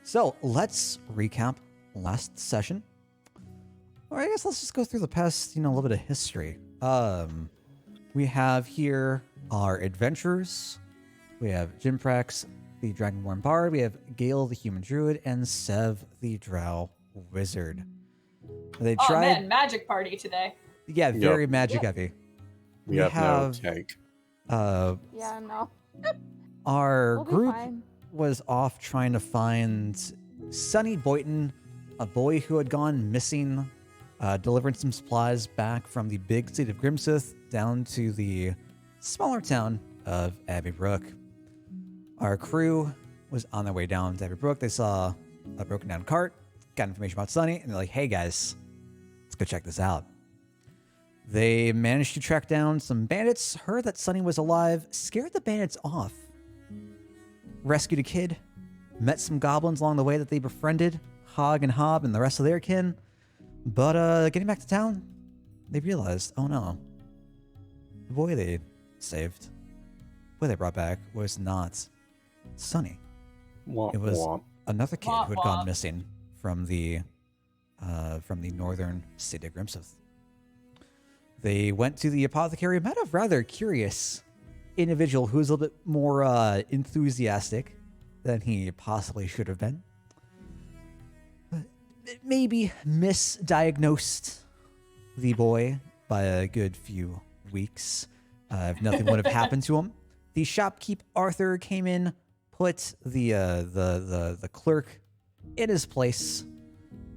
So let's recap last session. Or I guess let's just go through the past, a little bit of history. We have here our adventurers. We have Jimprax, the Dragonborn Bard. We have Gale, the Human Druid, and Sev, the Drow Wizard. They tried. Oh man, magic party today. Yeah, very magic heavy. We have no tank. Yeah, no. Our We'll be group fine. was off trying to find Sonny Boyton, a boy who had gone missing, delivering some supplies back from the big city of Grimsith down to the smaller town of Abbey Brook. Our crew was on their way down to Abbey Brook. They saw a broken down cart, got information about Sonny, and they're like, hey guys, let's go check this out. They managed to track down some bandits, heard that Sonny was alive, scared the bandits off, rescued a kid, met some goblins along the way that they befriended, Hog and Hob and the rest of their kin. But getting back to town, they realized, oh no, the boy they saved, the boy they brought back was not Sonny. It was another kid who had gone missing from the northern city of Grimsith. They went to the apothecary, met a rather curious individual who was a little bit more enthusiastic than he possibly should have been. Maybe misdiagnosed the boy by a good few weeks. If nothing would have happened to him, the shopkeep Arthur came in, put the clerk in his place,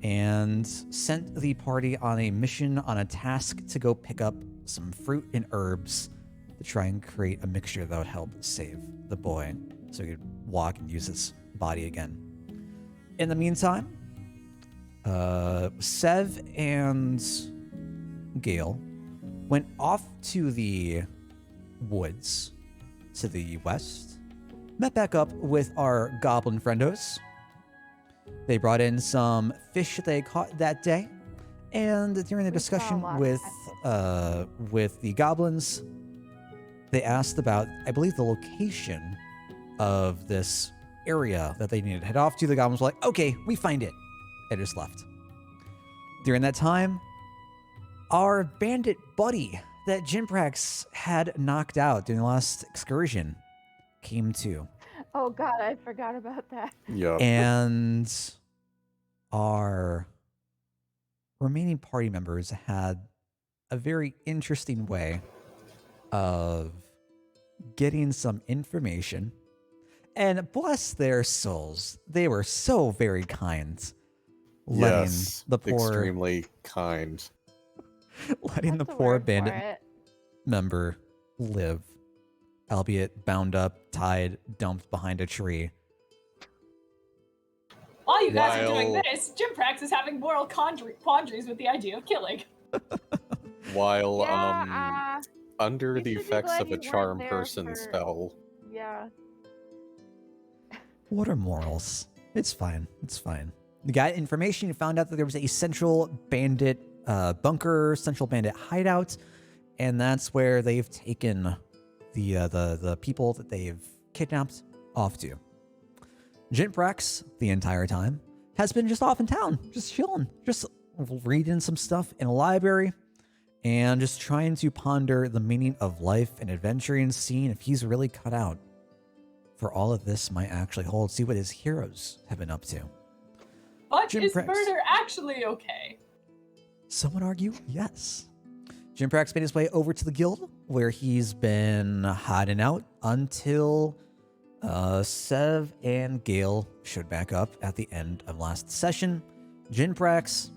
and sent the party on a mission, on a task to go pick up some fruit and herbs to try and create a mixture that would help save the boy so he could walk and use his body again. In the meantime, Sev and Gale went off to the woods to the west, met back up with our goblin friendos. They brought in some fish they caught that day, and during the discussion with the goblins, they asked about, I believe, the location of this area that they needed to head off to. The goblins were like, okay, we find it. They just left. During that time, our bandit buddy that Jimprax had knocked out during the last excursion came to. Oh god, I forgot about that. Yeah. And our remaining party members had a very interesting way of getting some information. And bless their souls, they were so very kind. Letting the poor, extremely kind. letting That's the the poor word for bandit it. member live, albeit bound up, tied, dumped behind a tree. While you guys are doing While- this, Jimprax is having moral quandaries with the idea of killing. While Yeah, under you the should be effects glad of you a weren't charm there person for- spell. yeah. What are morals? It's fine. It's fine. You got information. You found out that there was a central bandit bunker, central bandit hideout, and that's where they've taken the people that they've kidnapped off to. Jimprax, the entire time, has been just off in town, just chilling, just reading some stuff in a library, and just trying to ponder the meaning of life and adventuring, seeing if he's really cut out for all of this might actually hold, see what his heroes have been up to. But is Jimprax. murder actually okay? Some would argue, yes. Jimprax made his way over to the guild, where he's been hiding out until Sev and Gale showed back up at the end of last session. Jimprax,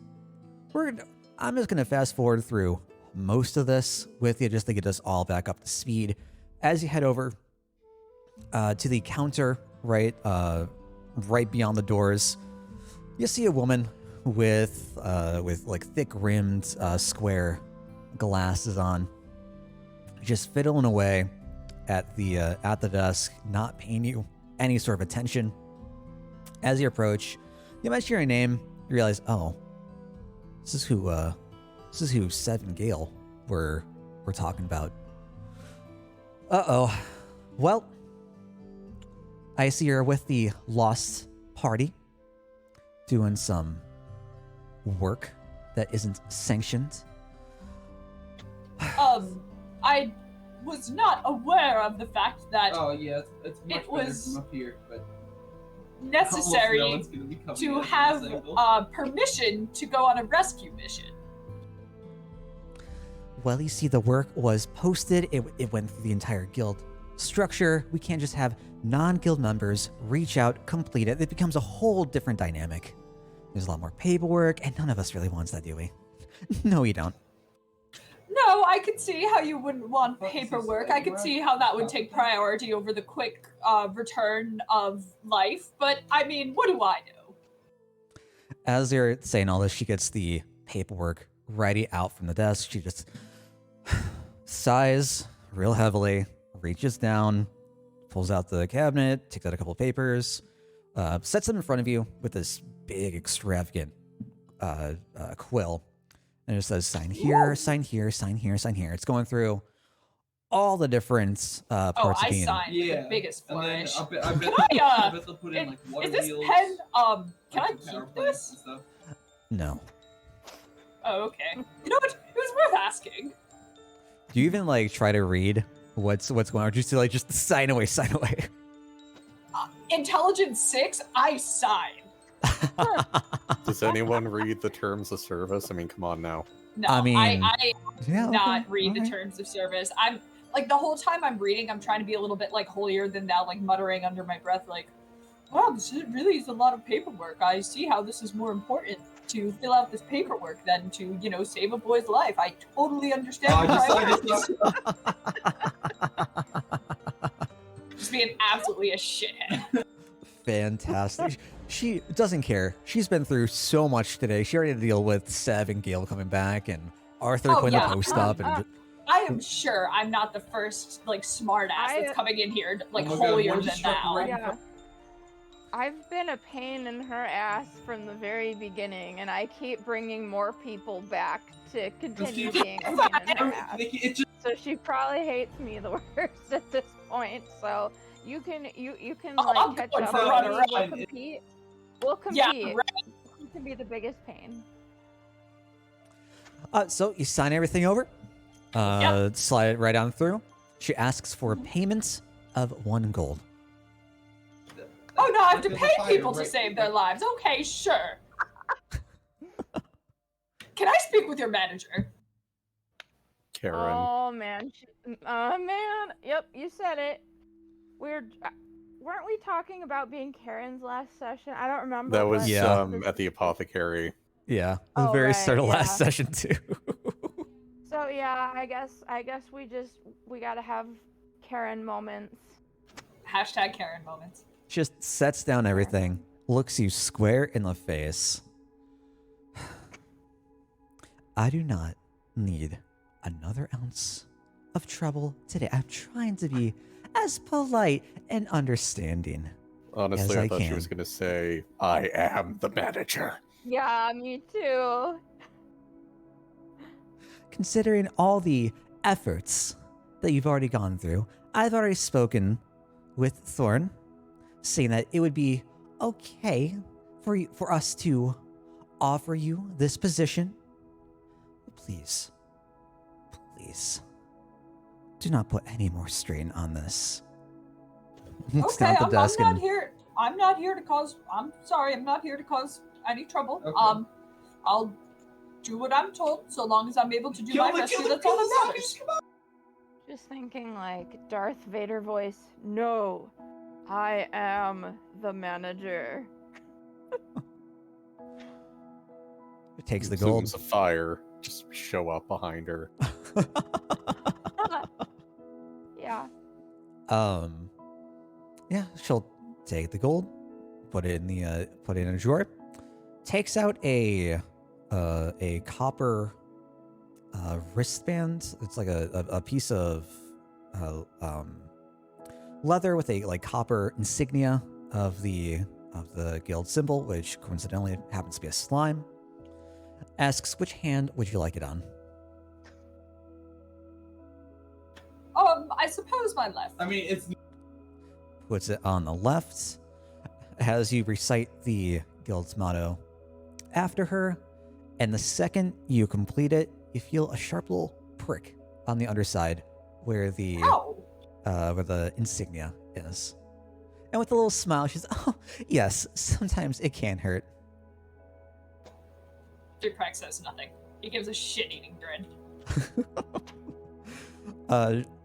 I'm just going to fast forward through most of this with you just to get us all back up to speed. As you head over to the counter, right beyond the doors, you see a woman with like thick rimmed square glasses on, just fiddling away at the desk, not paying you any sort of attention. As you approach, you mention your name. You realize, oh, this is who Sev and Gale were talking about. Well, I see you're with the Lost Party. doing some work that isn't sanctioned. I was not aware of the fact that Oh yeah, it's much it better was from up here, but necessary almost no one's gonna be coming to in have from this angle. permission to go on a rescue mission. Well, you see, the work was posted. It went through the entire guild structure. We can't just have non-guild members reach out, complete it. It becomes a whole different dynamic. There's a lot more paperwork, and none of us really wants that, do we? No, you don't. No, I could see how you wouldn't want paperwork. I could see how that would take priority over the quick return of life. But I mean, what do I know? As you're saying all this, she gets the paperwork ready out from the desk. She just sighs real heavily, reaches down, pulls out the cabinet, takes out a couple of papers, sets them in front of you with this big, extravagant quill. And it says, sign here, sign here, sign here, sign here. It's going through all the different parts of I being. signed with Yeah, the biggest and then flourish. I bet Can they'll put in like water Is this wheels, pen, can I like, power keep plants this? and stuff. No. Oh, okay. You know what? It was worth asking. Do you even like try to read what's going on? Or just like just sign away, sign away. Intelligence 6, I sign. Does anyone read the terms of service? I mean, come on now. No, I mean, I yeah, not okay, read the alright. terms of service. I'm like the whole time I'm reading, I'm trying to be a little bit like holier than thou, like muttering under my breath, like, "Wow, this really is a lot of paperwork. I see how this is more important to fill out this paperwork than to, you know, save a boy's life. I totally understand Oh, the just priorities." Just being absolutely a shithead. Fantastic. She doesn't care. She's been through so much today. She already had to deal with Sev and Gale coming back and Arthur Oh, putting yeah. the post up. And I am sure I'm not the first like smart ass that's coming in here like Oh my God, holier one than just struck thou. right- Yeah. I've been a pain in her ass from the very beginning, and I keep bringing more people back to continue keep- being a pain in her ass. It just So she probably hates me the worst at this point. So you can Oh, I'm like catch going up for with runner me. up. We'll compete. We'll Yeah, compete. right. You can be the biggest pain. so you sign everything over. Slide it right on through. She asks for payment of 1 gold. Oh no, I have to There's a pay fire people to right- save their lives. Okay, sure. Can I speak with your manager? Karen. Oh man, man. Yep, you said it. Weren't we talking about being Karen's last session? I don't remember. That was but Yeah. at the apothecary. Yeah, the Oh, very right, start of last yeah. session too. So yeah, I guess we gotta have Karen moments. Hashtag Karen moments. Just sets down everything, looks you square in the face. I do not need another ounce of trouble today. I'm trying to be as polite and understanding. Honestly, As I I thought she can. was going to say, I am the manager. Yeah, me too. Considering all the efforts that you've already gone through, I've already spoken with Thorn, saying that it would be okay for us to offer you this position. But please, do not put any more strain on this. Looks Okay, down at the desk I'm and not here to cause. I'm sorry, I'm not here to cause any trouble. Okay. I'll do what I'm told, so long as I'm able to do my rescue. That's all that matters. Just thinking like Darth Vader voice. No, I am the manager. it takes the gold. Zooms of fire just show up behind her. Yeah. Yeah, she'll take the gold, put it in a drawer, takes out a copper wristband. It's like a piece of leather with a like copper insignia of the guild symbol, which coincidentally happens to be a slime. Asks, which hand would you like it on? I suppose my left. I mean, it's Puts it on the left. As you recite the guild's motto, after her, and the second you complete it, you feel a sharp little prick on the underside where the Ow! where the insignia is. And with a little smile, she's, "Oh, yes, sometimes it can hurt." Jimprax says nothing. He gives a shit-eating grin.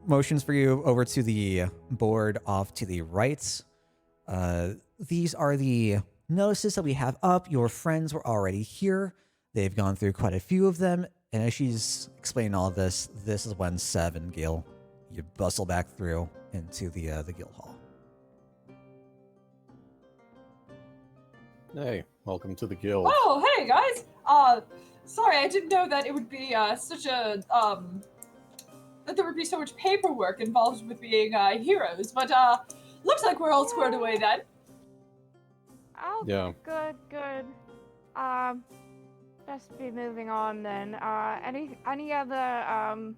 Motions for you over to the board off to the right. These are the notices that we have up. Your friends were already here. They've gone through quite a few of them. And as she's explaining all this, this is when Sev and Gil, you bustle back through into the guild hall. Hey, welcome to the guild. Oh, hey guys! Sorry, I didn't know that it would be such a that there would be so much paperwork involved with being heroes. But looks like we're all squared away then. Oh, Yeah. good. Best be moving on then. Any other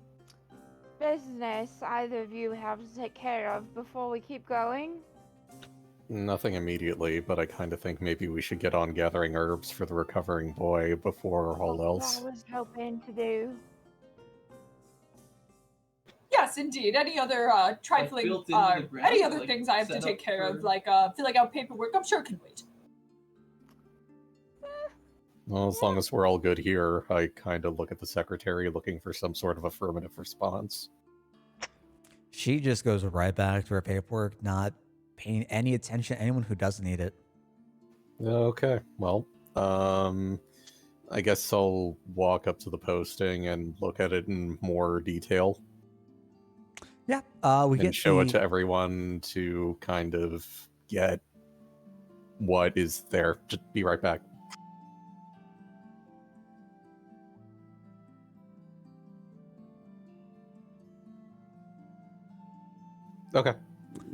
business either of you have to take care of before we keep going? Nothing immediately, but I kind of think maybe we should get on gathering herbs for the recovering boy before all That's else. what I was hoping to do. Yes, indeed. Any other trifling, built into the ground, any other like, things I have to set take up care of, for- like filling out paperwork, I'm sure can wait. Well, as long as we're all good here, I kind of look at the secretary looking for some sort of affirmative response. She just goes right back to her paperwork, not paying any attention to anyone who doesn't need it. Okay, well, I guess I'll walk up to the posting and look at it in more detail Yeah, we and get show it the- to everyone to kind of get what is there. Just be right back. Okay,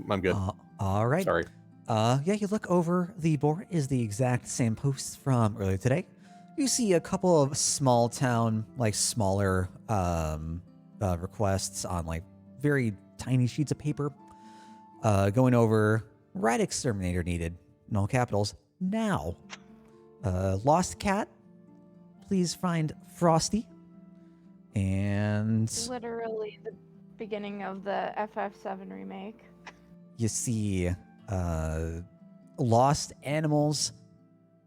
I'm good. All right. Sorry. Yeah, you look over. The board is the exact same posts from earlier today. You see a couple of small town, like smaller requests on like very tiny sheets of paper. Going over rat exterminator needed. In all capitals. Now. Lost cat. Please find Frosty. And Literally the beginning of the FF7 remake. you see lost animals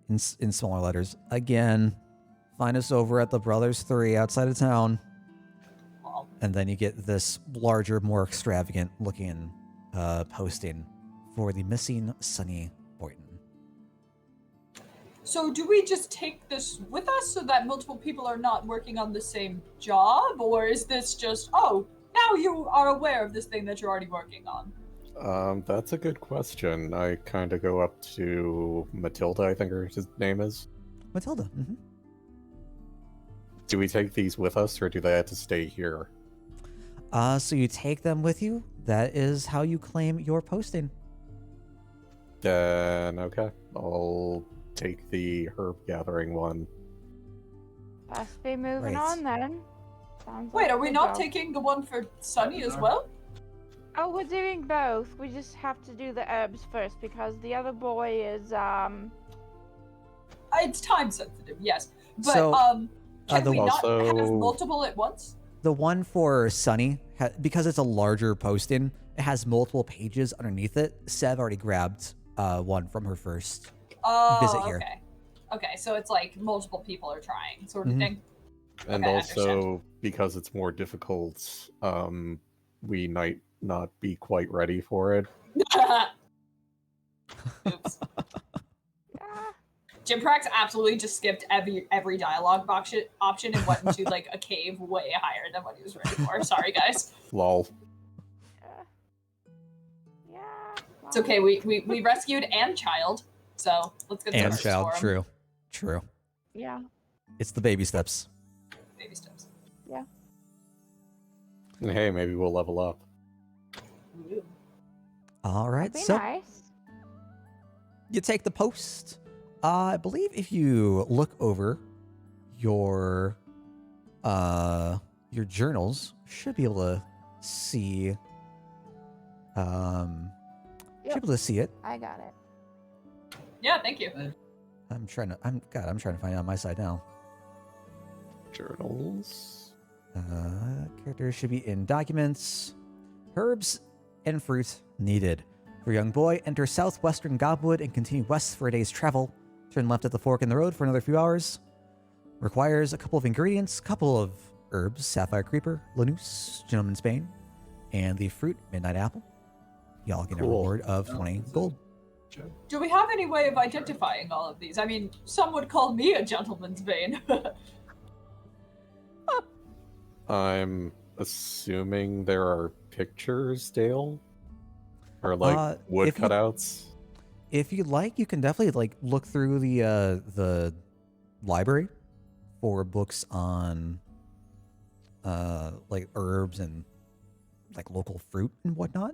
in smaller letters. Again, find us over at the Brothers 3 outside of town. And then you get this larger, more extravagant looking posting for the missing Sunny Boynton. So do we just take this with us so that multiple people are not working on the same job? Or is this just, oh, now you are aware of this thing that you're already working on? That's a good question. I kind of go up to Matilda, I think her name is. Matilda. Mm-hmm. Do we take these with us, or do they have to stay here? So you take them with you. That is how you claim your posting. Then, okay. I'll take the herb gathering one. Best be moving Right. on then. Sounds Wait, like are we a not job. taking the one for Sunny as well? Oh, we're doing both. We just have to do the herbs first because the other boy is It's time sensitive, yes. But So, can the- we not have Also- multiple at once? The one for Sunny, because it's a larger posting, it has multiple pages underneath it. Sev already grabbed one from her first. Oh, Visit here. okay. Okay, so it's like multiple people are trying, sort of Mhm. thing. And Okay, I also, because it's more difficult, we might not be quite ready for it. Oops. ah, Jimprax absolutely just skipped every dialogue option and went into like a cave way higher than what he was ready for. Sorry, guys. Lol. yeah. It's okay. We rescued and child, so let's get And this child, for him. true. True. Yeah. It's the baby steps. Baby steps. And hey, maybe we'll level up. Ooh. All right, That'd be so nice. you take the post. I believe if you look over your journals, should be able to see should be able to see it. I got it. Yeah, thank you. I'm trying to find it on my side now. Journals. Characters should be in documents. Herbs and fruit needed. For young boy, enter southwestern Gobwood and continue west for a day's travel. Turn left at the fork in the road for another few hours. Requires a couple of ingredients, couple of herbs, sapphire creeper, lanús, gentleman's bane, and the fruit, midnight apple. Y'all get a Cool. reward of 20 gold. Do we have any way of identifying all of these? I mean, some would call me a gentleman's bane. I'm assuming there are pictures, Dale? Or like wood if you- cutouts? If you'd like, you can definitely like look through the library for books on like herbs and like local fruit and whatnot.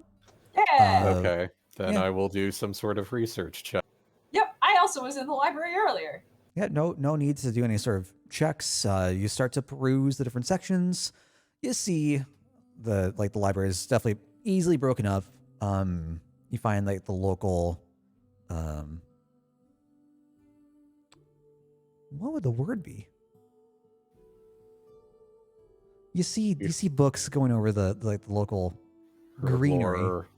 Yeah. Okay, then yeah. I will do some sort of research check. Yep, I also was in the library earlier. Yeah, no need to do any sort of checks. You start to peruse the different sections. You see the library is definitely easily broken up. You find like the local what would the word be? You see books going over the local greenery, Or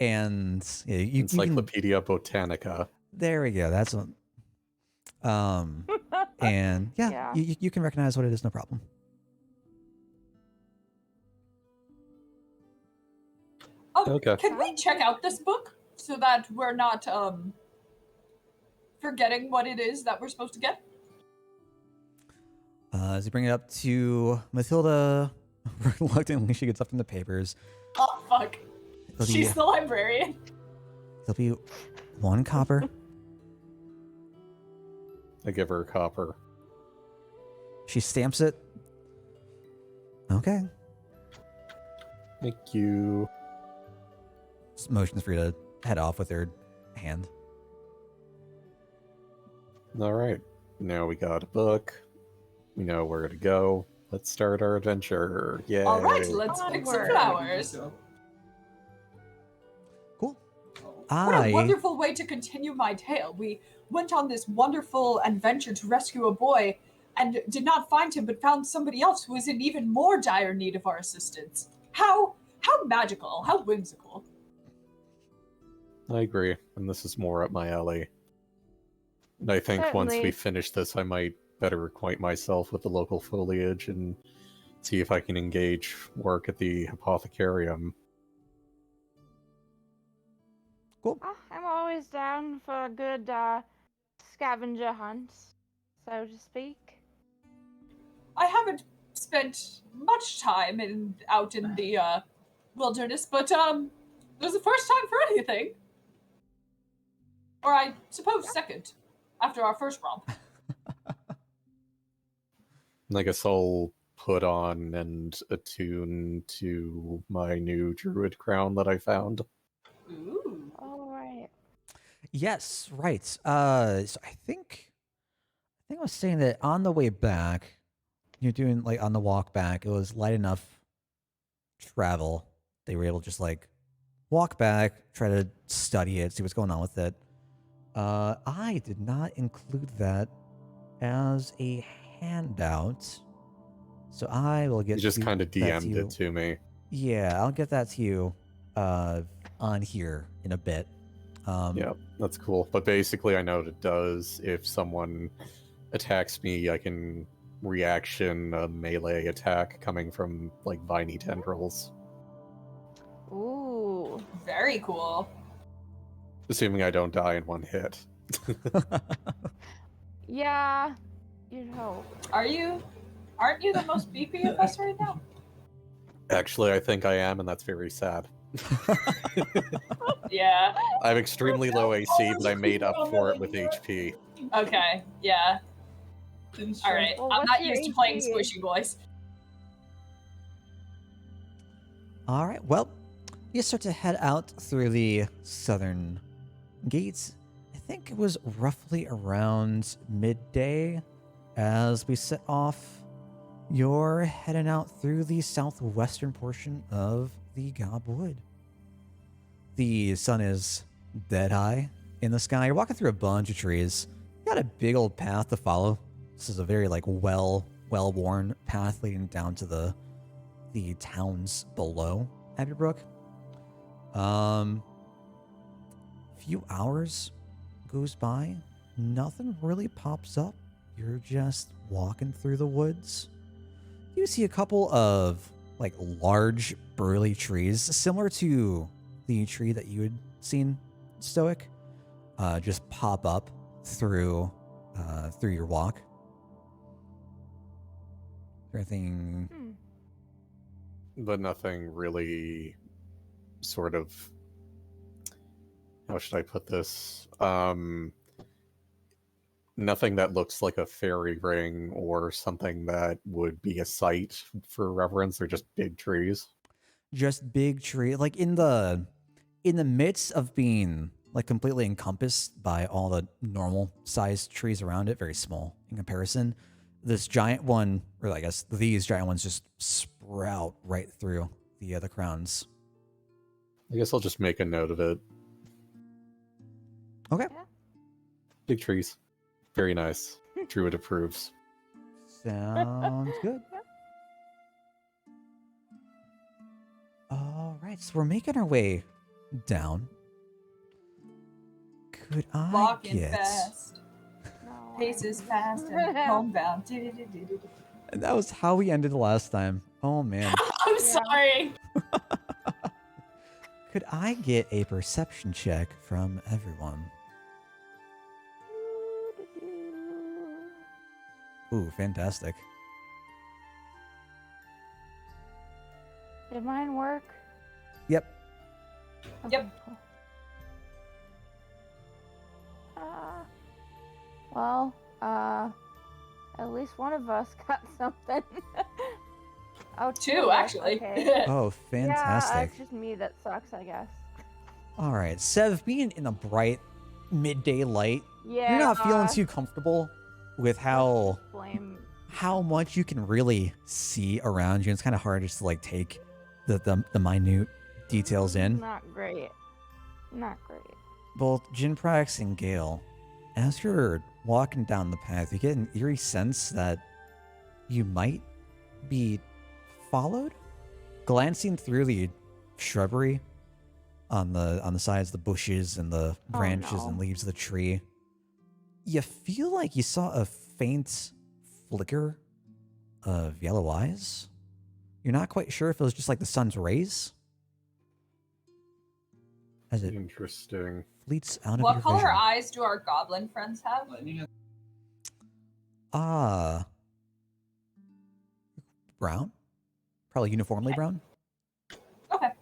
and yeah, you can, Encyclopedia Botanica. there we go. That's one. And yeah, Yeah. You can recognize what it is, no problem. Okay. Can we check out this book so that we're not forgetting what it is that we're supposed to get? As you bring it up to Matilda, reluctantly she gets up from the papers. Oh fuck. It'll be, She's the librarian. it'll be 1 copper. I give her a copper. She stamps it. Okay. Thank you. Just motions for you to head off with her hand. All right. Now we got a book. We know where to go. Let's start our adventure. Yay. All right, let's pick some Onward. flowers. Cool. What a wonderful way to continue my tale. We went on this wonderful adventure to rescue a boy and did not find him, but found somebody else who was in even more dire need of our assistance. How magical, how whimsical. I agree. And this is more up my alley. And I think once we Certainly. finish this, I might better acquaint myself with the local foliage and see if I can engage work at the apothecarium. Cool. I'm always down for a good scavenger hunt, so to speak. I haven't spent much time out in the wilderness, but it was the first time for anything. Or I suppose second, after our first romp. I guess I'll put on and attune to my new druid crown that I found. Ooh. All right. Yes, right. So I think I was saying that on the way back, you're doing like on the walk back, it was light enough travel. They were able to just like walk back, try to study it, see what's going on with it. I did not include that as a handout, so I will get. You just kind of that to DM'd you. it to me. Yeah, I'll get that to you on here in a bit. Yeah, that's cool. But basically, I know what it does. If someone attacks me, I can reaction a melee attack coming from like viney tendrils. Ooh. Very cool. Assuming I don't die in one hit. Yeah, you'd hope. Aren't you the most BP of us right now? Actually, I think I am, and that's very sad. Yeah. I have extremely low AC, but I made up for it with HP. Okay, yeah. Alright, Well, I'm what's not your used to playing HP? squishy boys. All right. Well, you start to head out through the southern gates. I think it was roughly around midday as we set off. You're heading out through the southwestern portion of the Gobwood. The sun is dead high in the sky. You're walking through a bunch of trees, got a big old path to follow. This is a very like well-worn path leading down to the towns below Abbey-Brook. Few hours goes by, nothing really pops up. You're just walking through the woods. You see a couple of like large burly trees, similar to the tree that you had seen, Stoic, just pop up through your walk. Everything. But nothing really sort of, how should I put this? Nothing that looks like a fairy ring or something that would be a site for reverence. They're just big trees. Just big tree, like in the midst of being like completely encompassed by all the normal sized trees around it, very small in comparison. This giant one, or I guess these giant ones, just sprout right through the crowns. I guess I'll just make a note of it. Okay. Yeah. Big trees. Very nice. Druid approves. Sounds good. Yep. All right, so we're making our way down. Could I Walking get? fast, No, paces fast, and homebound. And that was how we ended last time. Oh man. I'm sorry. Could I get a perception check from everyone? Ooh, fantastic. Did mine work? Yep. Yep. Okay, cool. Well, at least one of us got something. Oh, Two, of us, actually. Okay. Oh, Yeah, fantastic. it's just me that sucks, I guess. All right, Sev, being in the bright midday light, Yeah. you're not feeling too comfortable with how Blame. much you can really see around you. It's kind of hard just to like take the minute details in. Not great. Not great. Both Jinprax and Gale, as you're walking down the path, you get an eerie sense that you might be followed. Glancing through the shrubbery on the sides, the bushes and the branches and no. leaves of the tree, you feel like you saw a faint flicker of yellow eyes. You're not quite sure if it was just like the sun's rays as it Interesting. fleets out of What your color vision. eyes do our goblin friends have? Lightning has Brown? Probably uniformly brown? Okay.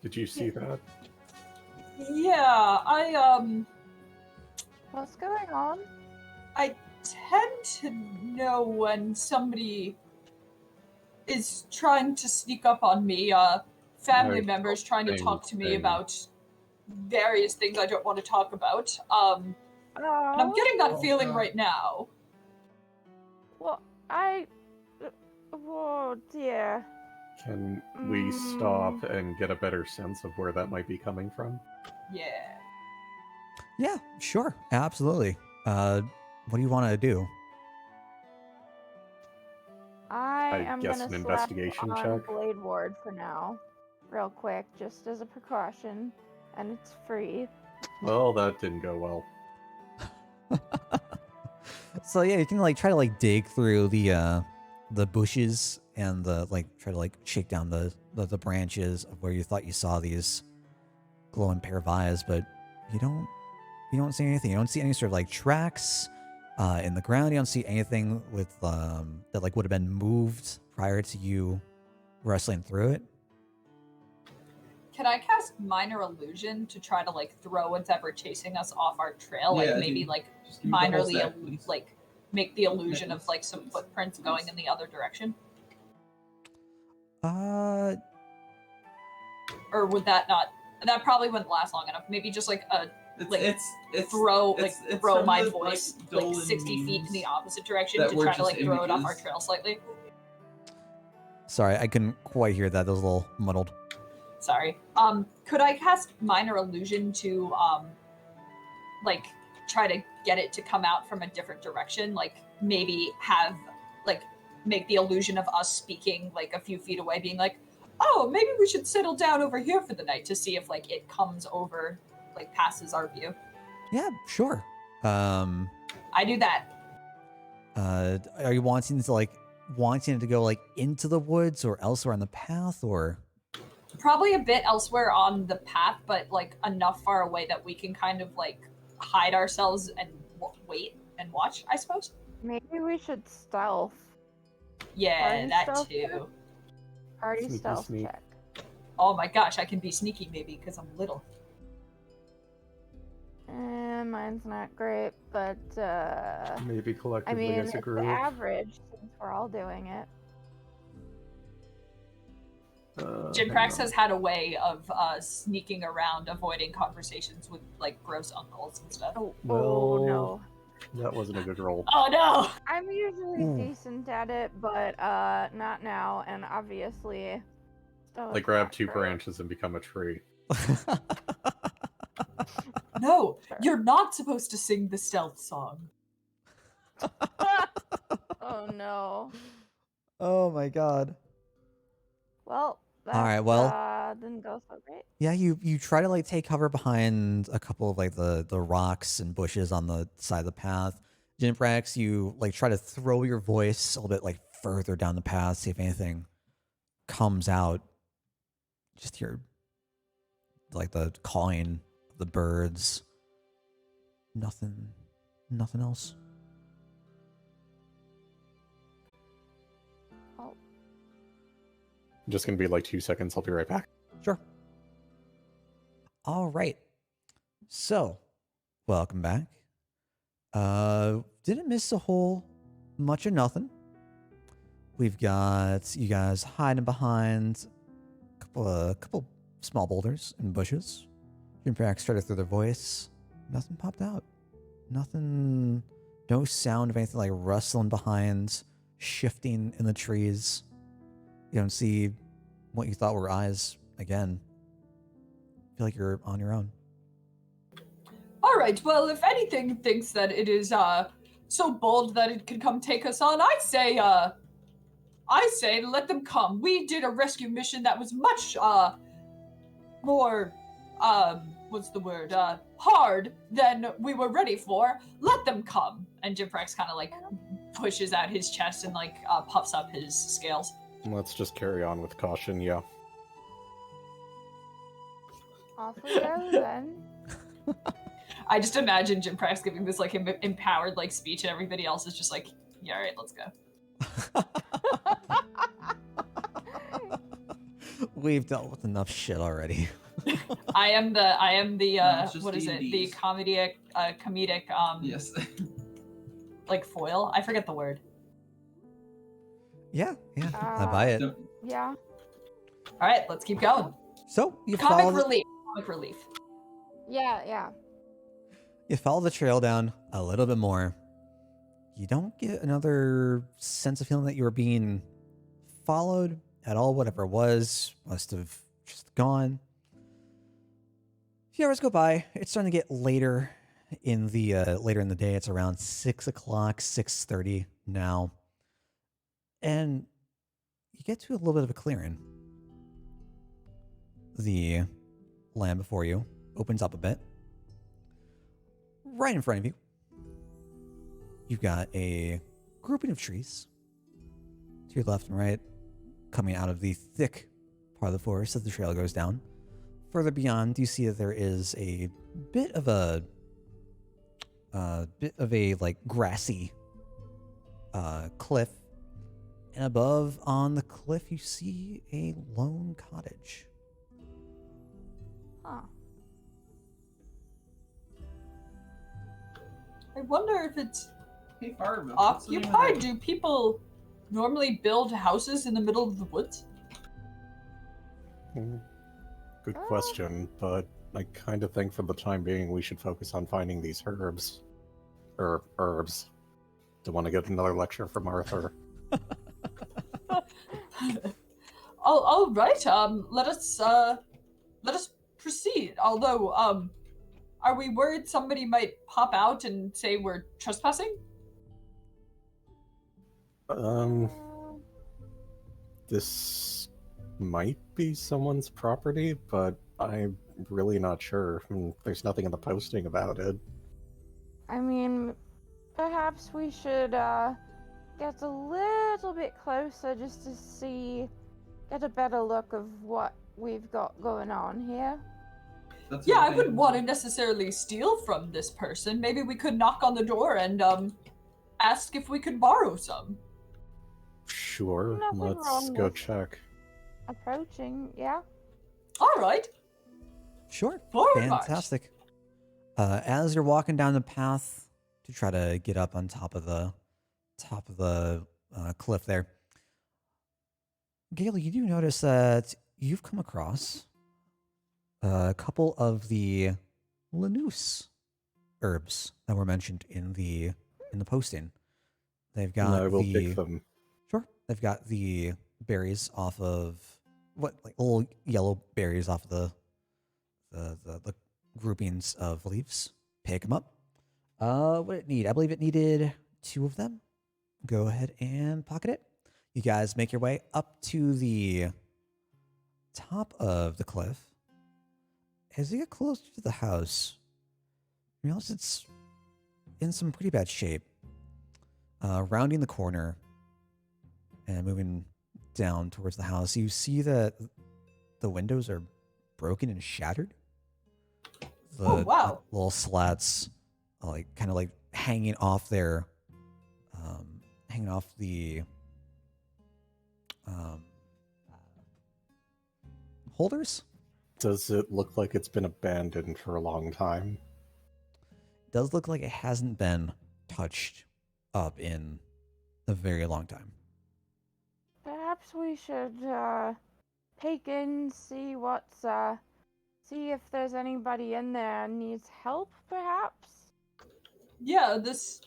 Did you see that? Yeah, What's going on? I tend to know when somebody is trying to sneak up on me, family Right. members trying to Same talk to me thing. about various things I don't want to talk about. And I'm getting that Oh, feeling God. right now. Well, oh dear. Can we stop and get a better sense of where that might be coming from? Yeah. Yeah, sure. Absolutely. What do you want to do? I I am guess gonna an slap investigation on check. Blade Ward for now, real quick, just as a precaution, and it's free. Well, that didn't go well. So yeah, you can like try to like dig through the bushes and try to like shake down the branches of where you thought you saw these glowing pair of eyes, but you don't see anything. You don't see any sort of like tracks in the ground. You don't see anything with that like would have been moved prior to you wrestling through it. Can I cast Minor Illusion to try to like throw whatever chasing us off our trail? Yeah, like maybe dude. like Just give me the whole minorly set, please. like make the illusion of like some footprints going in the other direction? Or would that not? That probably wouldn't last long enough. Maybe just like a like, it's throw some my of the, voice like, like Dolan 60 feet in memes the opposite direction that to were try to just like throw it off our images. trail slightly. Sorry, I couldn't quite hear that. That was a little muddled. Sorry. Could I cast minor illusion to like try to get it to come out from a different direction? Like maybe have like make the illusion of us speaking like a few feet away, being like, "Oh, maybe we should settle down over here for the night," to see if like it comes over, like passes our view. Yeah, sure. I do that. Are you wanting it to go like into the woods or elsewhere on the path, or? Probably a bit elsewhere on the path, but like enough far away that we can kind of like hide ourselves and wait and watch, I suppose. Maybe we should stealth. Yeah, Party that stealth too. check? Party Sneaky stealth sneak. check. Oh my gosh, I can be sneaky maybe because I'm little. Mine's not great, but Maybe I collectively mean, as it's a group. average since we're all doing it. Jinprax has had a way of sneaking around, avoiding conversations with like gross uncles and stuff. Oh, Well, no. That wasn't a good roll. Oh no! I'm usually Ooh. decent at it, but not now, and obviously. Like grab 2 branches and become a tree. No, Sure. you're not supposed to sing the stealth song. Oh no. Oh my god. Well, that Alright, well- didn't go so great. Yeah, you try to like take cover behind a couple of like the rocks and bushes on the side of the path. Jinprax, you like try to throw your voice a little bit like further down the path, see if anything comes out. Just hear like the calling of the birds. Nothing else. Oh, Just gonna be like 2 seconds. I'll be right back. Sure. All right. So, welcome back. Didn't miss a whole much of nothing. We've got you guys hiding behind a couple small boulders and bushes. Jinprax started through their voice. Nothing popped out. Nothing. No sound of anything like rustling behind, shifting in the trees. You don't see what you thought were eyes again. Feel like you're on your own. All right, well, if anything thinks that it is so bold that it could come take us on, I say let them come. We did a rescue mission that was much more what's the word? Hard than we were ready for. Let them come. And Jinprax kind of like pushes out his chest and like puffs up his scales. Let's just carry on with caution, yeah. off we go then. I just imagine Jinprax giving this like empowered like speech, and everybody else is just like, yeah, all right, let's go. We've dealt with enough shit already. I am the No, it's just what is it? The D&Ds. comedic Yes. like foil. I forget the word. Yeah, I buy it. So, Yeah. All right, let's keep going. So you Comic follow relief. Comic relief. Yeah. the trail down a little bit more. You don't get another sense of feeling that you were being followed at all. Whatever it was must have just gone. A few hours go by. It's starting to get later in the day. It's around 6 o'clock, 6:30 now, and you get to a little bit of a clearing. The land before you opens up a bit. Right in front of you, you've got a grouping of trees to your left and right, coming out of the thick part of the forest as the trail goes down. Further beyond, you see that there is a bit of a like grassy cliff, and above on the cliff you see a lone cottage. Huh. I wonder if it's hey, Fireball. occupied. Do people normally build houses in the middle of the woods? Good question, but I kind of think for the time being we should focus on finding these herbs. Herbs. Don't want to get another lecture from Arthur. All right. Let us let us proceed. Although, are we worried somebody might pop out and say we're trespassing? This might be someone's property, but I'm really not sure. There's nothing in the posting about it. I mean, perhaps we should get a little bit closer just to get a better look of what we've got going on here. Yeah, I wouldn't want to necessarily steal from this person. Maybe we could knock on the door and ask if we could borrow some. Sure, Nothing let's wrong go with- check. Approaching, yeah. All right. Sure. Forward march. Fantastic. As you're walking down the path to try to get up on top of the cliff there, Gail, you do notice that you've come across a couple of the Lanús herbs that were mentioned in the posting. They've got I will pick them. Sure. They've got the berries off of like little yellow berries off of the groupings of leaves. Pick them up. What did it need? I believe it needed 2 of them. Go ahead and pocket it. You guys make your way up to the top of the cliff. As you get closer to the house, you realize it's in some pretty bad shape. Rounding the corner and moving down towards the house, you see that the windows are broken and shattered. Oh, wow. Little slats, kind of hanging off their, hanging off the holders. Does it look like it's been abandoned for a long time? Does look like it hasn't been touched up in a very long time. Perhaps we should peek in, see if there's anybody in there and needs help, perhaps? Yeah, this...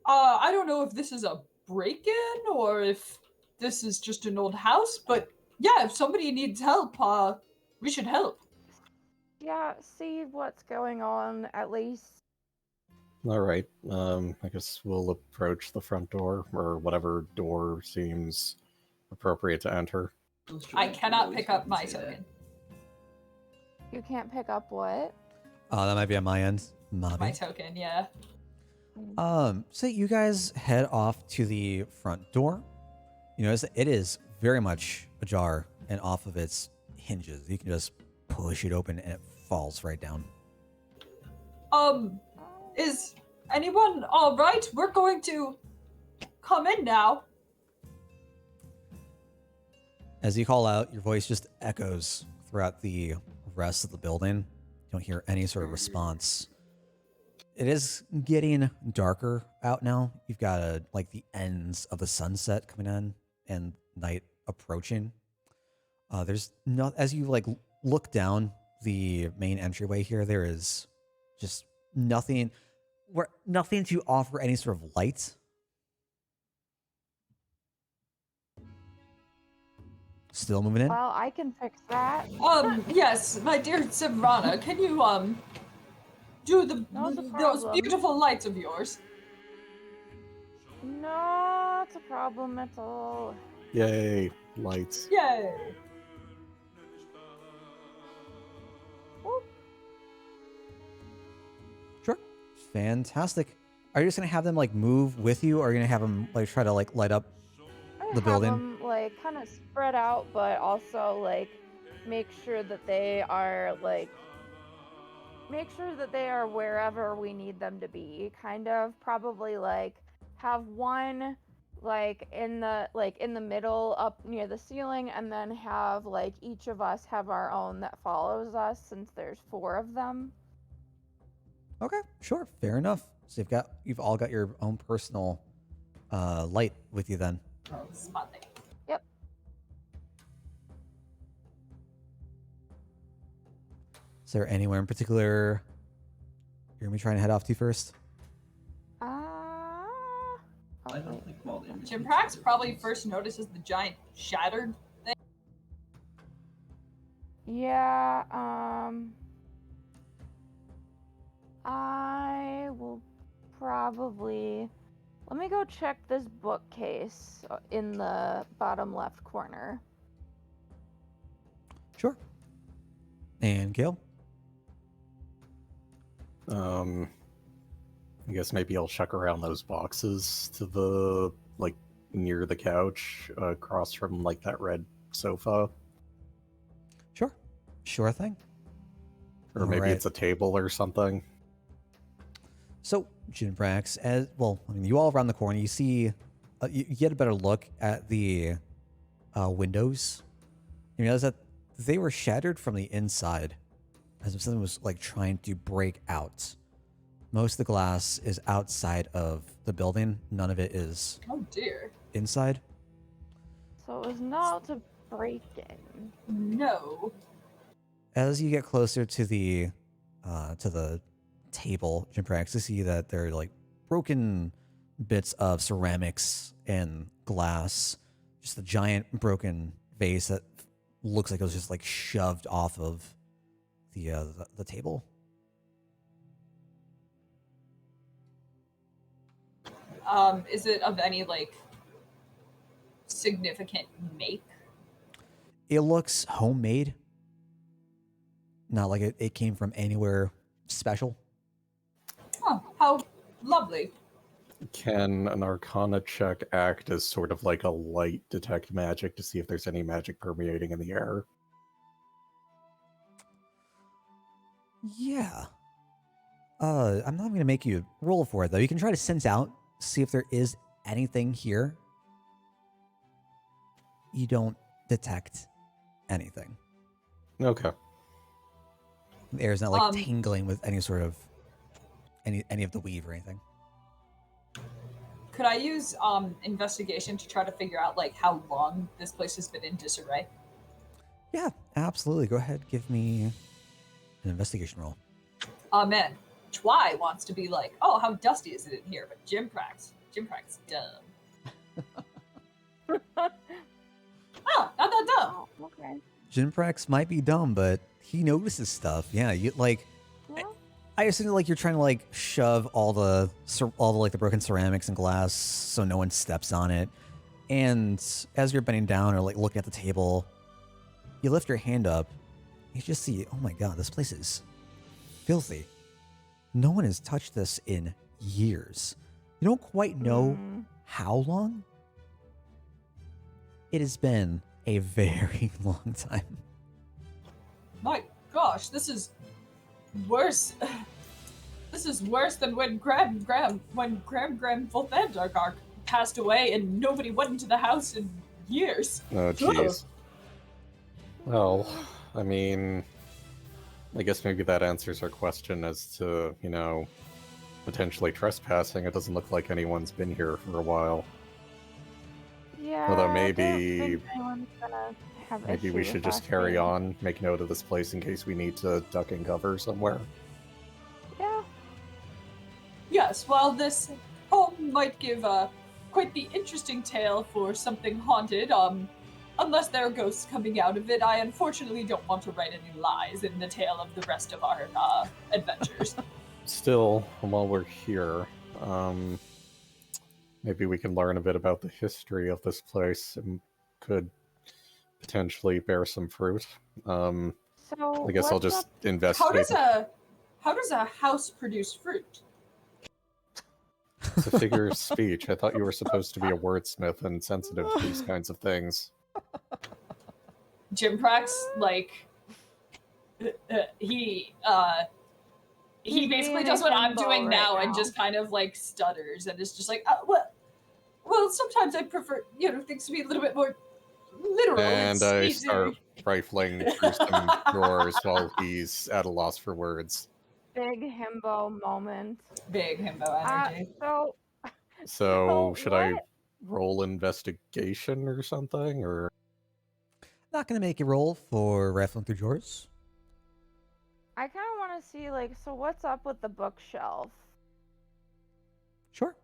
I don't know if this is a break-in or if this is just an old house, but yeah, if somebody needs help, we should help. Yeah, see what's going on, at least. All right. I guess we'll approach the front door, or whatever door seems appropriate to enter. I cannot pick up my token. You can't pick up what? That might be on my end. My token, yeah. So you guys head off to the front door. You notice that it is very much ajar and off of its hinges. You can just push it open and it falls right down. Is anyone all right? We're going to come in now. As you call out, your voice just echoes throughout the rest of the building. You don't hear any sort of response. It is getting darker out now. You've got the ends of the sunset coming in and night approaching. There's not, as you look down the main entryway here, there is just nothing to offer any sort of light. Still moving in? Well, I can fix that. Yes, my dear Simrana, can you, do those beautiful lights of yours? Not a problem at all. Yay, lights. Yay! Sure. Fantastic. Are you just going to have them move with you, or are you going to have them try to light up the building? Have them, kind of spread out, but also make sure that they are wherever we need them to be. Kind of probably have one in the middle up near the ceiling, and then have each of us have our own that follows us, since there's 4 of them. Okay, sure, fair enough. So you've all got your own personal light with you then. Oh, smart thing. Yep. Is there anywhere in particular you're gonna be trying to head off to first? I don't think while the image Jim Prax probably first notices the giant shattered thing. Yeah, I will probably... Let me go check this bookcase in the bottom left corner. Sure. And Gil? I guess maybe I'll check around those boxes to the, like, near the couch, across from, like, that red sofa. Sure. Sure thing. Or maybe Alright. it's a table or something. So, Jinbrax, as well, I mean, you all around the corner, you see, you get a better look at the windows. You realize that they were shattered from the inside, as if something was like trying to break out. Most of the glass is outside of the building. None of it is Oh dear. inside. So it was not a break-in. No. As you get closer to the table, Jinbrax, you see that there are like broken bits of ceramics and glass. Just a giant broken vase that looks like it was just like shoved off of the table. Is it of any like significant make? It looks homemade. Not like it came from anywhere special. Oh, how lovely. Can an Arcana check act as sort of like a light detect magic to see if there's any magic permeating in the air? Yeah. I'm not going to make you roll for it, though. You can try to sense out, see if there is anything here. You don't detect anything. Okay. The air is not like tingling with any sort of any of the weave or anything. Could I use investigation to try to figure out like how long this place has been in disarray? Yeah, absolutely. Go ahead, give me an investigation roll. Man, Twy wants to be like, oh, how dusty is it in here? But Jimprax dumb. Oh, not that dumb. Oh, okay. Jinprax might be dumb, but he notices stuff. Yeah, you like. Yeah. I assume like you're trying to like shove all the like the broken ceramics and glass so no one steps on it. And as you're bending down or like looking at the table, you lift your hand up. You just see, oh my god, this place is filthy. No one has touched this in years. You don't quite know how long. It has been a very long time. My gosh, this is worse. This is worse than when Graham Volthandargark passed away and nobody went into the house in years. Oh, jeez. Well, I mean, I guess maybe that answers our question as to, you know, potentially trespassing. It doesn't look like anyone's been here for a while. Yeah. Although I don't maybe think anyone's gonna have maybe issue we with should just us carry being- on, make note of this place in case we need to duck and cover somewhere. Yeah. Yes, while this home might give quite the interesting tale for something haunted, unless there are ghosts coming out of it, I unfortunately don't want to write any lies in the tale of the rest of our adventures. Still, while we're here, maybe we can learn a bit about the history of this place and could potentially bear some fruit. So I guess I'll what's just up- investigate. How does a house produce fruit? It's a figure of speech. I thought you were supposed to be a wordsmith and sensitive to these kinds of things. Jimprax, like, he He's basically being does a what I'm himbo doing right now and now. just kind of like stutters and is just like, well, sometimes I prefer, things to be a little bit more literal. And It's I easier. start rifling through some drawers while he's at a loss for words. Big himbo moment. Big himbo energy. So So, should I what- roll investigation or something? Or Not going to make a roll for rifling through drawers. I kind of want to see, like, so what's up with the bookshelf? Sure.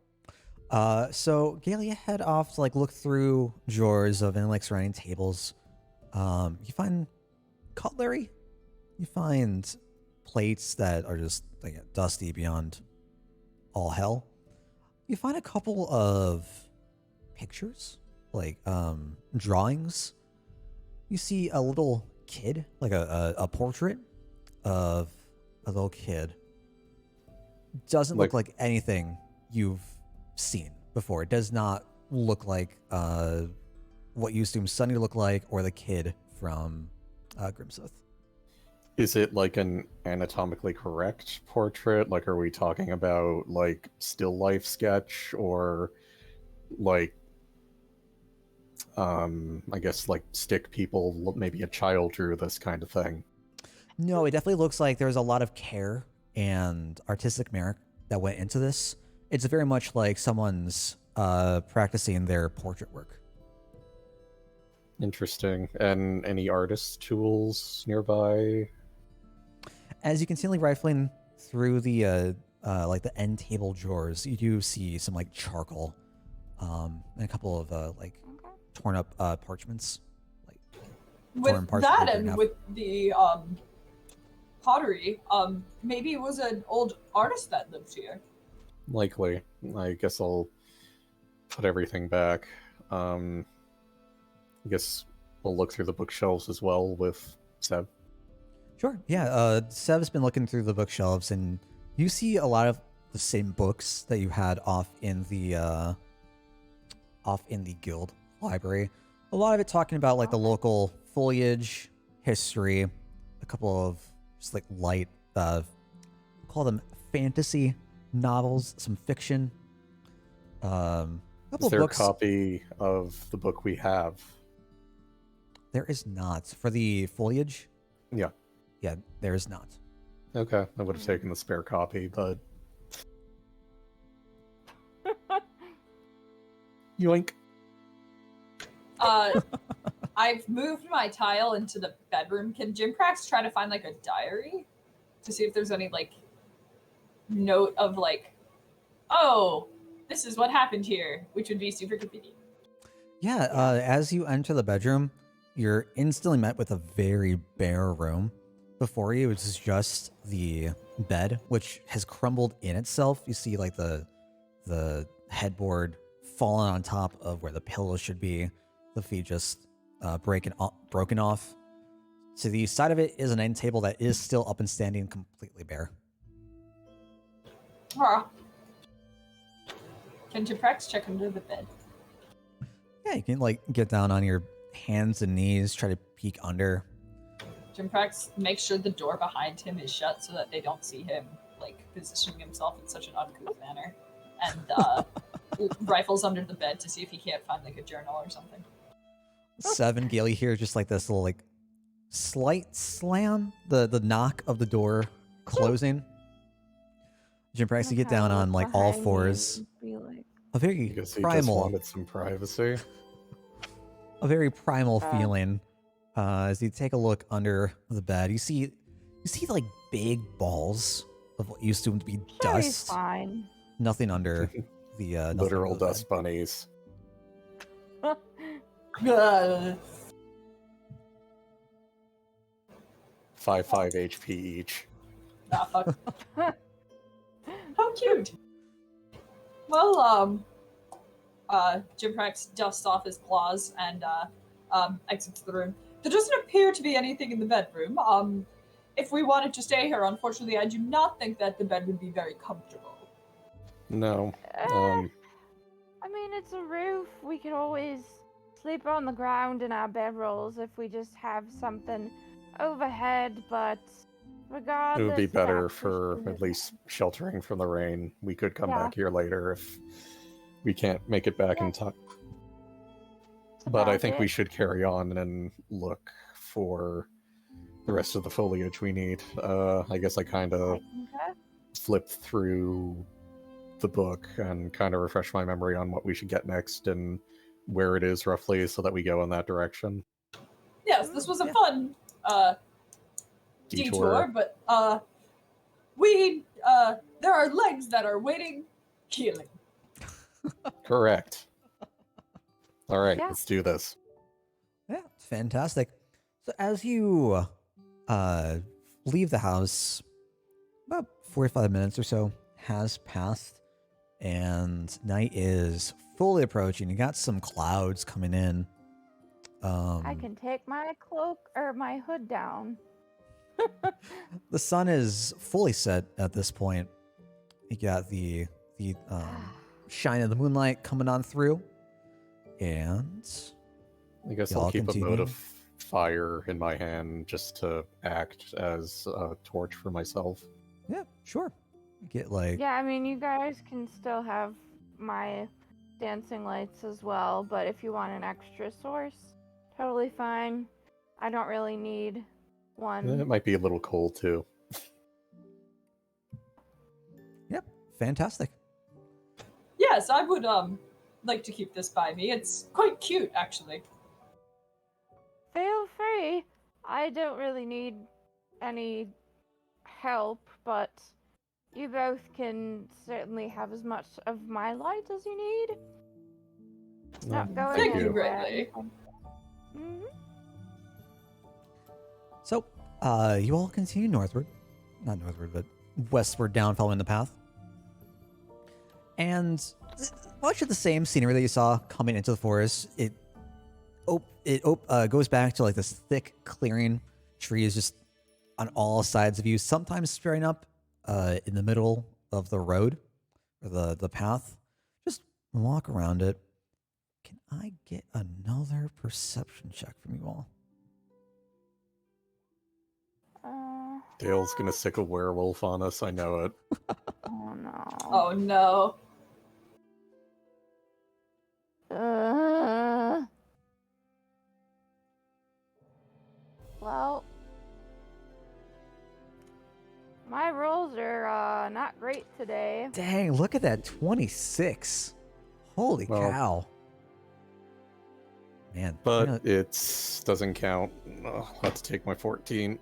So Gail, you head off to like look through drawers of any like surrounding tables. You find cutlery. You find plates that are just like dusty beyond all hell. You find a couple of pictures, like drawings. You see a little kid, like a portrait of a little kid. Doesn't look like anything you've seen before. It does not look like what you assume Sunny to look like, or the kid from Grimsith. Is it like an anatomically correct portrait? Like, are we talking about like still life sketch, or like I guess like stick people, maybe a child drew this kind of thing? No, it definitely looks like there's a lot of care and artistic merit that went into this. It's very much like someone's practicing their portrait work. Interesting. And any artist tools nearby? As you continue rifling through the like the end table drawers, you do see some like charcoal, and a couple of like torn up parchments. With that and with the pottery, maybe it was an old artist that lived here. Likely. I guess I'll put everything back. I guess we'll look through the bookshelves as well with Seb. Sure. Yeah. Seb's been looking through the bookshelves, and you see a lot of the same books that you had off in the guild library. A lot of it talking about like the local foliage, history, a couple of just like light, call them fantasy novels, some fiction. Is there a copy of the book we have? There is not. For the foliage? Yeah. Yeah, there is not. Okay, I would have taken the spare copy, but... Yoink. I've moved my tile into the bedroom. Can Jim Prax try to find like a diary to see if there's any like note of like, oh, this is what happened here, which would be super convenient. Yeah, as you enter the bedroom, you're instantly met with a very bare room. Before you, it's just the bed, which has crumbled in itself. You see like the headboard fallen on top of where the pillows should be. The feet just broken off. To the side of it is an end table that is still up and standing, completely bare. Can Jim Prax check under the bed? Yeah, you can like get down on your hands and knees, try to peek under. Jim Prax makes sure the door behind him is shut so that they don't see him like positioning himself in such an uncouth manner, and rifles under the bed to see if he can't find like a journal or something. Seven Gaily here, just like this little like slight slam, the knock of the door closing. Jim Prax, you get down on like all fours. A very primal. Just wanted some privacy. A very primal feeling. As you take a look under the bed, you see like big balls of what you assume to be dust. Fine. Nothing under the literal dust bunnies. 5 HP each. Ah, fuck. How cute. Well, Jim Prax dusts off his claws and exits the room. There doesn't appear to be anything in the bedroom. If we wanted to stay here, unfortunately, I do not think that the bed would be very comfortable. No. I mean, it's a roof. We could always sleep on the ground in our bedrolls if we just have something overhead, but regardless... It would be better for at least sheltering from the rain. We could come back here later if we can't make it back in time. But I think we should carry on and look for the rest of the foliage we need. I guess I kind of flipped through the book and kind of refresh my memory on what we should get next and where it is roughly so that we go in that direction. Yes, this was a fun detour, but there are legs that are waiting, healing. Correct. All right, let's do this. Yeah, fantastic. So as you leave the house. About 45 minutes or so has passed, and night is fully approaching. You got some clouds coming in. I can take my cloak or my hood down. The sun is fully set at this point. You got the shine of the moonlight coming on through, and I guess y'all I'll keep continue. a mote of fire in my hand just to act as a torch for myself. yeah, sure. You get like Yeah, I mean, you guys can still have my dancing lights as well, but if you want an extra source, totally fine. I don't really need one. It might be a little cold too. yep, fantastic. Yes, I would like to keep this by me. It's quite cute, actually. Feel free. I don't really need any help, but you both can certainly have as much of my light as you need. It's not going Thank you anywhere. greatly. Mhm. So, you all continue northward. Not northward, but westward down following the path. And much of the same scenery that you saw coming into the forest, it goes back to like this thick clearing, trees just on all sides of you, sometimes spraying up in the middle of the road, or the path. Just walk around it. Can I get another perception check from you all? Dale's gonna sick a werewolf on us, I know it. Oh no. Oh no. Well, my rolls are not great today. Dang, look at that 26. Holy Well, cow. Man, But it doesn't count. I'll have to take my 14.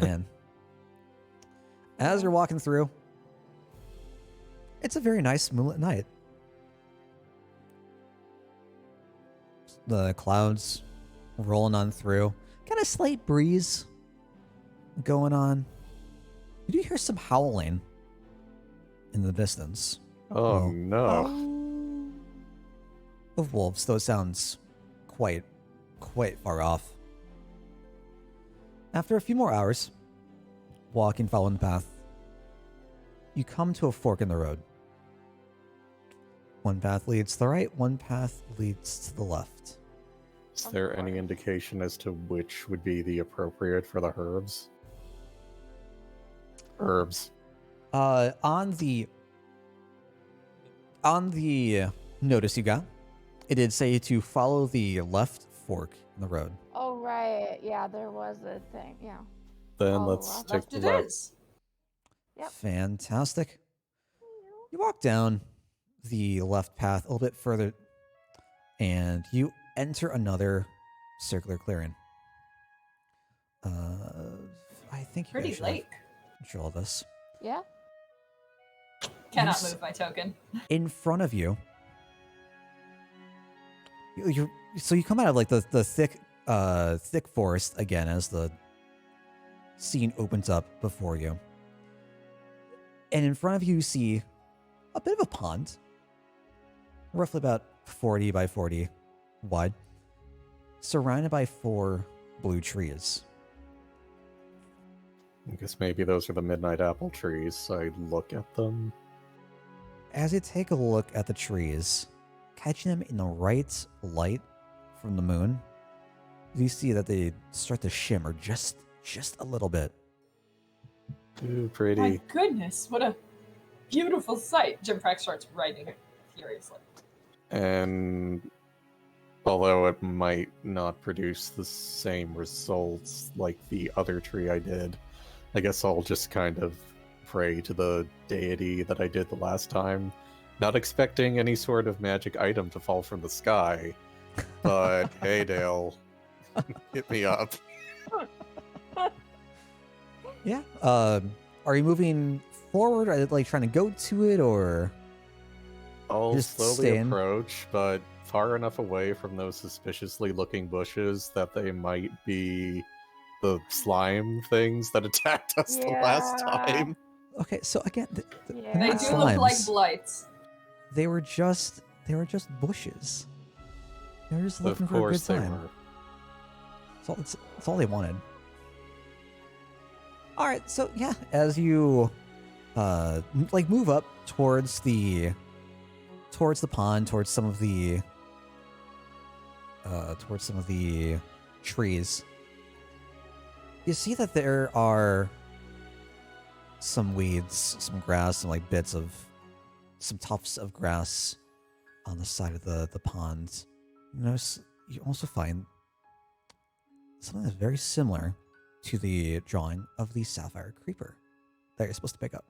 man. As you're walking through, it's a very nice moonlit night. The clouds rolling on through. Got a slight breeze going on. You do hear some howling in the distance. Oh no. Of wolves, though it sounds quite far off. After a few more hours, walking following the path, you come to a fork in the road. One path leads to the right, one path leads to the left. Is there any indication as to which would be the appropriate for the herbs? Herbs. On the notice you got, it did say to follow the left fork in the road. Oh right, yeah, there was a thing. Yeah. Then Oh, let's well, take Left the it left. is. Yep. Fantastic. You walk down the left path a little bit further, and you enter another circular clearing. I think you Pretty guys should have lake. control of this. Yeah. Cannot Yes. move my token. In front of you, so you come out of like the thick forest again as the scene opens up before you, and in front of you see a bit of a pond, roughly about 40 by 40 wide, surrounded by 4 blue trees. I guess maybe those are the midnight apple trees. I look at them. As you take a look at the trees, catching them in the right light from the moon, you see that they start to shimmer just a little bit. Ooh, My pretty. goodness, what a beautiful sight. Jim Prack starts writing furiously. And although it might not produce the same results like the other tree I did, I guess I'll just kind of pray to the deity that I did the last time, not expecting any sort of magic item to fall from the sky. But hey, Dale, hit me up. Yeah. Are you moving forward? Are you like trying to go to it, or I'll Just slowly staying. approach, but far enough away from those suspiciously looking bushes that they might be the slime things that attacked us the last Yeah. time. Okay, so again, Yeah. They not do look like slimes. blights. They were just bushes. They were just looking Of for a good course they time. were. That's all they wanted. All right, so yeah, as you like move up towards the pond, towards some of the trees, you see that there are some weeds, some grass, some like bits of some tufts of grass on the side of the pond. You also find something that's very similar to the drawing of the sapphire creeper that you're supposed to pick up.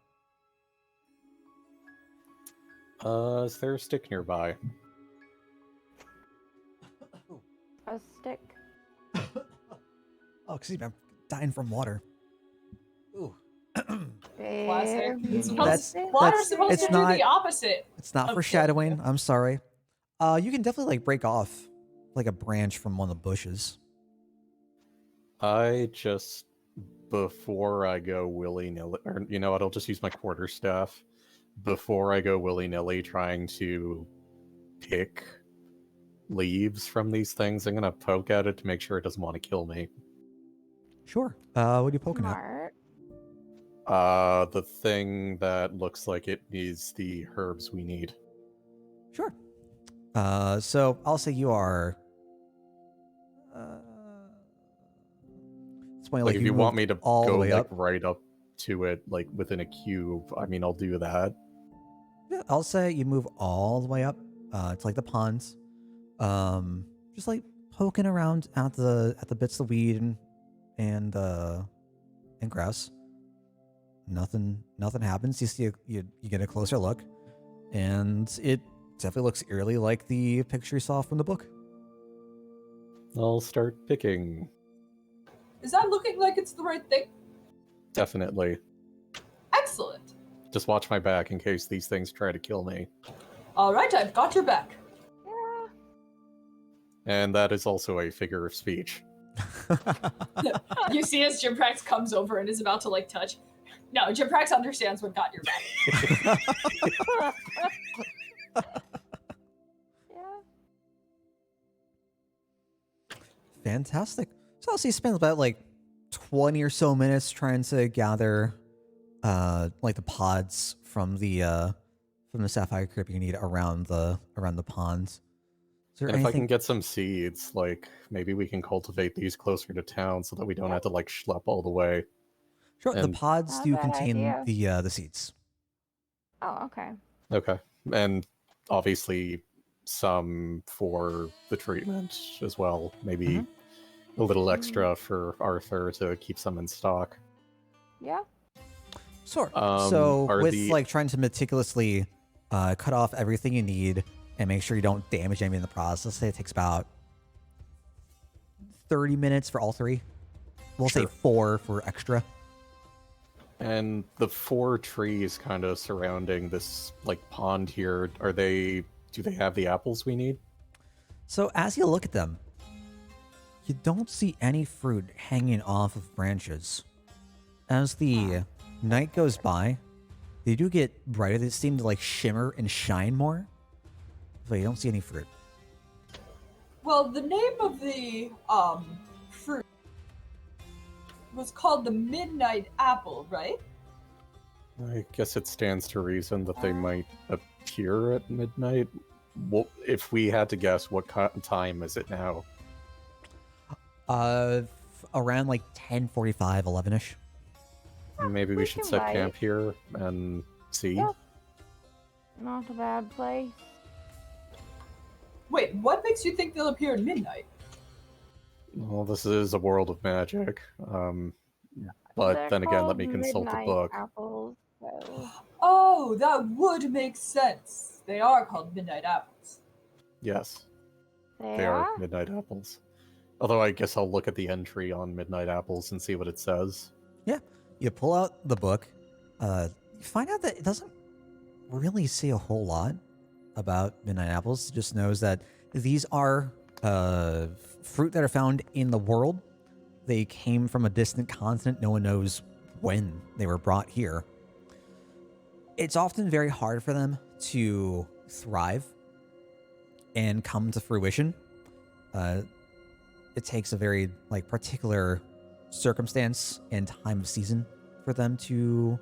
Is there a stick nearby? A stick. Oh, excuse me, I'm dying from water. Ooh. Classic. It's That's- supposed, water's supposed it's to do not- the opposite. It's not Of foreshadowing. course. I'm sorry. You can definitely like break off like a branch from one of the bushes. I just, before I go willy-nilly, or you know what, I'll just use my quarterstaff. Before I go willy-nilly trying to pick leaves from these things, I'm gonna poke at it to make sure it doesn't want to kill me. Sure. What are you poking at? Smart. The thing that looks like it needs the herbs we need. Sure. So I'll say you are. It's funny, Like, if you want moved me to all the go way like up. right up to it, like within a cube, I mean, I'll do that. Yeah, I'll say you move all the way up to like the ponds. Just like poking around at the bits of weed and grass. Nothing happens. You see you get a closer look, and it definitely looks eerily like the picture you saw from the book. I'll start picking. Is that looking like it's the right thing? Definitely. Excellent. Just watch my back in case these things try to kill me. All right, I've got your back. Yeah. And that is also a figure of speech. You see as Jimprax comes over and is about to like touch. No, Jimprax understands what got your back. Yeah. Fantastic. So I'll say you spend about like 20 or so minutes trying to gather like the pods from the sapphire creeper you need around the pond. Is there And if I anything? can get some seeds, like maybe we can cultivate these closer to town so that we don't have to like schlep all the way. Sure, the and- pods Not a do bad contain idea. the seeds. Oh, okay. Okay. And obviously some for the treatment as well. Maybe Mhm. a little extra for Arthur to keep some in stock. Yeah. Sure. Um, So are with the- like trying to meticulously cut off everything you need and make sure you don't damage anything in the process, let's say it takes about 30 minutes for all three. We'll say Sure. 4 for extra. And the 4 trees kind of surrounding this like pond here, do they have the apples we need? So as you look at them, you don't see any fruit hanging off of branches. As the night goes by, they do get brighter. They seem to like shimmer and shine more, but you don't see any fruit. Well, the name of the fruit was called the Midnight Apple, right? I guess it stands to reason that they might appear at midnight. Well, if we had to guess, what time is it now? Around like 10:45, 11ish. Maybe we we should can set wait. camp here and see. Yeah. Not a bad place. Wait, what makes you think they'll appear at midnight? Well, this is a world of magic. But They're then again, let called me consult the midnight book. Apples, so. Oh, that would make sense. They are called Midnight Apples. Yes, They they are? are midnight apples. Although I guess I'll look at the entry on midnight apples and see what it says. You pull out the book. You find out that it doesn't really say a whole lot about midnight apples. It just knows that these are fruit that are found in the world they came from a distant continent. No one knows when they were brought here. It's often very hard for them to thrive and come to fruition. It takes a very particular circumstance and time of season for them to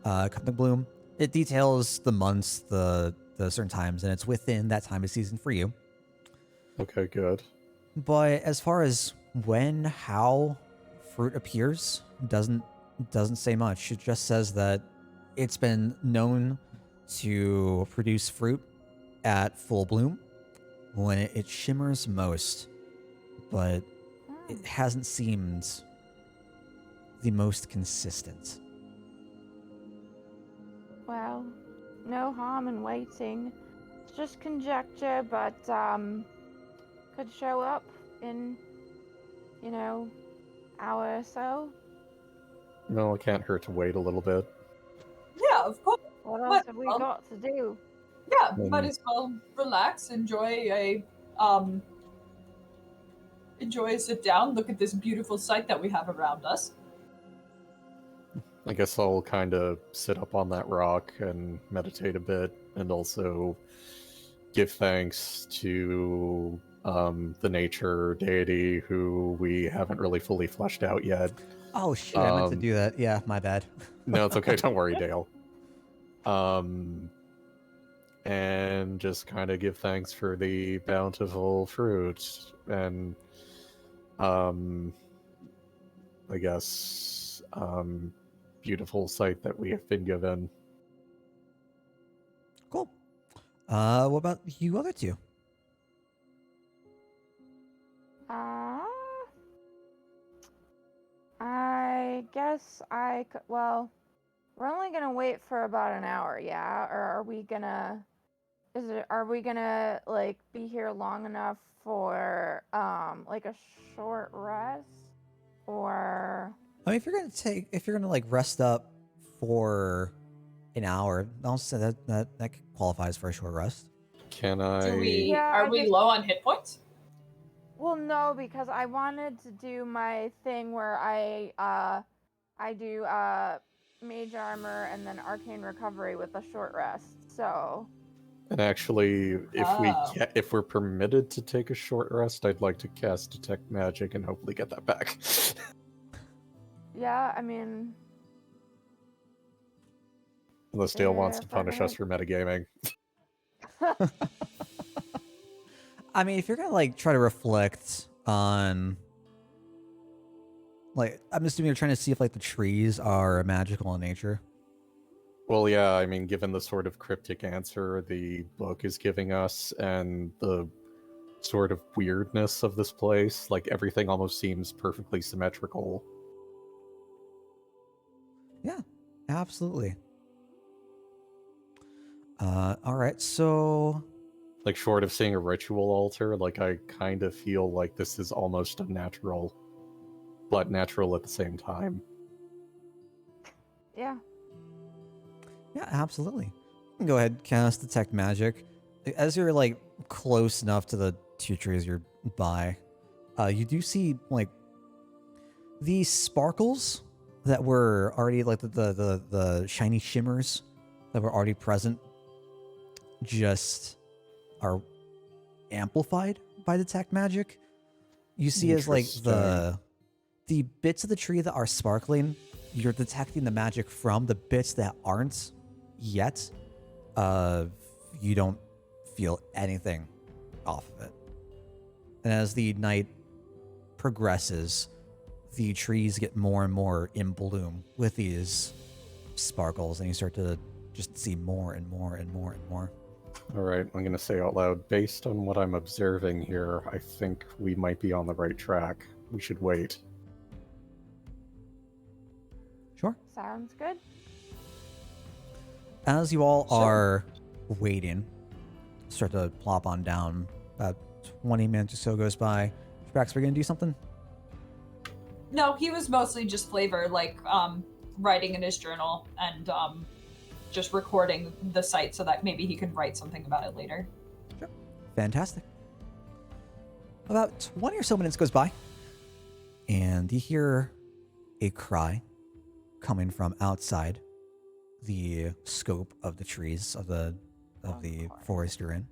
come to bloom. It details the months, the certain times, and it's within that time of season for you. Okay, good. But as far as when, how fruit appears, doesn't say much. It just says that it's been known to produce fruit at full bloom when it shimmers most, but it hasn't seemed the most consistent. Well, no harm in waiting. It's just conjecture, but could show up in, hour or so. No, it can't hurt to wait a little bit. Yeah, of course. What else have we got to do? Yeah, might as well relax, enjoy a sit down, look at this beautiful sight that we have around us. I guess I'll kind of sit up on that rock and meditate a bit, and also give thanks to the nature deity who we haven't really fully fleshed out yet. Oh shit, I meant to do that. Yeah, my bad. No, it's okay. Don't worry, Dale. And just kind of give thanks for the bountiful fruit and, I guess, beautiful sight that we have been given. Cool. What about you other two? I guess I could. Well, we're only gonna wait for about an hour, yeah? Or are we gonna? Are we gonna be here long enough for a short rest, or? I mean, if you're gonna rest up for an hour, I'll say that qualifies for a short rest. Can I? Are we low on hit points? Well, no, because I wanted to do my thing where I do mage armor and then arcane recovery with a short rest. So. And actually, if we're permitted to take a short rest, I'd like to cast detect magic and hopefully get that back. Yeah, I mean. Unless Dale wants to punish us for metagaming. I mean, if you're gonna try to reflect on, I'm assuming you're trying to see if the trees are magical in nature. Well, yeah, I mean, given the sort of cryptic answer the book is giving us and the sort of weirdness of this place, everything almost seems perfectly symmetrical. Yeah, absolutely. All right, so Short of seeing a ritual altar, I kind of feel like this is almost unnatural, but natural at the same time. Yeah. Yeah, absolutely. You can go ahead and cast detect magic. As you're close enough to the two trees you're by, you do see these sparkles that were already the shiny shimmers that were already present just are amplified by detect magic. You see as the bits of the tree that are sparkling, you're detecting the magic from. The bits that aren't yet, you don't feel anything off of it. And as the night progresses, the trees get more and more in bloom with these sparkles, and you start to just see more and more and more and more. All right, I'm going to say out loud, based on what I'm observing here, I think we might be on the right track. We should wait. Sure. Sounds good. As you all are waiting, start to plop on down. About 20 minutes or so goes by. Brax, we're going to do something? No, he was mostly just flavor, writing in his journal and just recording the site so that maybe he could write something about it later. Sure. Fantastic. About 20 or so minutes goes by. and you hear a cry coming from outside the scope of the trees of the forest you're in.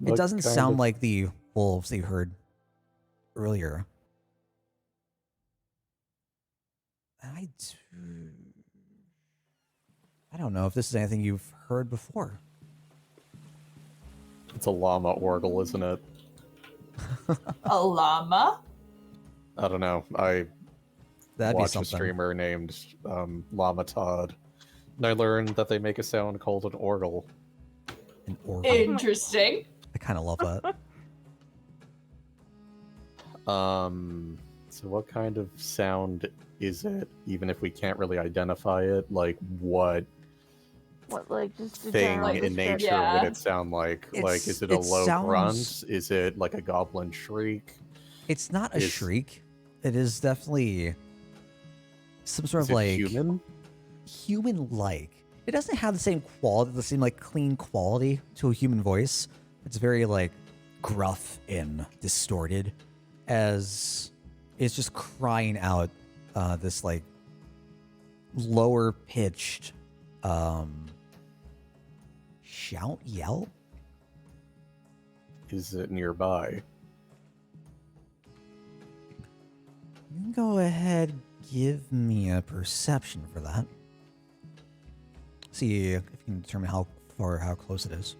It What doesn't kind sound of- like the wolves that you heard earlier. I don't know if this is anything you've heard before. It's a llama orgle, isn't it? A llama? I don't know. I That'd be watched a something. streamer named Llama Todd, and I learned that they make a sound called an orgle. An organ. Interesting. I kind of love that. So what kind of sound is it? Even if we can't really identify it, like what What, like, just a thing general in nature description? would Yeah. it sound like? Like, It's- is it a it low sounds- grunt? Is it like a goblin shriek? It's not a Is- shriek. It is definitely some sort Is of it like human? human-like. It doesn't have the same quality, the same like clean quality to a human voice. It's very like gruff and distorted, as it's just crying out this like lower pitched shout, yell. Is it nearby? You can go ahead, give me a perception for that. See if you can determine how far or how close it is.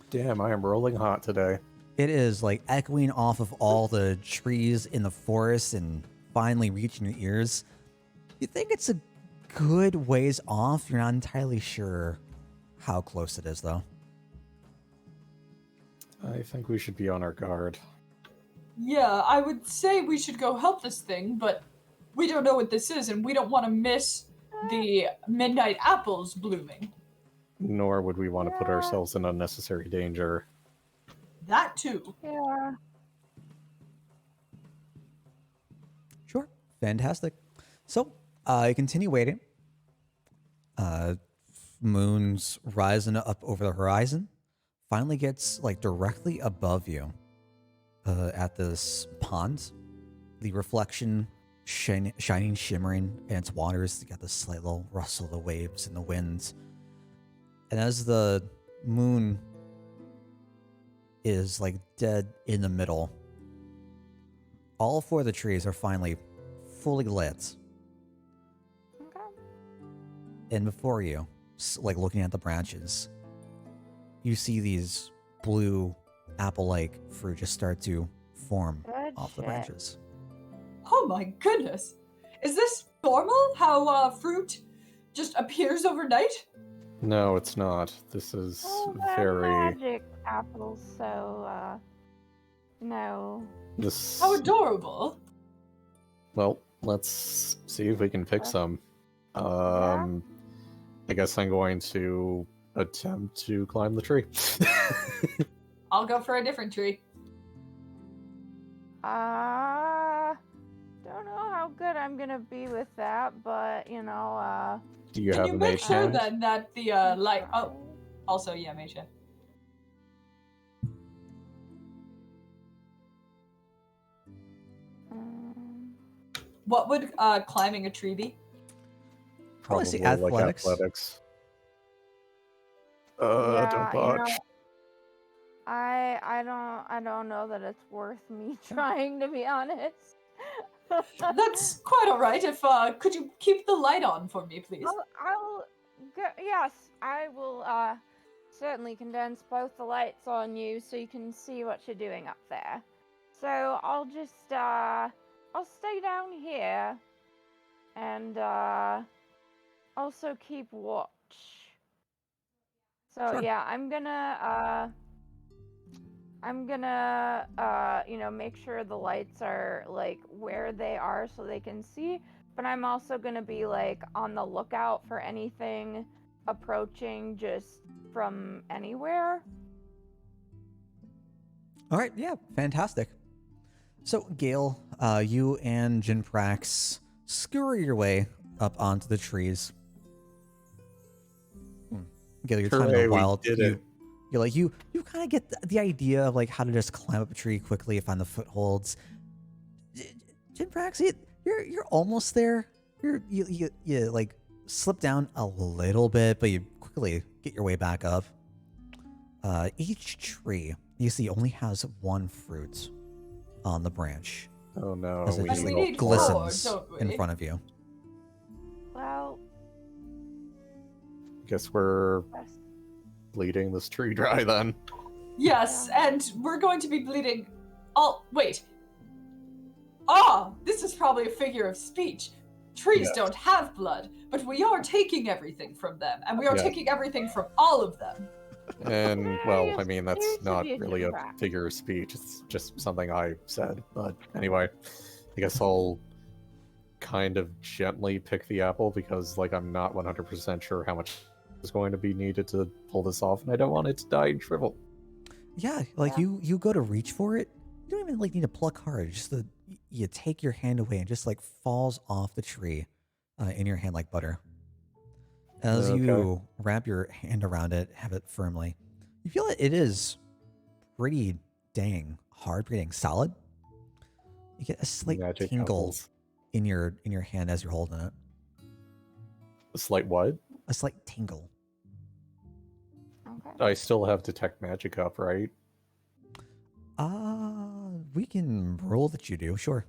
Damn, I am rolling hot today. It is like echoing off of all the trees in the forest and finally reaching your ears. You think it's a good ways off. You're not entirely sure how close it is, though. I think we should be on our guard. Yeah, I would say we should go help this thing, but we don't know what this is, and we don't want to miss the midnight apples blooming. Nor would we want to put Yeah. ourselves in unnecessary danger. That too. Yeah. Sure. Fantastic. So, you continue waiting. Moon's rising up over the horizon. Finally gets like directly above you at this pond. The reflection shining, shimmering in its waters. You got the slight little rustle of the waves and the winds. And as the moon is like dead in the middle, all four of the trees are finally fully lit. Okay. And before you, like looking at the branches, you see these blue apple-like fruit just start to form Good off the shit. branches. Oh my goodness. Is this normal? How fruit just appears overnight? No, it's not. This is Oh, they're very. magic apples, so, no. This. How adorable. Well, let's see if we can pick Okay. some. I guess I'm going to attempt to climb the tree. I'll go for a different tree. Don't know how good I'm gonna be with that, but, you know, Do you Can have you a make mage sure hand? then that the light? Oh, also yeah, mage hand. um, What would climbing a tree be? Probably say Like athletics. athletics. yeah, Don't you know, botch. I don't know that it's worth me trying, to be honest. That's quite all right. If could you keep the light on for me, please? Yes, I will certainly condense both the lights on you so you can see what you're doing up there. So I'll just I'll stay down here and also keep watch. So Sure. yeah, I'm gonna you know, make sure the lights are like where they are so they can see, but I'm also gonna be like on the lookout for anything approaching just from anywhere. All right, yeah, fantastic. So, Gale, you and Jinprax scurry your way up onto the trees. Gale, your time in Hooray, the we wild, did you, it. You're like you kind of get the idea of like how to just climb up a tree quickly, find the footholds. Jinprax, you're almost there. You like slip down a little bit, but you quickly get your way back up. Each tree you see only has one fruit on the branch. Oh no, As it we just we need need more. glistens don't we? in front of you. Well, Guess we're yes. bleeding this tree dry then. Yes, Yeah. and we're going to be bleeding. Oh, wait. Ah, this is probably a figure of speech. Trees Yes. don't have blood, but we are taking everything from them, and we are Yeah. taking everything from all of them. And well, I mean There that's used to not be a really a Jinprax. figure of speech. It's just something I said. But anyway, I guess I'll kind of gently pick the apple because like I'm not 100% sure how much is going to be needed to pull this off, and I don't want it to die and shrivel. Yeah, like Yeah. you go to reach for it. You don't even like need to pluck hard. Just you take your hand away and just like falls off the tree in your hand like butter. As Okay. you wrap your hand around it, have it firmly, you feel that it is pretty dang hard, pretty dang solid. You get a slight Magic tingle apples. in your hand as you're holding it. A slight what? A slight tingle. Okay. I still have detect magic up, right? We can roll that you do, sure.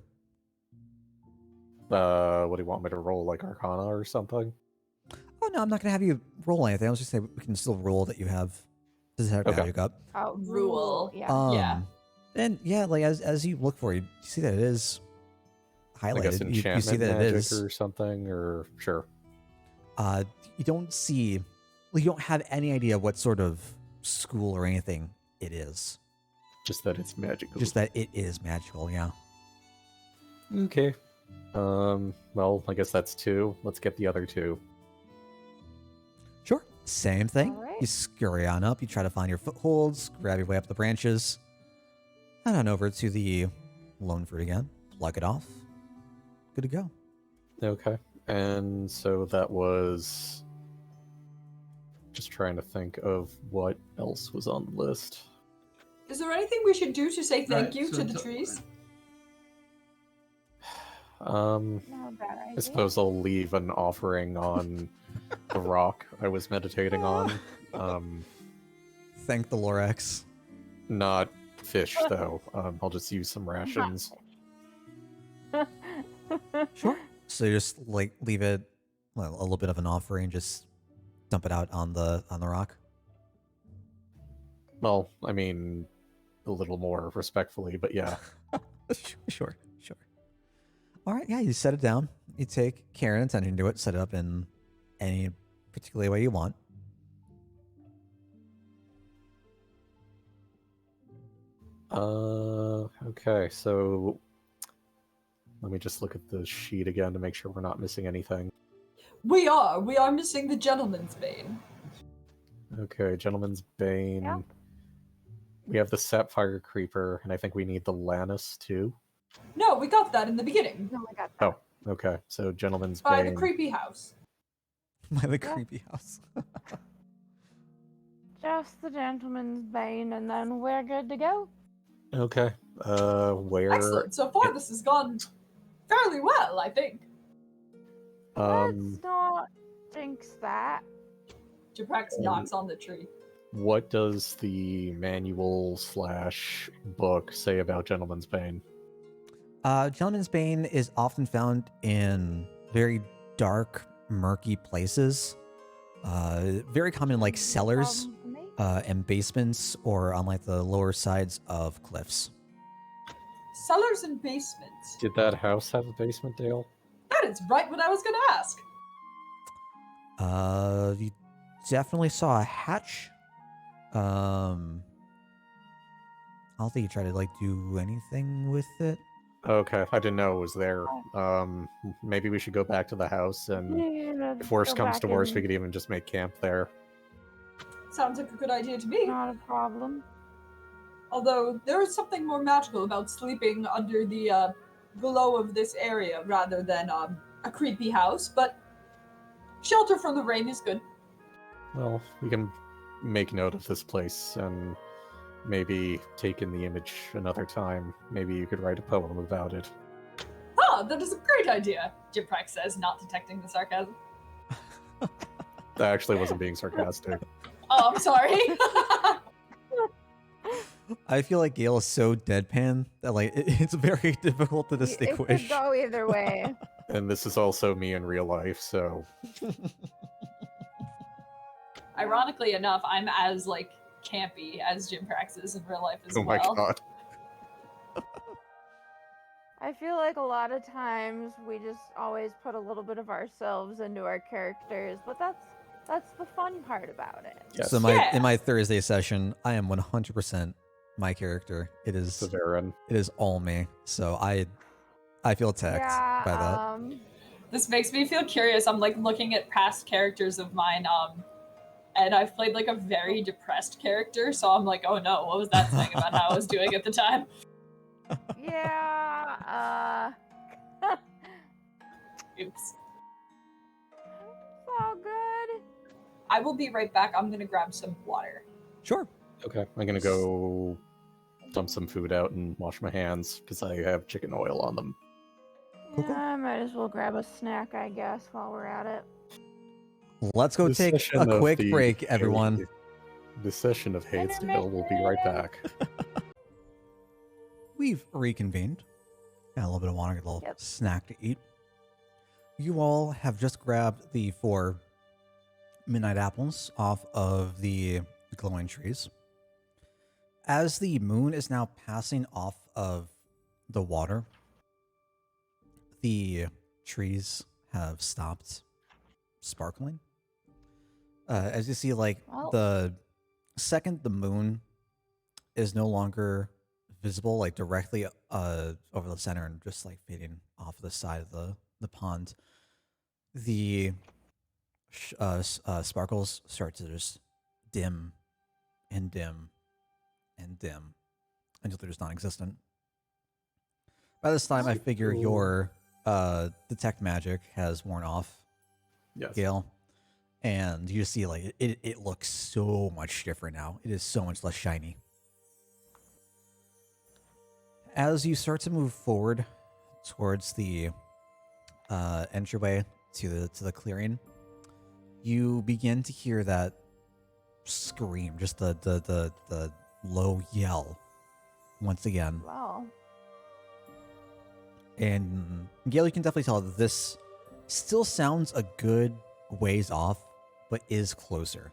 What do you want me to roll, like Arcana or something? Oh no, I'm not gonna have you roll anything. I was just saying we can still roll that you have detect Okay. magic up. Oh, Rule. Yeah. Yeah. And yeah, like as you look for it, you see that it is I highlighted. guess You enchantment see that it magic is. or something, or sure. You don't see, like, you don't have any idea what sort of school or anything it is. Just that it's magical. Just that it is magical. Yeah. Okay. Well, I guess that's 2. Let's get the other 2. Sure. Same thing. Alright. You scurry on up. You try to find your footholds. Grab your way up the branches. Head on over to the lone fruit again. Pluck it off. Good to go. Okay. And so that was... Just trying to think of what else was on the list. Is there anything we should do to say thank Right, you so to the it's- trees? Not a bad idea. I suppose I'll leave an offering on the rock I was meditating on. Thank the Lorax. Not fish, though. I'll just use some rations. Sure. So you just like leave it, well, a little bit of an offering, just dump it out on the rock. Well, I mean, a little more respectfully, but yeah. Sure. All right, yeah, you set it down. You take care and attention to it, set it up in any particular way you want. Okay, so let me just look at the sheet again to make sure we're not missing anything. We are missing the gentleman's bane. Okay, Gentleman's Bane. Yeah. We have the Sapphire Creeper, and I think we need the Lannis too. No, we got that in the beginning No, I got that. Oh, okay. So Gentleman's by Bane. the creepy house. By the Yeah. creepy house. Just the gentleman's bane, and then we're good to go. Okay. Where? Excellent. So far, this has gone fairly well, I think. Um, Let's not jinx that. Japrax knocks on the tree. what does the manual / book say about Gentleman's Bane? Gentleman's Bane is often found in very dark, murky places. Very common in like cellars Problem for me. and basements, or on like the lower sides of cliffs. Cellars and basements. Did that house have a basement, Dale? That is right what I was going to ask. You definitely saw a hatch. I don't think you tried to like do anything with it. Okay, I didn't know it was there. Maybe we should go back to the house, and Yeah, if worse go comes back to worse, we in. could even just make camp there. Sounds like a good idea to me. Not a problem. Although there is something more magical about sleeping under the glow of this area rather than a creepy house, but shelter from the rain is good. Well, we can make note of this place and maybe take in the image another time. Maybe you could write a poem about it. Oh, that is a great idea, Jimprax says, not detecting the sarcasm. I actually wasn't being sarcastic. Oh, I'm sorry. I feel like Gale is so deadpan that like it's very difficult to It could distinguish. go either way. And this is also me in real life, so Ironically enough, I'm as like campy as Jimprax is in real life as oh my well. god. I feel like a lot of times we just always put a little bit of ourselves into our characters, but that's the fun part about it. Yes. So Yeah. in my Thursday session, I am 100% my character. It is Severin. all me. So I feel attacked by that. This makes me feel curious. I'm like looking at past characters of mine, and I've played like a very depressed character, so I'm like, oh no, what was that saying about how I was doing at the time? Yeah, Oops. it's all good. I will be right back. I'm gonna grab some water. Sure. Okay, I'm gonna go dump some food out and wash my hands because I have chicken oil on them. Cool, cool. Yeah, I might as well grab a snack, I guess, while we're at it. Let's go This take session a of quick the- break, everyone. This session of Hadesdale will be right back. We've reconvened. Got a little bit of water, a little Yep. snack to eat. You all have just grabbed the 4 midnight apples off of the glowing trees. As the moon is now passing off of the water, the trees have stopped sparkling. As you see, like Well- the second the moon is no longer visible, like directly over the center and just like fading off the side of the pond, the sparkles start to just dim and dim and dim until they're just non-existent. By this time, I figure Cool. your detect magic has worn off, Yes. Gale, and you just see like it looks so much different now. It is so much less shiny. As you start to move forward towards the entryway to the clearing, you begin to hear that scream, just the low yell once again. Wow. And Gale, you can definitely tell that this still sounds a good ways off, but is closer.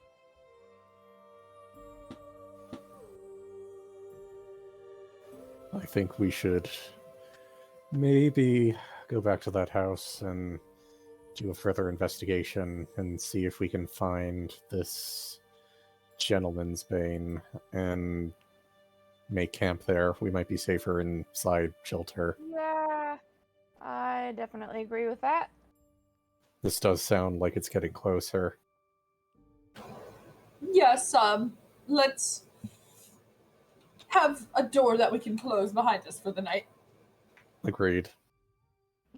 I think we should maybe go back to that house and do a further investigation and see if we can find this gentleman's bane and make camp there. We might be safer inside shelter. Yeah, I definitely agree with that. This does sound like it's getting closer. Yes, let's have a door that we can close behind us for the night. Agreed.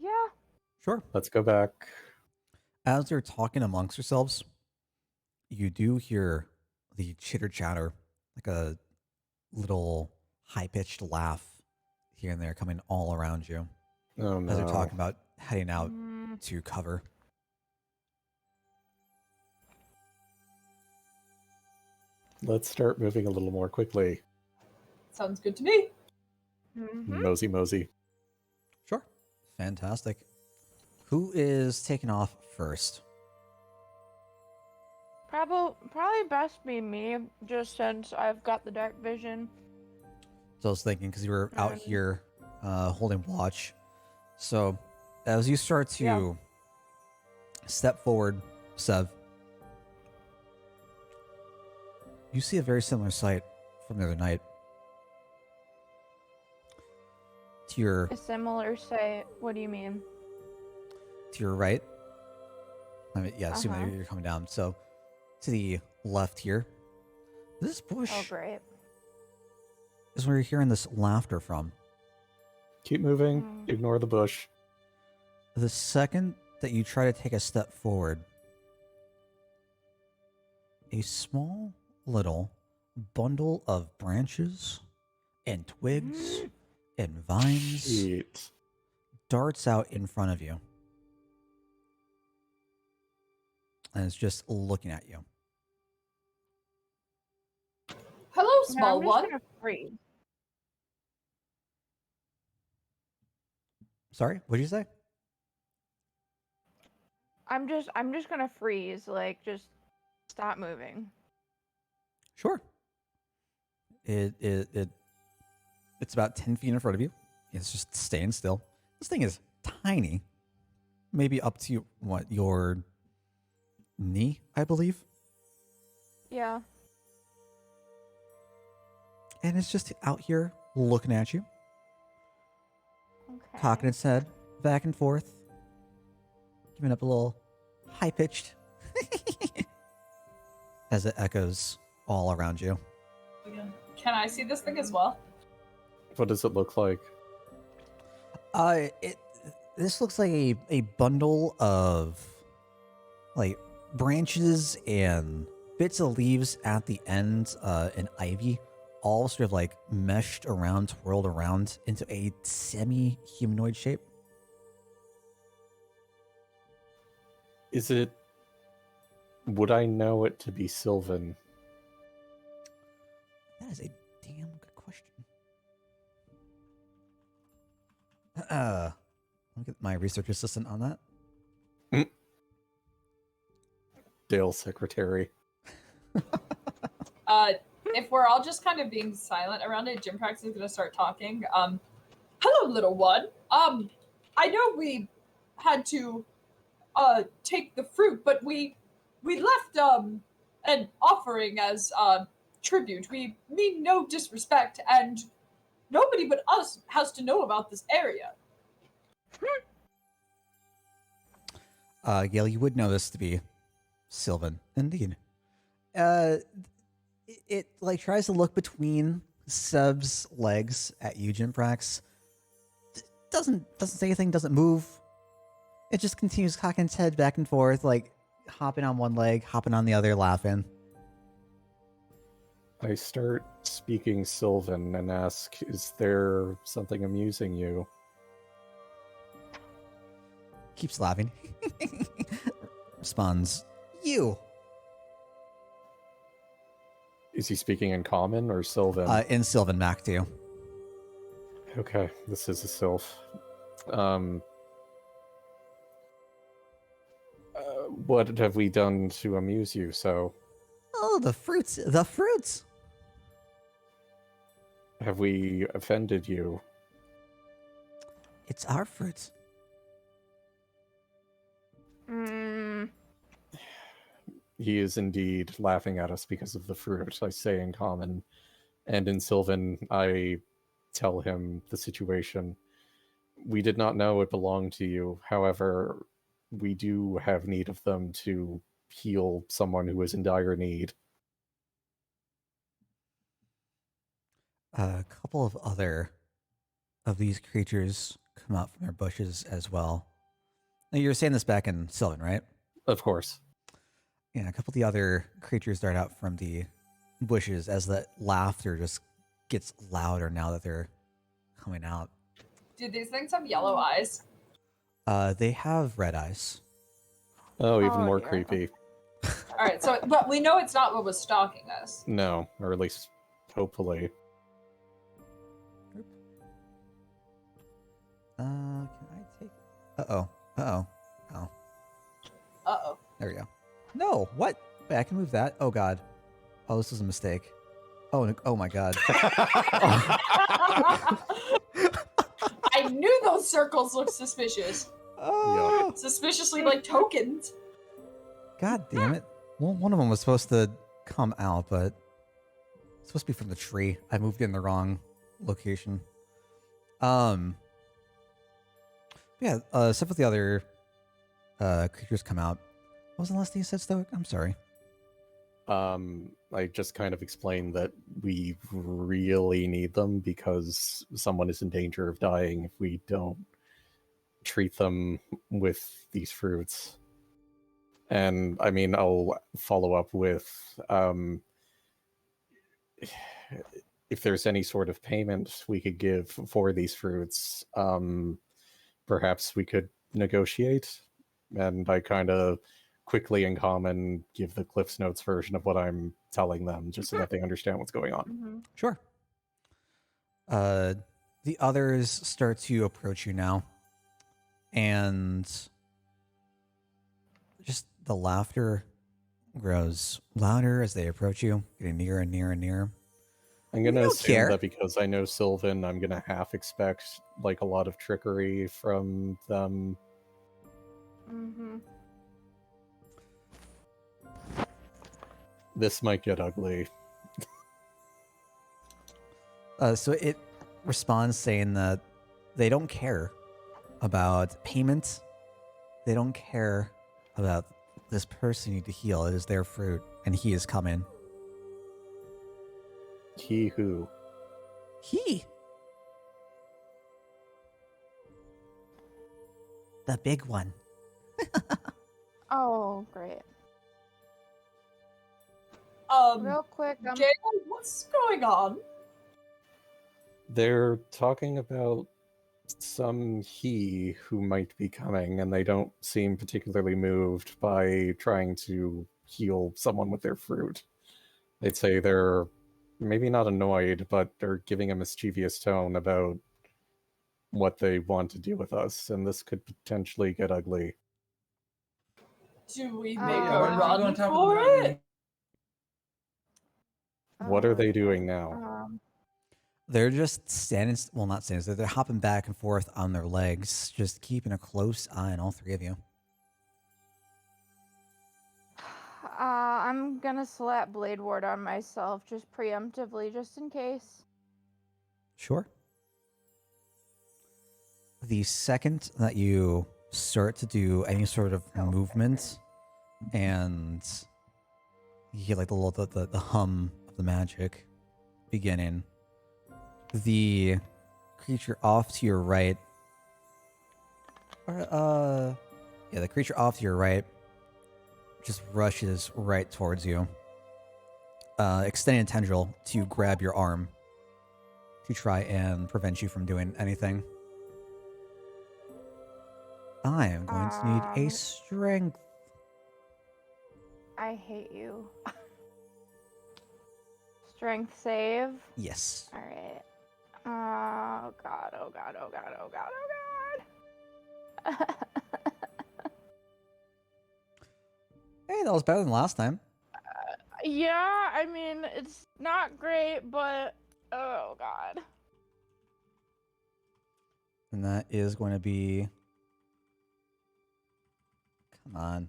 Yeah. Sure. Let's go back. As you're talking amongst yourselves, you do hear the chitter chatter, like a little high pitched laugh here and there coming all around you Oh as they're no. talking about heading out Mm, to cover. Let's start moving a little more quickly. Sounds good to me. mhm. Mosey mosey. Sure. Fantastic. Who is taking off first? Probably best be me, just since I've got the dark vision. So I was thinking because you were out Um, here holding watch. So as you start to Yeah. step forward, Sev, you see a very similar sight from the other night. To your A similar say. What do you mean? right. I mean, yeah, assuming Uh-huh. that you're coming down. So to the left here, this bush Oh, great. is where you're hearing this laughter from. Keep moving. Mm. Ignore the bush. The second that you try to take a step forward, a small little bundle of branches and twigs and vines Sweet. darts out in front of you. And it's just looking at you. Hello, Yeah, I'm small just one. gonna freeze. Sorry, what did you say? I'm just gonna freeze, like just stop moving. Sure. It's about 10 feet in front of you. It's just staying still. This thing is tiny. Maybe up to what, your knee, I believe. Yeah. And it's just out here looking at you, Okay. cocking its head back and forth, giving up a little high pitched as it echoes all around you. Can I see this thing as well? What does it look like? This looks like a bundle of like branches and bits of leaves at the end, and ivy, all sort of like meshed around, twirled around into a semi-humanoid shape. Is it... Would I know it to be Sylvan? That is a damn good question. Let me get my research assistant on that. Dale's secretary. If we're all just kind of being silent around it, Jim Prax is gonna start talking. Hello, little one. I know we had to take the fruit, but we left an offering as tribute. We mean no disrespect, and nobody but us has to know about this area. Gail, you would know this to be Sylvan, indeed. It like tries to look between Seb's legs at you, Jim Prax. Doesn't say anything, doesn't move. It just continues cocking its head back and forth, like hopping on one leg, hopping on the other, laughing. I start speaking Sylvan and ask, is there something amusing you? Keeps laughing. Responds, you. Is he speaking in common or Sylvan? In Sylvan back to you. Okay, this is a sylph. What have we done to amuse you so? Oh, the fruits. The fruits. Have we offended you? It's our fruits. He is indeed laughing at us because of the fruit, I say in common. And in Sylvan, I tell him the situation. We did not know it belonged to you. However, we do have need of them to heal someone who is in dire need. A couple of other of these creatures come out from their bushes as well. Now, you were saying this back in Sylvan, right? Of course. Yeah, a couple of the other creatures dart out from the bushes as that laughter just gets louder now that they're coming out. Do these things have yellow eyes? They have red eyes. Oh, even Oh, more dear. creepy. All right, so but we know it's not what was stalking us. No, or at least hopefully. Can I take... Uh-oh. Uh-oh. Oh. Uh-oh. There we go. No, what? Wait, I can move that? Oh, God. Oh, this was a mistake. Oh my God. I knew those circles looked suspicious. Oh, Suspiciously like tokens. God damn it. Well, one of them was supposed to come out, but it's supposed to be from the tree. I moved it in the wrong location. Yeah, except for the other creatures come out. What was the last thing you said, Stoic? I'm sorry. I just kind of explained that we really need them because someone is in danger of dying if we don't treat them with these fruits. And I mean, I'll follow up with if there's any sort of payment we could give for these fruits, perhaps we could negotiate. And I kind of quickly in common give the Cliff's Notes version of what I'm telling them, just so that they understand what's going on. Mm-hmm. Sure. The others start to approach you now, and just the laughter grows louder as they approach you, getting nearer and nearer and nearer. I'm gonna don't assume care. that because I know Sylvan, I'm gonna half expect like a lot of trickery from them. Mm-hmm. This might get ugly. So it responds saying that they don't care about payment. They don't care about this person you need to heal. It is their fruit, and he is coming. He who? He. The big one. Oh, great. Real quick, Gale, what's going on? They're talking about some he who might be coming, and they don't seem particularly moved by trying to heal someone with their fruit. They'd say they're maybe not annoyed, but they're giving a mischievous tone about what they want to do with us, and this could potentially get ugly. Do we make Yeah, a why don't you go run on top of for the mountain? it? What are they doing now? They're just standing, well, not standing, they're hopping back and forth on their legs, just keeping a close eye on all three of you. I'm gonna slap Blade Ward on myself, just preemptively, just in case. Sure. The second that you start to do any sort of movement, and you hear like the hum of the magic beginning, the creature off to your right, the creature off to your right just rushes right towards you, extending a tendril to grab your arm to try and prevent you from doing anything. I am going to need a strength. I hate you. Strength save. Yes. All right. Oh god. Oh god. Oh god. Oh god. Oh god. Hey, that was better than last time. Yeah, I mean it's not great, but oh god. And that is going to be... Come on.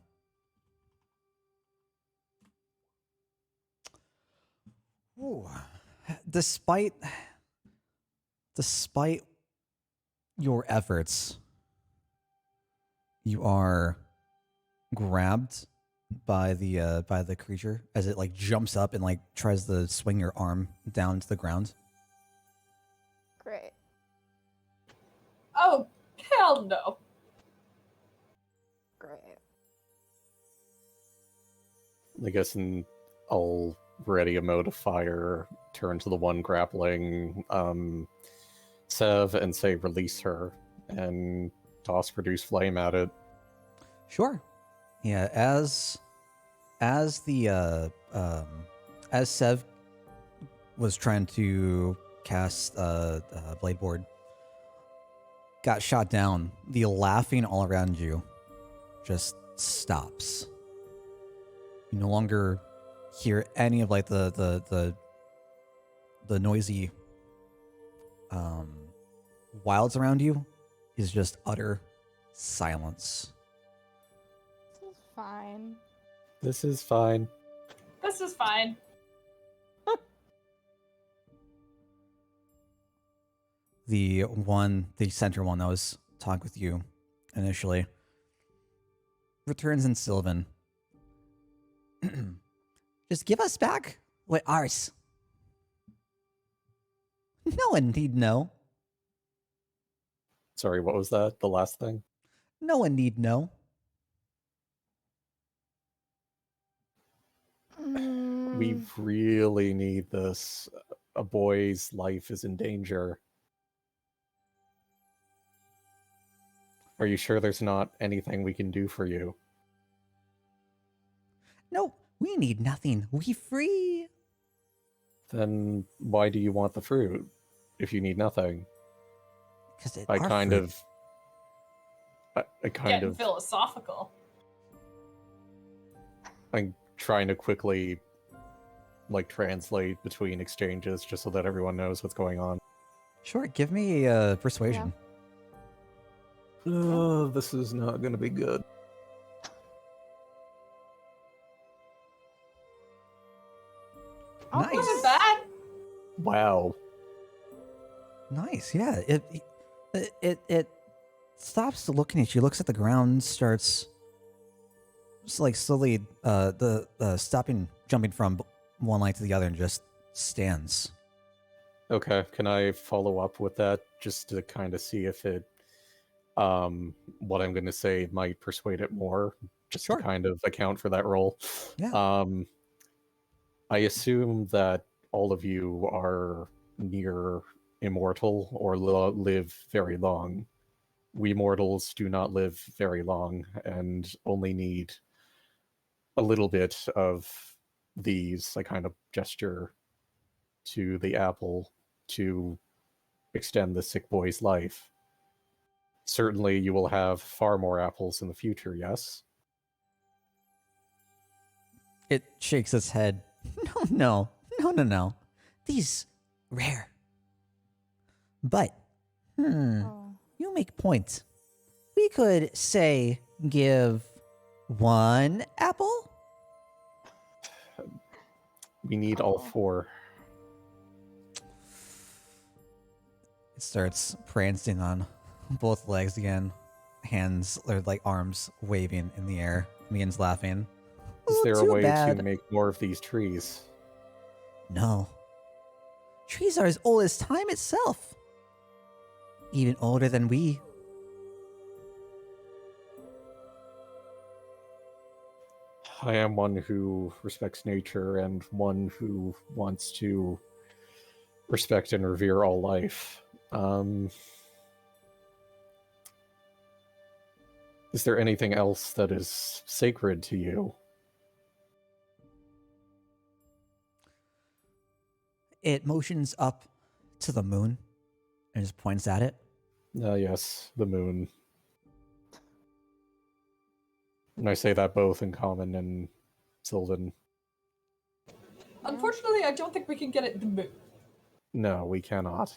Ooh. Despite your efforts, you are grabbed by the creature as it like jumps up and like tries to swing your arm down to the ground. Great. Oh, hell no. Great. I guess I'll ready a mode of fire, turn to the one grappling Sev and say release her, and toss produce flame at it. Sure. Yeah, as Sev was trying to cast Blade Board, got shot down, the laughing all around you just stops. You no longer hear any of like the noisy wilds around you. Is just utter silence. This is fine. This is fine. This is fine. The center one that was talking with you initially, returns in Sylvan. Just give us back what ours. No one need know. Sorry, what was that? The last thing? No one need know. We really need this. A boy's life is in danger. Are you sure there's not anything we can do for you? No, we need nothing. We free. Then why do you want the fruit if you need nothing? Because I kind of Getting philosophical. I'm trying to quickly translate between exchanges just so that everyone knows what's going on. Sure, give me a persuasion. This is not going to be good. Nice. Wasn't bad. Wow. Nice, yeah. It stops looking at you, looks at the ground, starts slowly stopping, jumping from one line to the other, and just stands. Okay, can I follow up with that just to kind of see if it what I'm going to say might persuade it more, just Sure. to kind of account for that role. Yeah. I assume that all of you are near immortal or live very long. We mortals do not live very long and only need a little bit of these. I kind of gesture to the apple to extend the sick boy's life. Certainly you will have far more apples in the future, yes? It shakes its head. No. These rare. But, you make point. We could say give 1 apple? We need all 4. It starts prancing on both legs again. Hands, or arms waving in the air. Begins laughing. Is there a Too way bad. to make more of these trees? No. Trees are as old as time itself. Even older than we. I am one who respects nature and one who wants to respect and revere all life. Is there anything else that is sacred to you? It motions up to the moon and just points at it. Yes, the moon. And I say that both in common and Sylvan. Unfortunately, I don't think we can get it the moon. No, we cannot.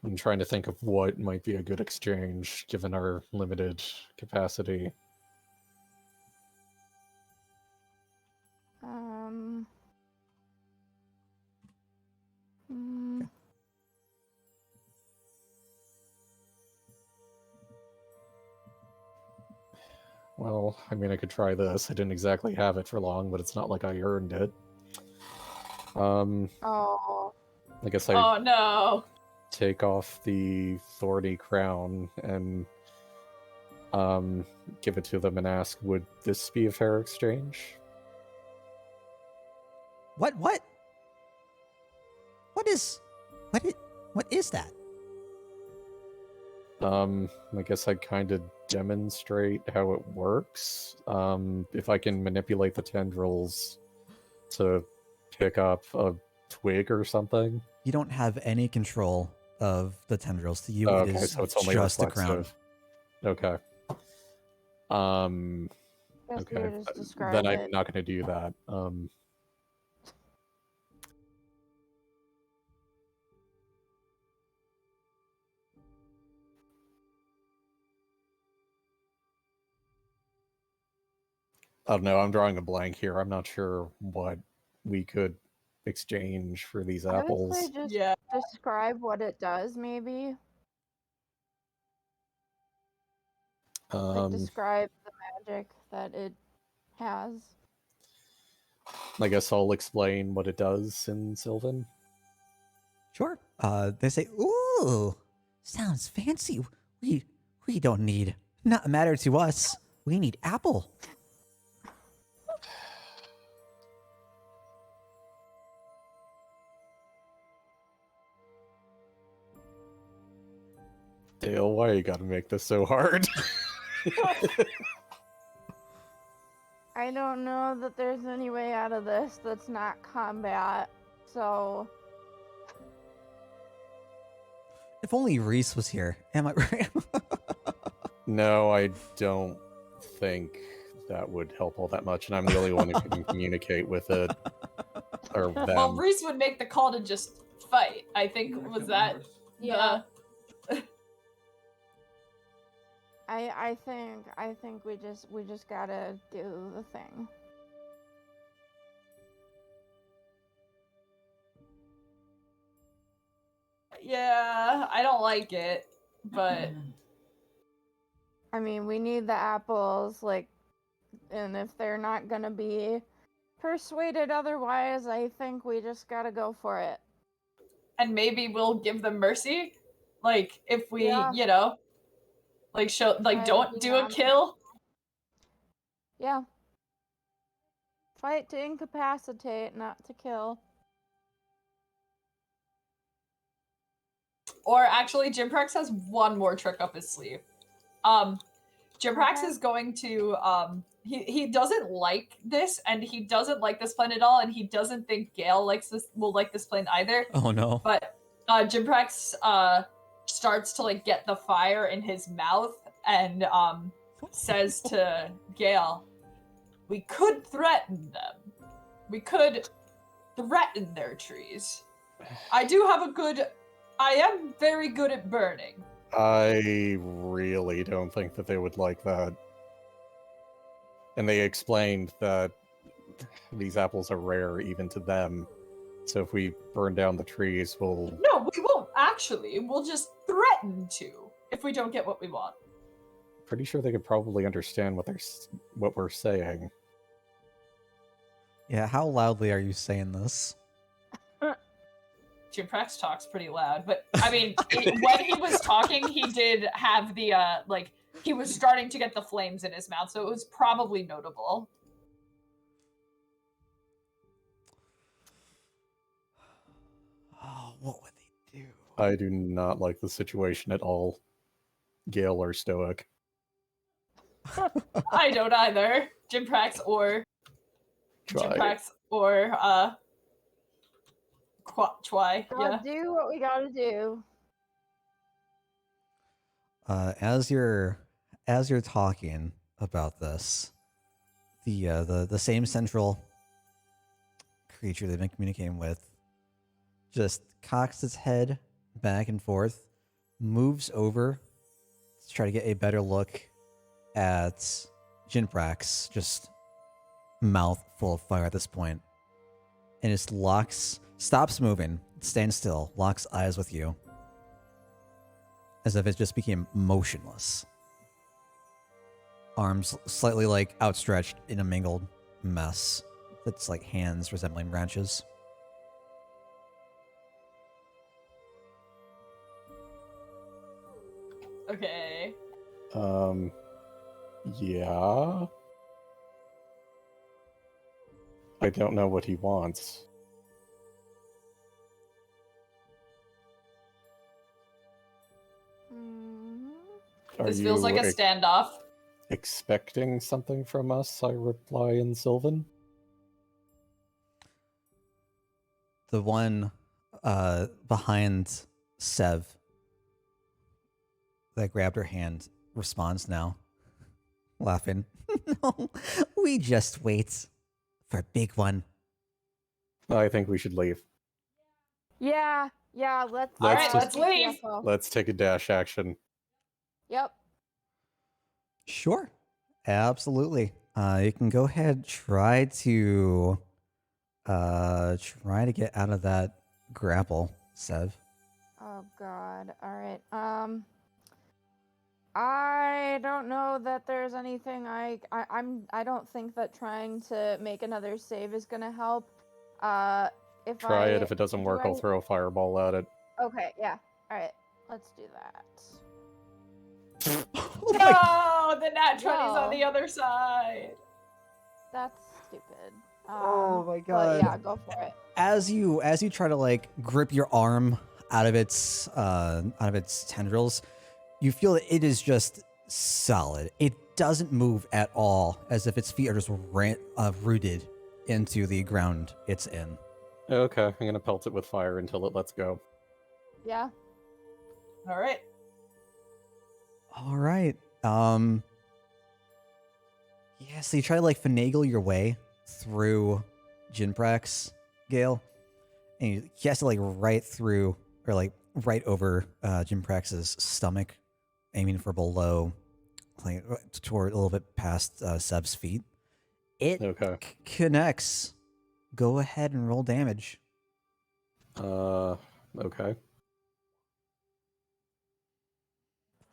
I'm trying to think of what might be a good exchange given our limited capacity. Well, I mean, I could try this. I didn't exactly have it for long, but it's not like I earned it. Oh. I guess Oh no. take off the thorny crown and give it to them and ask, would this be a fair exchange? What is that? I guess I'd kind of demonstrate how it works. If I can manipulate the tendrils to pick up a twig or something. You don't have any control of the tendrils. To you, Okay, it is so it's only just the crown. reflexive. Okay. Guess Okay. you just describe Then it. I'm not going to do that. I don't know. I'm drawing a blank here. I'm not sure what we could exchange for these I would apples. say just Yeah. describe what it does, maybe. Like describe the magic that it has. I guess I'll explain what it does in Sylvan. Sure. They say, ooh, Sounds fancy. We don't need. Not matter to us. We need apple. Dale, why you gotta make this so hard? I don't know that there's any way out of this that's not combat, so... If only Reese was here. Am I right? No, I don't think that would help all that much, and I'm the only one who can communicate with it. Or them. Well, Reese would make the call to just fight. I think was that Yeah. I think we just gotta do the thing. Yeah, I don't like it, but I mean, we need the apples, like, and if they're not gonna be persuaded otherwise, I think we just gotta go for it. and maybe we'll give them mercy, like if we, Yeah. you know, like show, like I'd don't be do a down. kill. Yeah. Fight to incapacitate, not to kill. Or actually, Jimprax has one more trick up his sleeve. Jimprax Okay. is going to he doesn't like this, and he doesn't like this plan at all, and he doesn't think Gale will like this plan either. Oh no. But Jimprax starts to like get the fire in his mouth and says to Gale, "We could threaten them. We could threaten their trees. I am very good at burning." I really don't think that they would like that. And they explained that these apples are rare even to them. So if we burn down the trees, we'll... No, we won't actually. We'll just threaten to if we don't get what we want. Pretty sure they could probably understand what we're saying. Yeah, how loudly are you saying this? Jimprax talks pretty loud, but I mean, when he was talking, he did have the he was starting to get the flames in his mouth, so it was probably notable. Oh, what would they do? I do not like the situation at all. Gale or Stoic. I don't either. Jimprax or Chwai. Yeah. Gotta do what we gotta do. As you're talking about this, the same central creature they've been communicating with just cocks its head back and forth, moves over to try to get a better look at Jinprax, just mouth full of fire at this point, and just stops moving, stands still, locks eyes with you, as if it just became motionless. Arms slightly like outstretched in a mangled mess. That's like hands resembling branches. Okay. Yeah. I don't know what he wants. This feels like a standoff. Expecting something from us? I reply in Sylvan. The one behind Sev that grabbed her hand responds now, laughing. No, we just wait for a big one. I think we should leave. Yeah, let's Let's leave. Let's take a dash action. Yep. Sure, absolutely. You can go ahead, try to get out of that grapple, Sev. Oh god. All right. I don't know that there's anything I don't think that trying to make another save is gonna help. If Try it. If it doesn't work, I'll throw a fireball at it. Okay, yeah. All right. Let's do that. Oh my- No, the nat 20's on No. the other side. That's stupid. Oh my But God. yeah, go for it. As you try to like grip your arm out of its tendrils, you feel that it is just solid. It doesn't move at all, as if its feet are just rooted into the ground it's in. Okay, I'm gonna pelt it with fire until it lets go. Yeah. All right. All right. Yeah, so you try to like finagle your way through Jinprax, Gale, and he has to like right through or like right over Jinprax's stomach, aiming for below, like toward a little bit past Seb's feet. It Okay. connects. Go ahead and roll damage. Okay.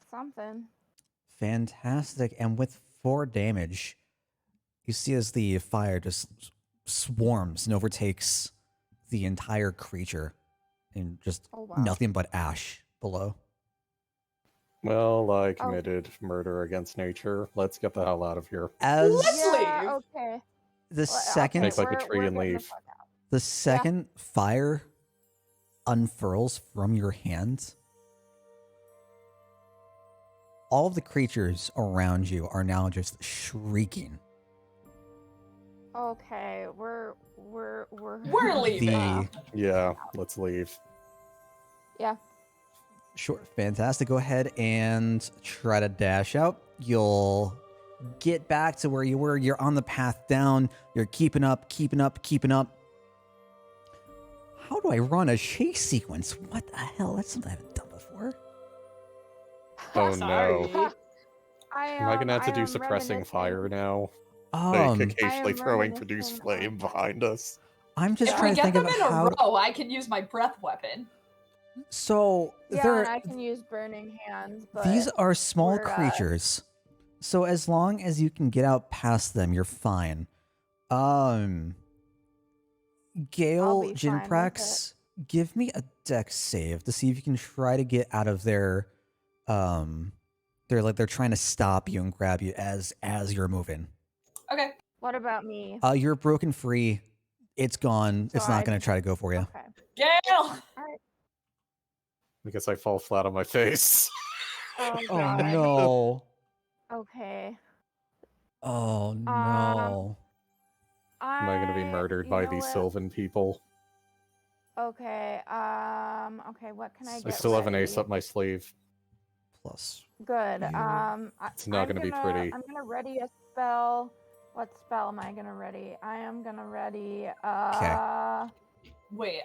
Something. Fantastic. And with 4 damage, you see as the fire just swarms and overtakes the entire creature and just Oh wow. nothing but ash below. Well, I committed murder against nature. Let's get the hell out of here. As Let's Yeah, leave. okay. the second Make like a we're tree and getting the leave. fuck out. the second fire unfurls from your hand, all of the creatures around you are now just shrieking. Okay, we're We're leaving. Yeah, let's leave. Yeah. Sure, fantastic. Go ahead and try to dash out. You'll get back to where you were. You're on the path down. You're keeping up. How do I run a chase sequence? What the hell? That's something I haven't done before. Oh Sorry. no. Am I gonna have to do am suppressing fire reminiscing- now? Like occasionally I am throwing produce reminiscing flame on- behind us. I'm just If trying we to get think them of in a how. row, I can use my breath weapon. So Yeah, there, and I can use burning hands, but these are small we're, creatures. So as long as you can get out past them, you're fine. Gale, be fine with Jinprax, give me a dex save to see if you can try to get out of their they're trying to stop you and grab you as you're moving. Okay. what about me? You're broken free. It's gone. So It's not I- going to try to go for you. Okay. Gale! I guess I fall flat on my face. Oh Oh god. no. Okay. Oh no. Am I gonna be murdered by these Sylvan people? Okay. Okay. What can I I get? still have an ace ready? up my sleeve. Plus. Good. You- It's not gonna be pretty. I'm gonna ready a spell. What spell am I gonna ready? I am gonna ready. Wait,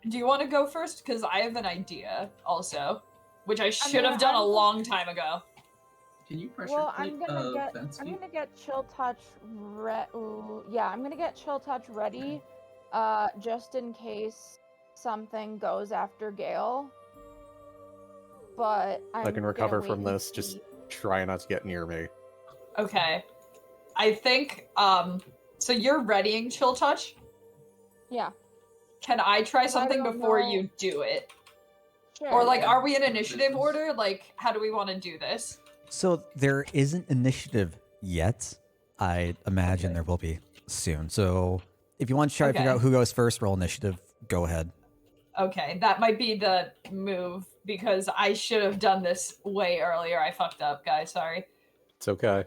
do you want to go first? Because I have an idea also, which I should have done a long time ago. Can you pressure Well, plate I'm gonna get. fence I'm feet? gonna get chill touch. Yeah, I'm gonna get chill touch ready. Just in case something goes after Gale. But I can recover from this. Just try not to get near me. Okay. I think, so you're readying Chill Touch? Yeah. Can I try I something don't before know. you do it? Sure. Or, like, yeah. are we in initiative order? Like, how do we want to do this? So there isn't initiative yet. I imagine Okay. there will be soon. So if you want to try to figure Okay. out who goes first, roll initiative. Go ahead. Okay, that might be the move, because I should have done this way earlier. I fucked up, guys. Sorry. It's okay.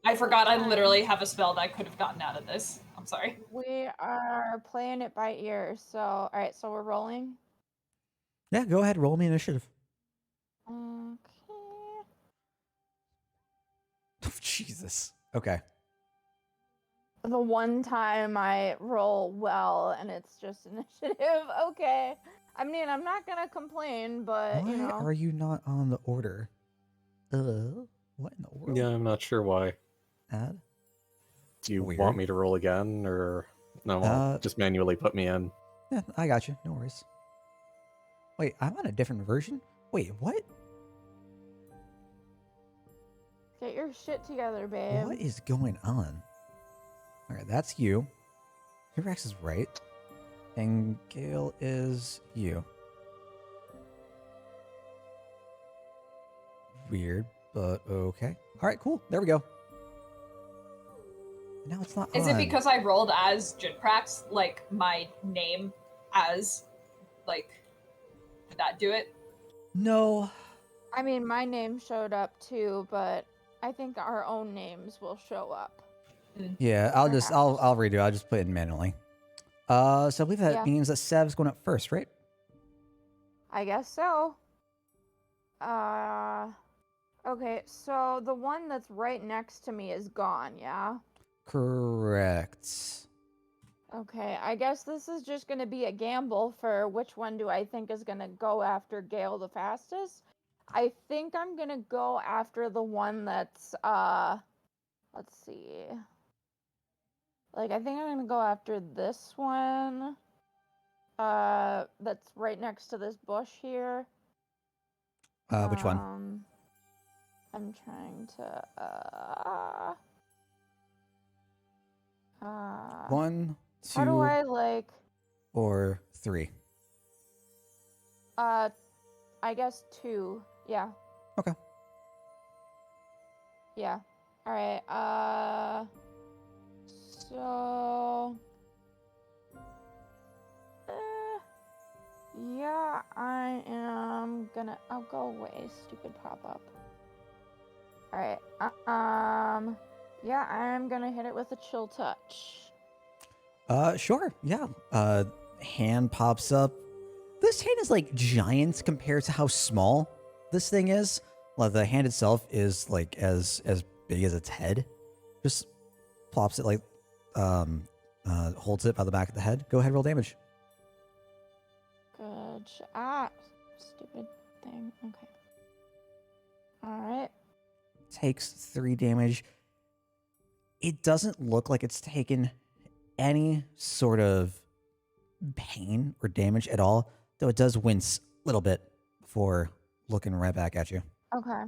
I forgot I Fine. literally have a spell that I could have gotten out of this. I'm sorry. We are playing it by ear. So, all right. So we're rolling. Yeah, go ahead. Roll me initiative. Okay. Jesus. Okay. The one time I roll well and it's just initiative. Okay. I mean, I'm not gonna complain, but Why you know. are you not on the order? What in the world? Yeah, I'm not sure why. Add? Do you Weird. want me to roll again, or no? Well, just manually put me in. Yeah, I got you. No worries. Wait, I'm on a different version? Wait, what? Get your shit together, babe. What is going on? Alright, that's you. Hirax is right. And Gale is you. weird, but okay. All right, cool. There we go. Now it's not Is on. it because I rolled as Jinprax, like my name as, like, did that do it? No. I mean, my name showed up too, but I think our own names will show up. Yeah, I'll Perhaps. redo. I'll just put it in manually. So I believe that Yeah. means that Sev's going up first, right? I guess so. Okay, so the one that's right next to me is gone, yeah? Correct. Okay, I guess this is just gonna be a gamble for which one do I think is gonna go after Gale the fastest. I think I'm gonna go after the one that's, let's see. Like, I think I'm gonna go after this one. That's right next to this bush here. Which one? I'm trying to, 1, 2, how do I, like, or 3? I guess 2, yeah. Okay. Yeah. Alright, so... yeah, I am gonna... Oh, go away, stupid pop-up. Alright, yeah, I'm gonna hit it with a chill touch. Sure. Yeah. Hand pops up. This hand is like giant compared to how small this thing is. Like the hand itself is like as big as its head. Just plops it like holds it by the back of the head. Go ahead, roll damage. Good. Stupid thing. Okay. Alright. Takes 3 damage. It doesn't look like it's taken any sort of pain or damage at all, though it does wince a little bit before looking right back at you. Okay.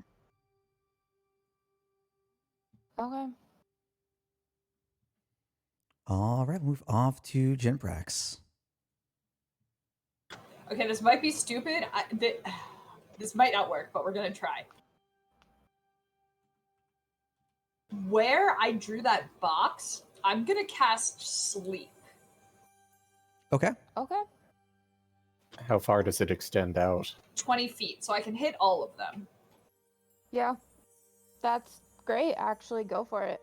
Okay. All right, move off to Jinprax. Okay, this might be stupid. This might not work, but we're gonna try. Where I drew that box, I'm gonna cast Sleep. Okay. Okay. How far does it extend out? 20 feet, so I can hit all of them. Yeah. That's great, actually. Go for it.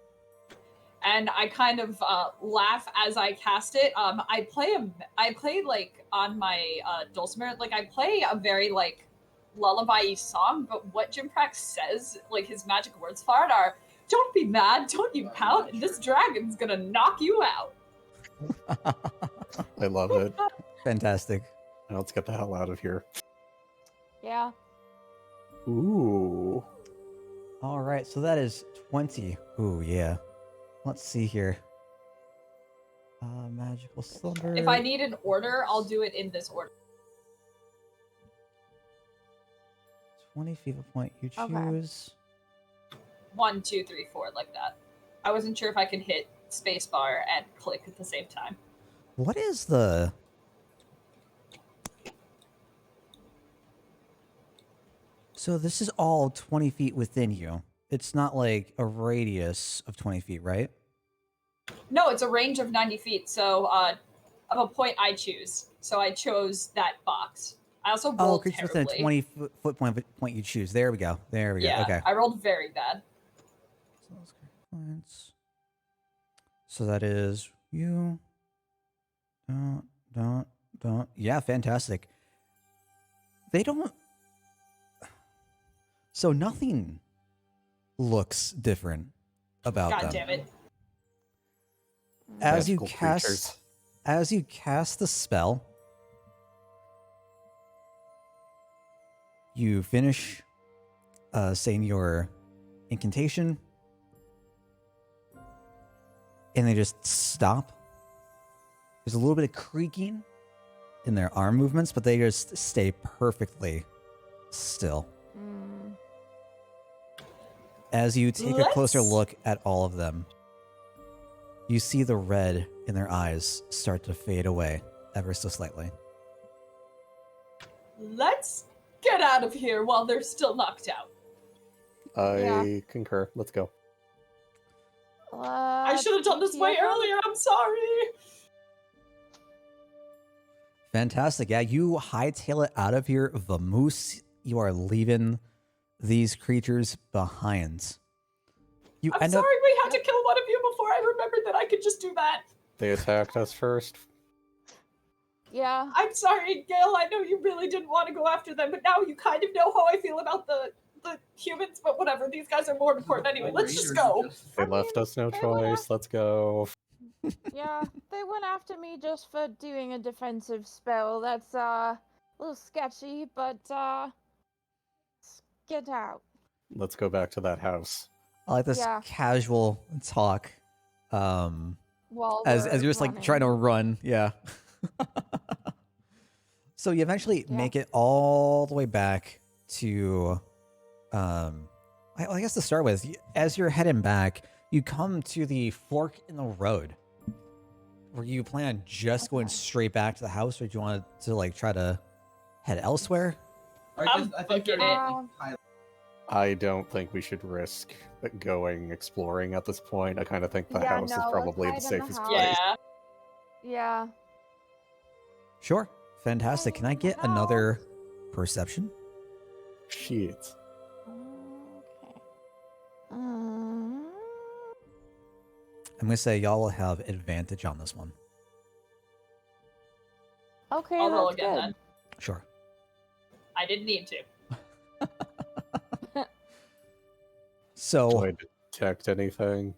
And I kind of laugh as I cast it. I play like on my dulcimer, like I play a very like lullaby-y song, but what Jinprax says, like his magic words for it are, "Don't be mad, don't you pout, and this dragon's gonna knock you out." I love it. Fantastic. Now let's get the hell out of here. Yeah. Ooh. All right, so that is 20. Ooh, yeah. Let's see here. Magical slumber. If I need an order, I'll do it in this order. 20 fever point you Okay. choose. 1, 2, 3, 4, like that. I wasn't sure if I could hit spacebar and click at the same time. What is the... So this is all 20 feet within you. It's not like a radius of 20 feet, right? No, it's a range of 90 feet, so of a point I choose. So I chose that box. I also Oh, rolled creatures terribly. within a 20 foot point you choose. There we go. There we go. Yeah, Okay. I rolled very bad. So that is you. Don't. Yeah, fantastic. They don't... So nothing looks different about God them. damn it. As you Magical cast, creatures. as you cast the spell, you finish saying your incantation, and they just stop. There's a little bit of creaking in their arm movements, but they just stay perfectly still. As you take a closer Let's- look at all of them, you see the red in their eyes start to fade away ever so slightly. Let's get out of here while they're still knocked out. I concur. Let's go. I should have done this way earlier. I'm sorry. Fantastic. Yeah, you hightail it out of here. Vamoose, you are leaving these creatures behind. You I'm end sorry up. we had to kill one of you before I remembered that I could just do that. They attacked us first. Yeah. I'm sorry, Gail. I know you really didn't want to go after them, but now you kind of know how I feel about the humans, but whatever. These guys are more important anyway. Let's just go. They I left mean, us no they went choice. Let's go. Yeah, they went after me just for doing a defensive spell. That's a little sketchy, but get out. Let's go back to that house. I like this Yeah. casual talk. While As we're you're just like trying to run, yeah. So you eventually make it all the way back to, I guess to start with, as you're heading back, you come to the fork in the road. Were you plan on just going straight back to the house, or do you want to like try to head elsewhere? I'm fucking it. I don't think we should risk going exploring at this point. I kind of think the house is probably the safest place. Yeah. Yeah. Sure. Fantastic. Can I get another perception? Shit. Okay. I'm going to say y'all will have advantage on this one. Okay, I'll roll that's again good. then. Sure. I didn't need to. So, Do I detect anything?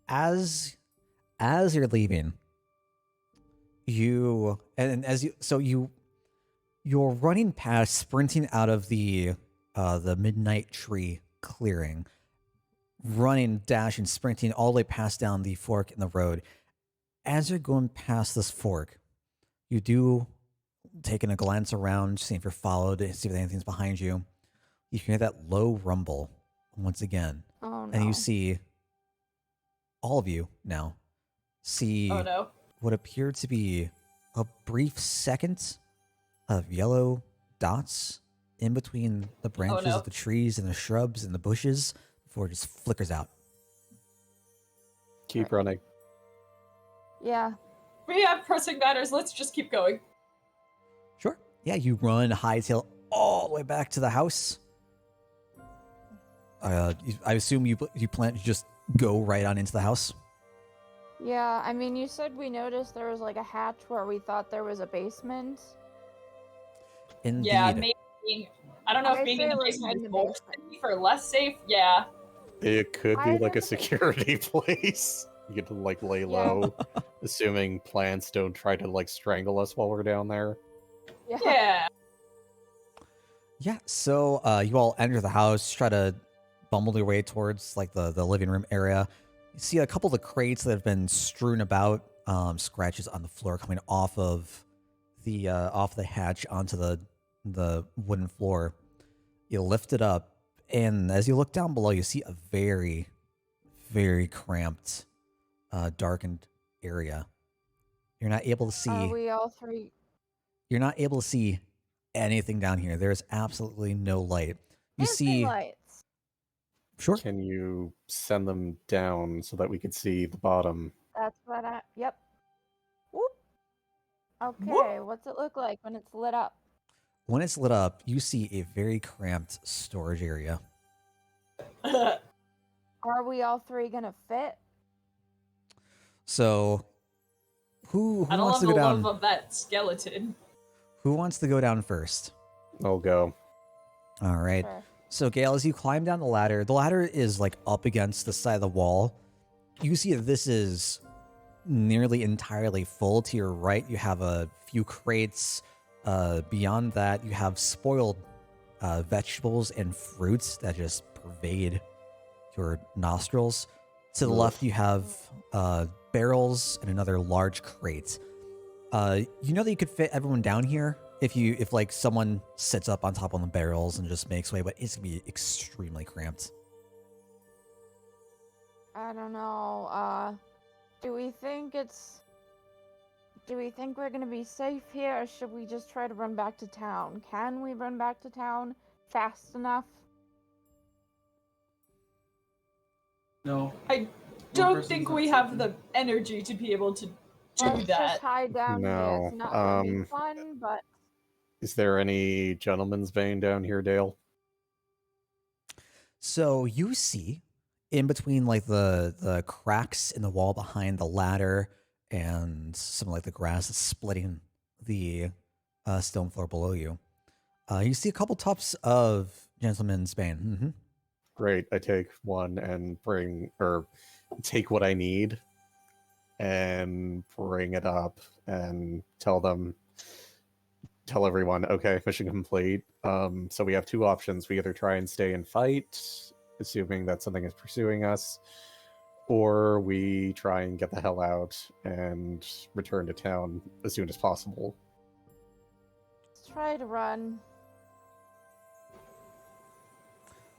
as you're leaving, you're running past, sprinting out of the midnight tree clearing, running, dashing, sprinting all the way past down the fork in the road. As you're going past this fork, you do taking a glance around, seeing if you're followed, see if anything's behind you. You hear that low rumble once again. Oh no. And you see, all of you now, see Oh no. what appeared to be a brief second of yellow dots in between the branches no. of the trees and the shrubs and the bushes before it just flickers out. Keep running. Yeah. We have pressing matters. Let's just keep going. Sure. Yeah, you run hightail all the way back to the house. I assume you plan to just go right on into the house. Yeah, I mean, you said we noticed there was like a hatch where we thought there was a basement. Indeed. Yeah, maybe. I don't know if being in the basement is more safe or less safe. Yeah. It could be like a think- security place. You get to like lay low, assuming plants don't try to like strangle us while we're down there. Yeah. Yeah, so you all enter the house, try to bumble your way towards like the living room area. You see a couple of the crates that have been strewn about, scratches on the floor coming off of the hatch onto the wooden floor. You lift it up, and as you look down below, you see a very, very cramped, darkened area. You're not able to see. Are we all three? You're not able to see anything down here. There's absolutely no light. You see lights. Sure. Can you send them down so that we could see the bottom? That's what I. Yep. Whoop. Okay. Whoop. What's it look like when it's lit up? When it's lit up, you see a very cramped storage area. Are we all three gonna fit? So, who I don't wants love to the go down? love of that skeleton. Who wants to go down first? I'll go. All right. Sure. So, Gail, as you climb down the ladder is like up against the side of the wall. You see that this is nearly entirely full. To your right, you have a few crates. Beyond that, you have spoiled vegetables and fruits that just pervade your nostrils. To the left, you have barrels and another large crate. You know that you could fit everyone down here if like someone sits up on top of the barrels and just makes way, but it's gonna be extremely cramped. I don't know. Do we think we're gonna be safe here, or should we just try to run back to town? Can we run back to town fast enough? No. I don't think we have the energy to be able to do Let's that. just hide down here. No, It's not gonna be fun, but Is there any gentleman's vein down here, Dale? So you see in between like the cracks in the wall behind the ladder and some like the grass that's splitting the stone floor below you. You see a couple tufts of gentleman's bane. Mm-hmm. Great. I take one and take what I need and bring it up and tell everyone, okay, mission complete. So we have two options. We either try and stay and fight, assuming that something is pursuing us, or we try and get the hell out and return to town as soon as possible. let's try to run.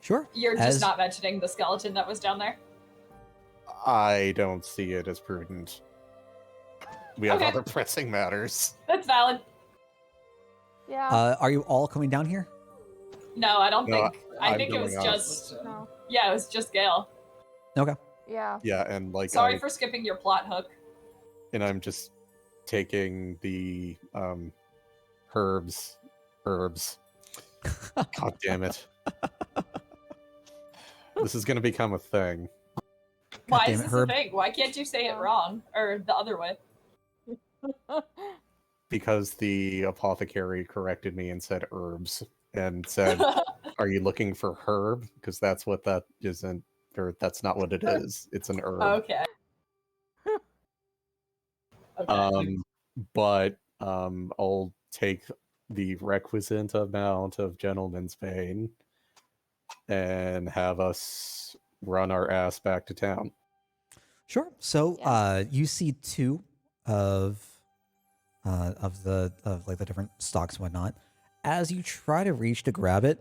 Sure. You're just not mentioning the skeleton that was down there? I don't see it as prudent. We have Okay. other pressing matters. That's valid. Yeah. Are you all coming down here? No, I don't No, think. I I'm think it was going up. just. No. Yeah, it was just Gale. Okay. Yeah. Yeah, and like Sorry for skipping your plot hook. and I'm just taking the herbs. God damn it. This is gonna become a thing. Why damn is it, this Herb. a thing? Why can't you say it wrong? Or the other way? Because the apothecary corrected me and said herbs and said, "Are you looking for herb? Because that's what that isn't, or that's not what it is. It's an herb." Okay. Okay. But I'll take the requisite amount of gentleman's bane and have us run our ass back to town. Sure. So Yeah. you see two of like the different stalks and whatnot. As you try to reach to grab it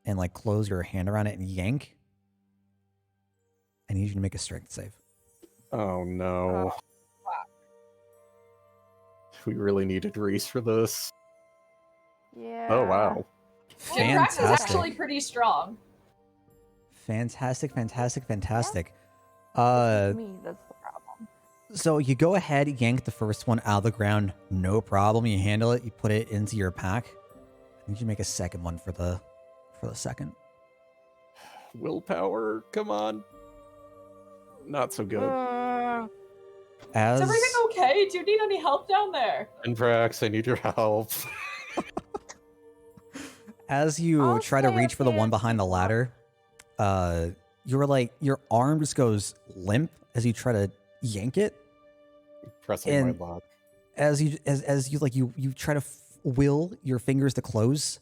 and like close your hand around it and yank, I need you to make a strength save. Oh no. We really needed Reese for this. Yeah. Oh wow. Jimprax is Fantastic. actually pretty strong. Fantastic. It's me that's the problem. So you go ahead, yank the first one out of the ground, no problem. You handle it, you put it into your pack. I need you to make a second one for the second. Willpower, come on. Not so good. As Is everything okay? Do you need any help down there? Andrax, I need your help. as you I'll try to stay reach up for the here one and behind the keep watch. ladder, you're like your arm just goes limp as you try to yank it. Pressing And- my luck. As you like you try to will your fingers to close,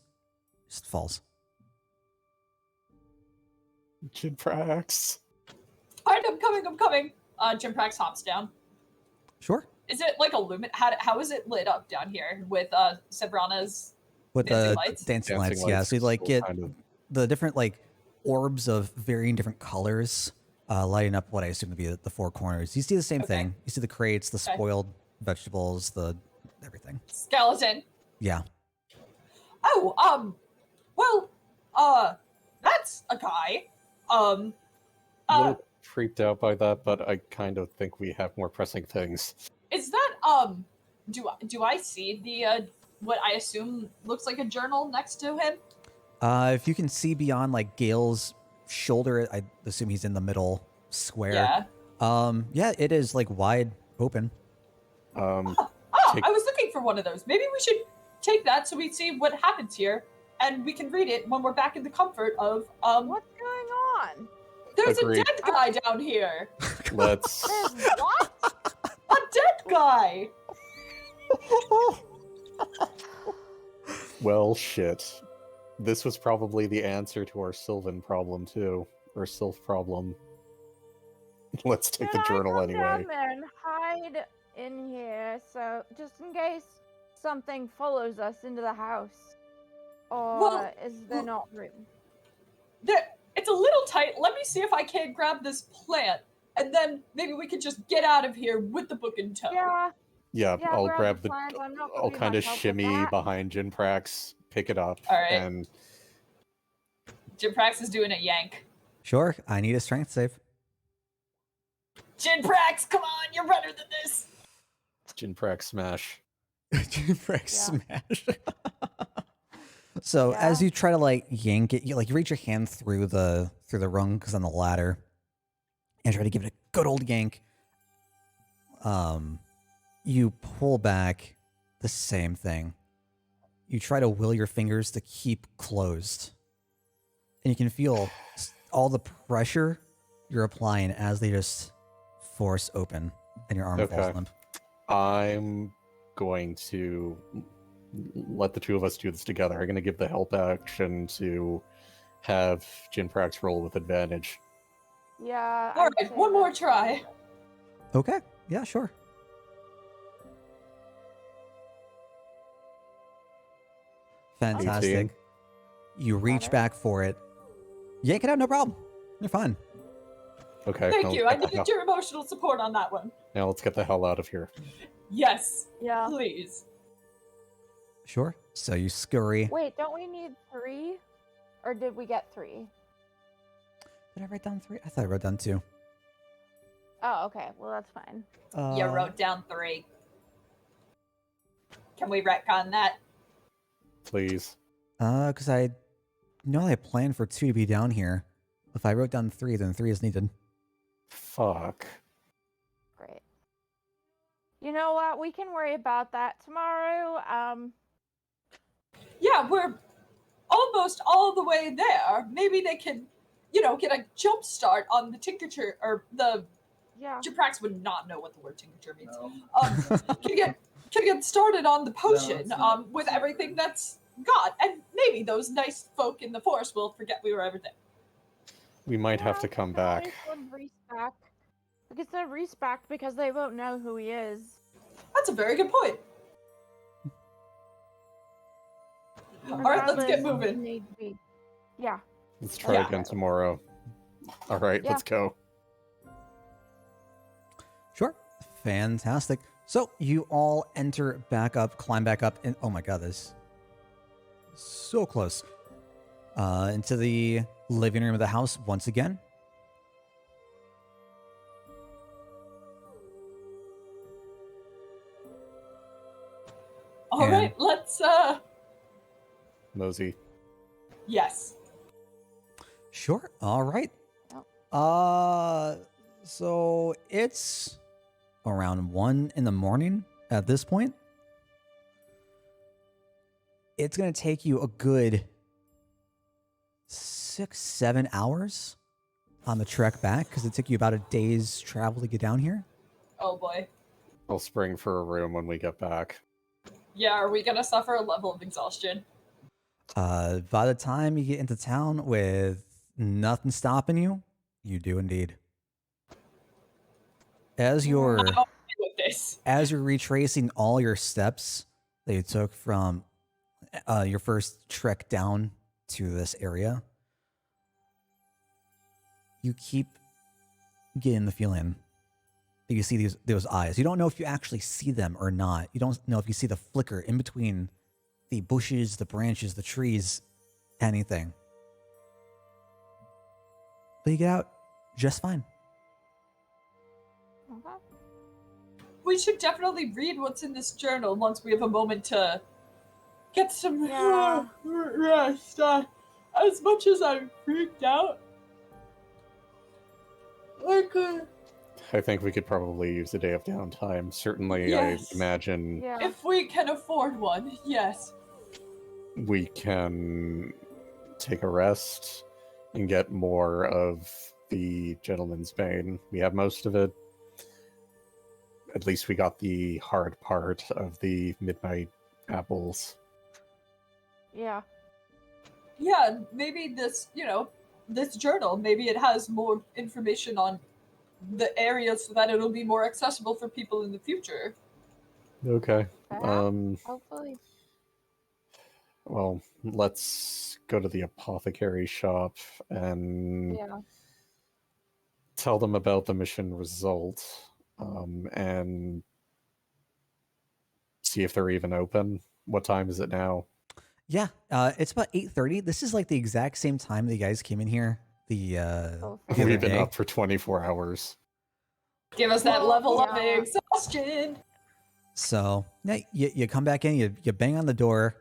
just falls. Jimprax. Alright, I'm coming. Jimprax hops down. Sure. Is it like a lumen? How is it lit up down here with Sebrana's With dancing the lights? dancing lights, yeah. So you like will get kind of- the different like orbs of varying different colors lighting up what I assume to be the four corners. You see the same Okay. thing. You see the crates, the Okay. spoiled vegetables, the everything. Skeleton. Yeah. Oh, well, that's a guy. a little creeped out by that, but I kind of think we have more pressing things. Is that, do I see the, what I assume looks like a journal next to him? If you can see beyond like Gale's shoulder, I assume he's in the middle square. Yeah. Yeah, it is like wide open. Oh, Take- I was looking for one of those. Maybe we should take that so we see what happens here, and we can read it when we're back in the comfort of, What's going on? there's Agreed. a dead guy down here. Let's There's what? A dead guy. well shit. This was probably the answer to our Sylvan problem too. Or Sylph problem. Let's take the Can I journal come anyway. down there and hide in here, so just in case something follows us into the house, or Well, is there not room? It's a little tight. Let me see if I can't grab this plant, and then maybe we could just get out of here with the book in tow. Yeah, Yeah, yeah. I'll grab the plant. I'm not gonna I'll be kind of much help with shimmy that. behind Jinprax, pick it up, All right. and Jimprax is doing a yank. Sure. I need a strength save. Jinprax, come on, you're better than this. Jinprax smash. Jinprax smash. So Yeah. as you try to like yank it, you reach your hand through the rungs on the ladder and try to give it a good old yank. You pull back, the same thing. You try to will your fingers to keep closed, and you can feel all the pressure you're applying as they just force open, and your arm falls limp. I'm going to let the two of us do this together. I'm going to give the help action to have Jinprax roll with advantage. Yeah. All I'd right, say one more that's try. Okay, yeah, sure. Fantastic. 18. You reach Better. back for it. Yank it out, no problem. You're fine. Okay. Thank now you. let's I get the needed your emotional support on that one. Now let's get the hell out of here. Yes, Yeah. please. Sure. So you scurry. Wait, don't we need 3? Or did we get 3? Did I write down 3? I thought I wrote down 2. Oh, okay. Well, that's fine. You wrote down 3. Can we retcon that? Please. Because I know I planned for 2 to be down here. If I wrote down 3, then 3 is needed. Fuck. Great. You know what? We can worry about that tomorrow. Yeah, we're almost all the way there. Maybe they can, get a jump start on the tincture, or the Yeah. Jiprax would not know what the word tincture means. No. Can get started on the potion it's not- with it's not everything good. that's got, and maybe those nice folk in the forest will forget we were ever there. We might have to come back. We can send Reese back because they won't know who he is. That's a very good point. All right, let's get Regardless, moving. need to be- Yeah. Let's try Yeah. again tomorrow. All right, Yeah. let's go. Sure. Fantastic. So you all enter back up, climb back up, and oh my god, this is so close. Into the living room of the house once again. All And- right, let's Mosey. yes. Sure. All right. Yep. So it's around 1 in the morning at this point. It's going to take you a good 6-7 hours on the trek back because it took you about a day's travel to get down here. Oh boy. I'll spring for a room when we get back. Yeah, are we gonna suffer a level of exhaustion? By the time you get into town with nothing stopping you, you do indeed. As you're I'm okay with this. as you're retracing all your steps that you took from your first trek down to this area, you keep getting the feeling that you see those eyes. You don't know if you actually see them or not. You don't know if you see the flicker in between the bushes, the branches, the trees, anything. But you get out just fine. Okay. We should definitely read what's in this journal once we have a moment to get some Yeah. rest. As much as I'm freaked out, I think we could probably use a day of downtime. Certainly, Yes. I imagine Yeah. if we can afford one, yes. we can take a rest and get more of the Gentleman's Bane. We have most of it. At least we got the hard part of the Midnight Apples. Yeah. Yeah, maybe this, this journal, maybe it has more information on the area so that it'll be more accessible for people in the future. Okay. Perhaps. Hopefully. Well, let's go to the apothecary shop and Yeah. tell them about the mission result, and see if they're even open. What time is it now? Yeah, it's about 8:30. This is like the exact same time that you guys came in here. The Oh, the other We've been day. up for 24 hours. Give us that level of Yeah. exhaustion. So yeah, you come back in, you bang on the door,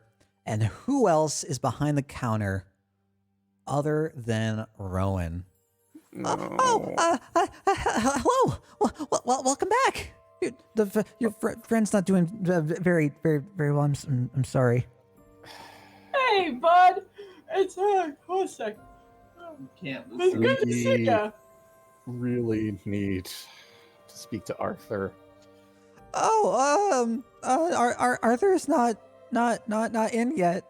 and who else is behind the counter other than Rowan? No. Hello. Welcome back. Your friend's not doing very well. I'm sorry. Hey, bud. It's one sec. You can't It's listen. good to see ya. Really need to speak to Arthur. Oh, Arthur's not in yet.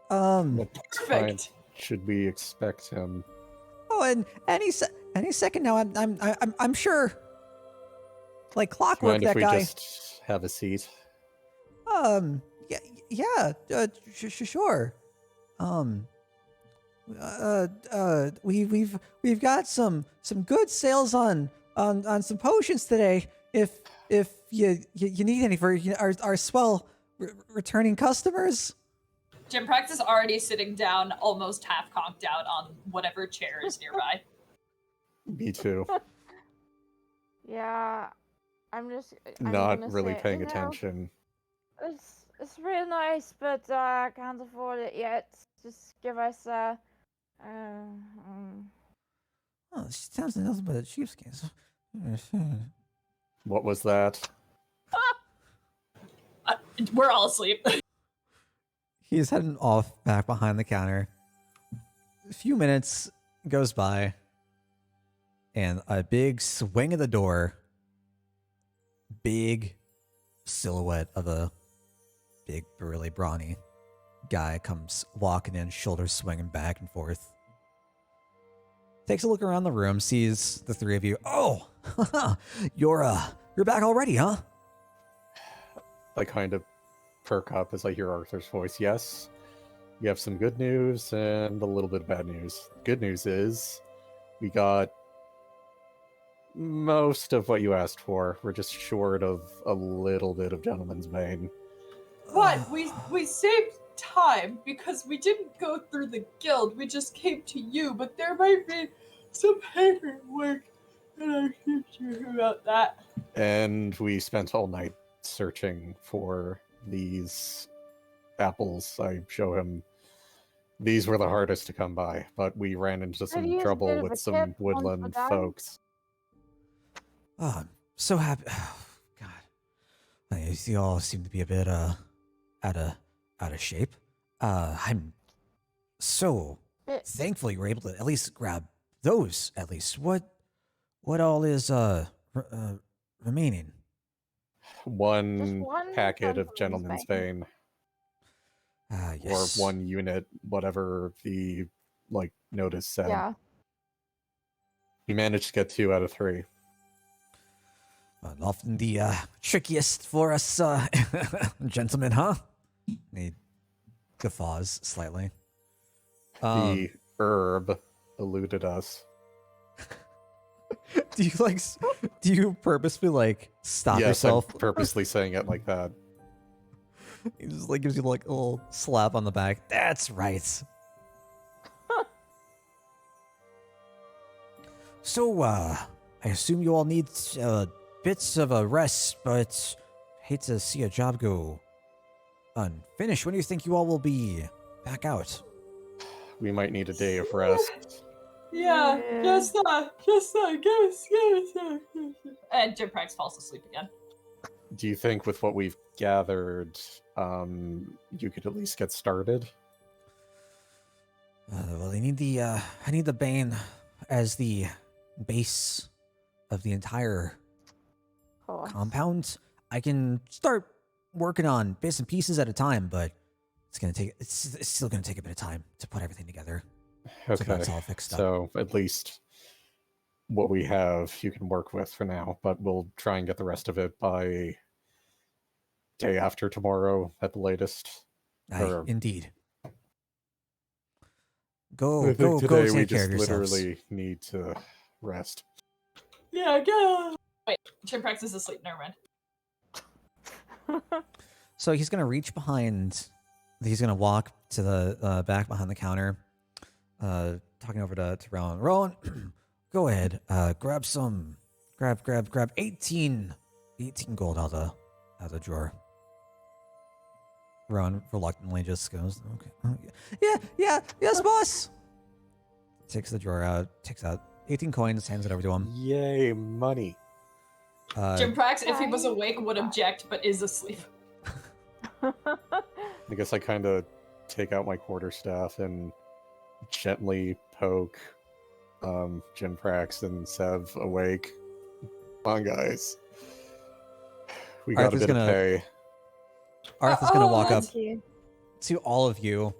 What time Perfect. should we expect him? Oh, and any second now. I'm sure. Like clockwork, Mind if that we guy. just have a seat? Yeah. Sure. We've got some good sales on some potions today. If you need any for our swell returning customers. Jim Prax is already sitting down, almost half conked out on whatever chair is nearby. Me too. Yeah, I'm Not gonna really say, paying you know, attention. It's real nice, but I can't afford it yet. Just give us Oh, she sounds like nothing but a cheapskate. What was that? We're all asleep. He's heading off back behind the counter. A few minutes goes by, and a big swing of the door. Big silhouette of a big, really brawny guy comes walking in, shoulders swinging back and forth. Takes a look around the room, sees the three of you. Oh, you're back already, huh? I kind of perk up as I hear Arthur's voice. Yes, we have some good news and a little bit of bad news. Good news is we got most of what you asked for. We're just short of a little bit of Gentleman's Bane. But we saved time because we didn't go through the guild. We just came to you. But there might be some paperwork, and I'm not sure about that. And we spent all night searching for these apples. I show him these were the hardest to come by, but we ran into use a some bit trouble of a with tip some on woodland that. folks. Oh, I'm so happy. Oh, God, you all seem to be a bit out of shape. I'm so thankful you were able to at least grab those. At least what all is remaining? One one packet of Gentleman's Gentleman's Bane, Yes. or one unit, whatever the notice said. Yeah. We managed to get 2 out of 3. Often the trickiest for us gentlemen, huh? He guffaws slightly. The herb eluded us. Do you purposefully stop Yes, yourself? I'm purposely saying it like that. He just gives you a little slap on the back. That's right. So I assume you all need bits of a rest, but hate to see a job go unfinished. When do you think you all will be back out? We might need a day of rest. Yeah, Yeah. just go. And Jim Prax falls asleep again. Do you think with what we've gathered, you could at least get started? Well, I need the Bane as the base of the entire compound. I can start working on bits and pieces at a time, but it's still gonna take a bit of time to put everything together. So Okay, that's all fixed up. so at least what we have you can work with for now, but we'll try and get the rest of it by day after tomorrow at the latest. Aye, indeed. I Go think today we take care just of yourselves. literally need to rest. Yeah, go. Wait, Jim Prax is asleep. Never mind. So he's gonna reach behind. He's gonna walk to the back behind the counter, talking over to Rowan. Rowan, go ahead. Grab some Grab 18 gold out of the drawer. Ron reluctantly just goes, okay. Yes, boss. Takes the drawer out, takes out 18 coins, hands it over to him. Yay, money. Jim Prax, if he was Fine. awake, would object, but is asleep. I guess I kind of take out my quarterstaff and gently poke Jim Prax and Sev awake. Come on, guys. We got Arthur's a bit of pay. Arthur's gonna walk up Thank you. to all of you,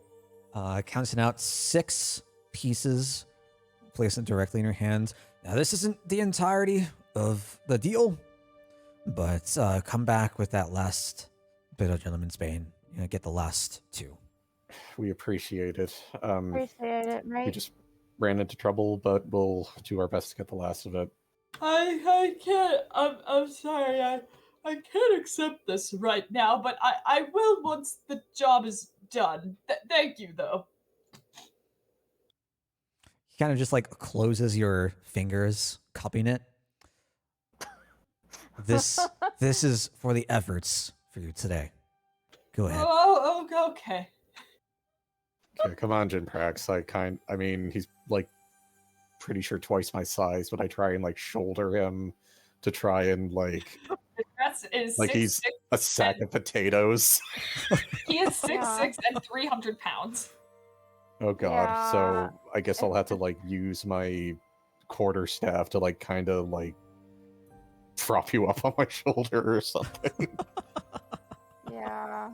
counting out 6 pieces, place them directly in your hand. Now, this isn't the entirety of the deal, but come back with that last bit of Gentleman's Bane. You know, get the last 2. We appreciate it. Appreciate it, We right? just ran into trouble, but we'll do our best to get the last of it. I can't. I'm sorry. I can't accept this right now, but I will once the job is done. Thank you, though. He kind of just like closes your fingers, cupping it. This is for the efforts for you today. Go ahead. Oh, okay. Okay, come on, Jim Prax. I mean, he's like pretty sure twice my size, but I try and like shoulder him to try and like Is like he's 6'6". a sack of potatoes. He is 6'6" Yeah. and 300 pounds. Oh god. Yeah. So I guess I'll have to like use my quarterstaff to like kind of like prop you up on my shoulder or something. Yeah.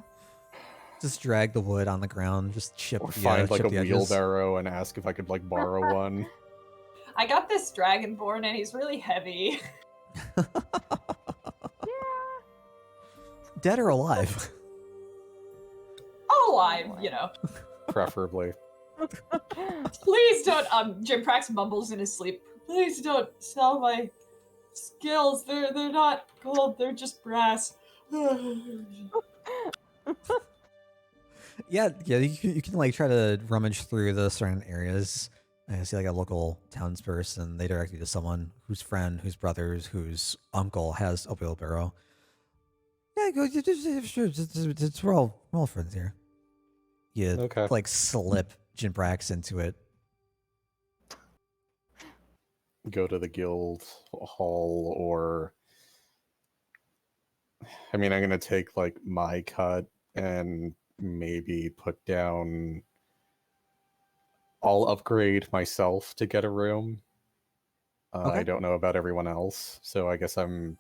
Just drag the wood on the ground. Just chip. Or the, find like chip a the edges. wheelbarrow and ask if I could like borrow one. I got this dragonborn and he's really heavy. Yeah. Dead or alive? Alive, you know. Preferably. Please don't. Jim Prax mumbles in his sleep. Please don't sell my skills. They're not gold. They're just brass. Yeah. You can like try to rummage through the surrounding areas. I see like a local townsperson. They direct you to someone whose friend, whose brothers, whose uncle has a wheelbarrow. Yeah, go. Sure, we're all friends here. You Okay. like slip Jim Brax into it. Go to the guild hall, or I mean, I'm gonna take like my cut and maybe put down. I'll upgrade myself to get a room. Okay. I don't know about everyone else, so I guess I'm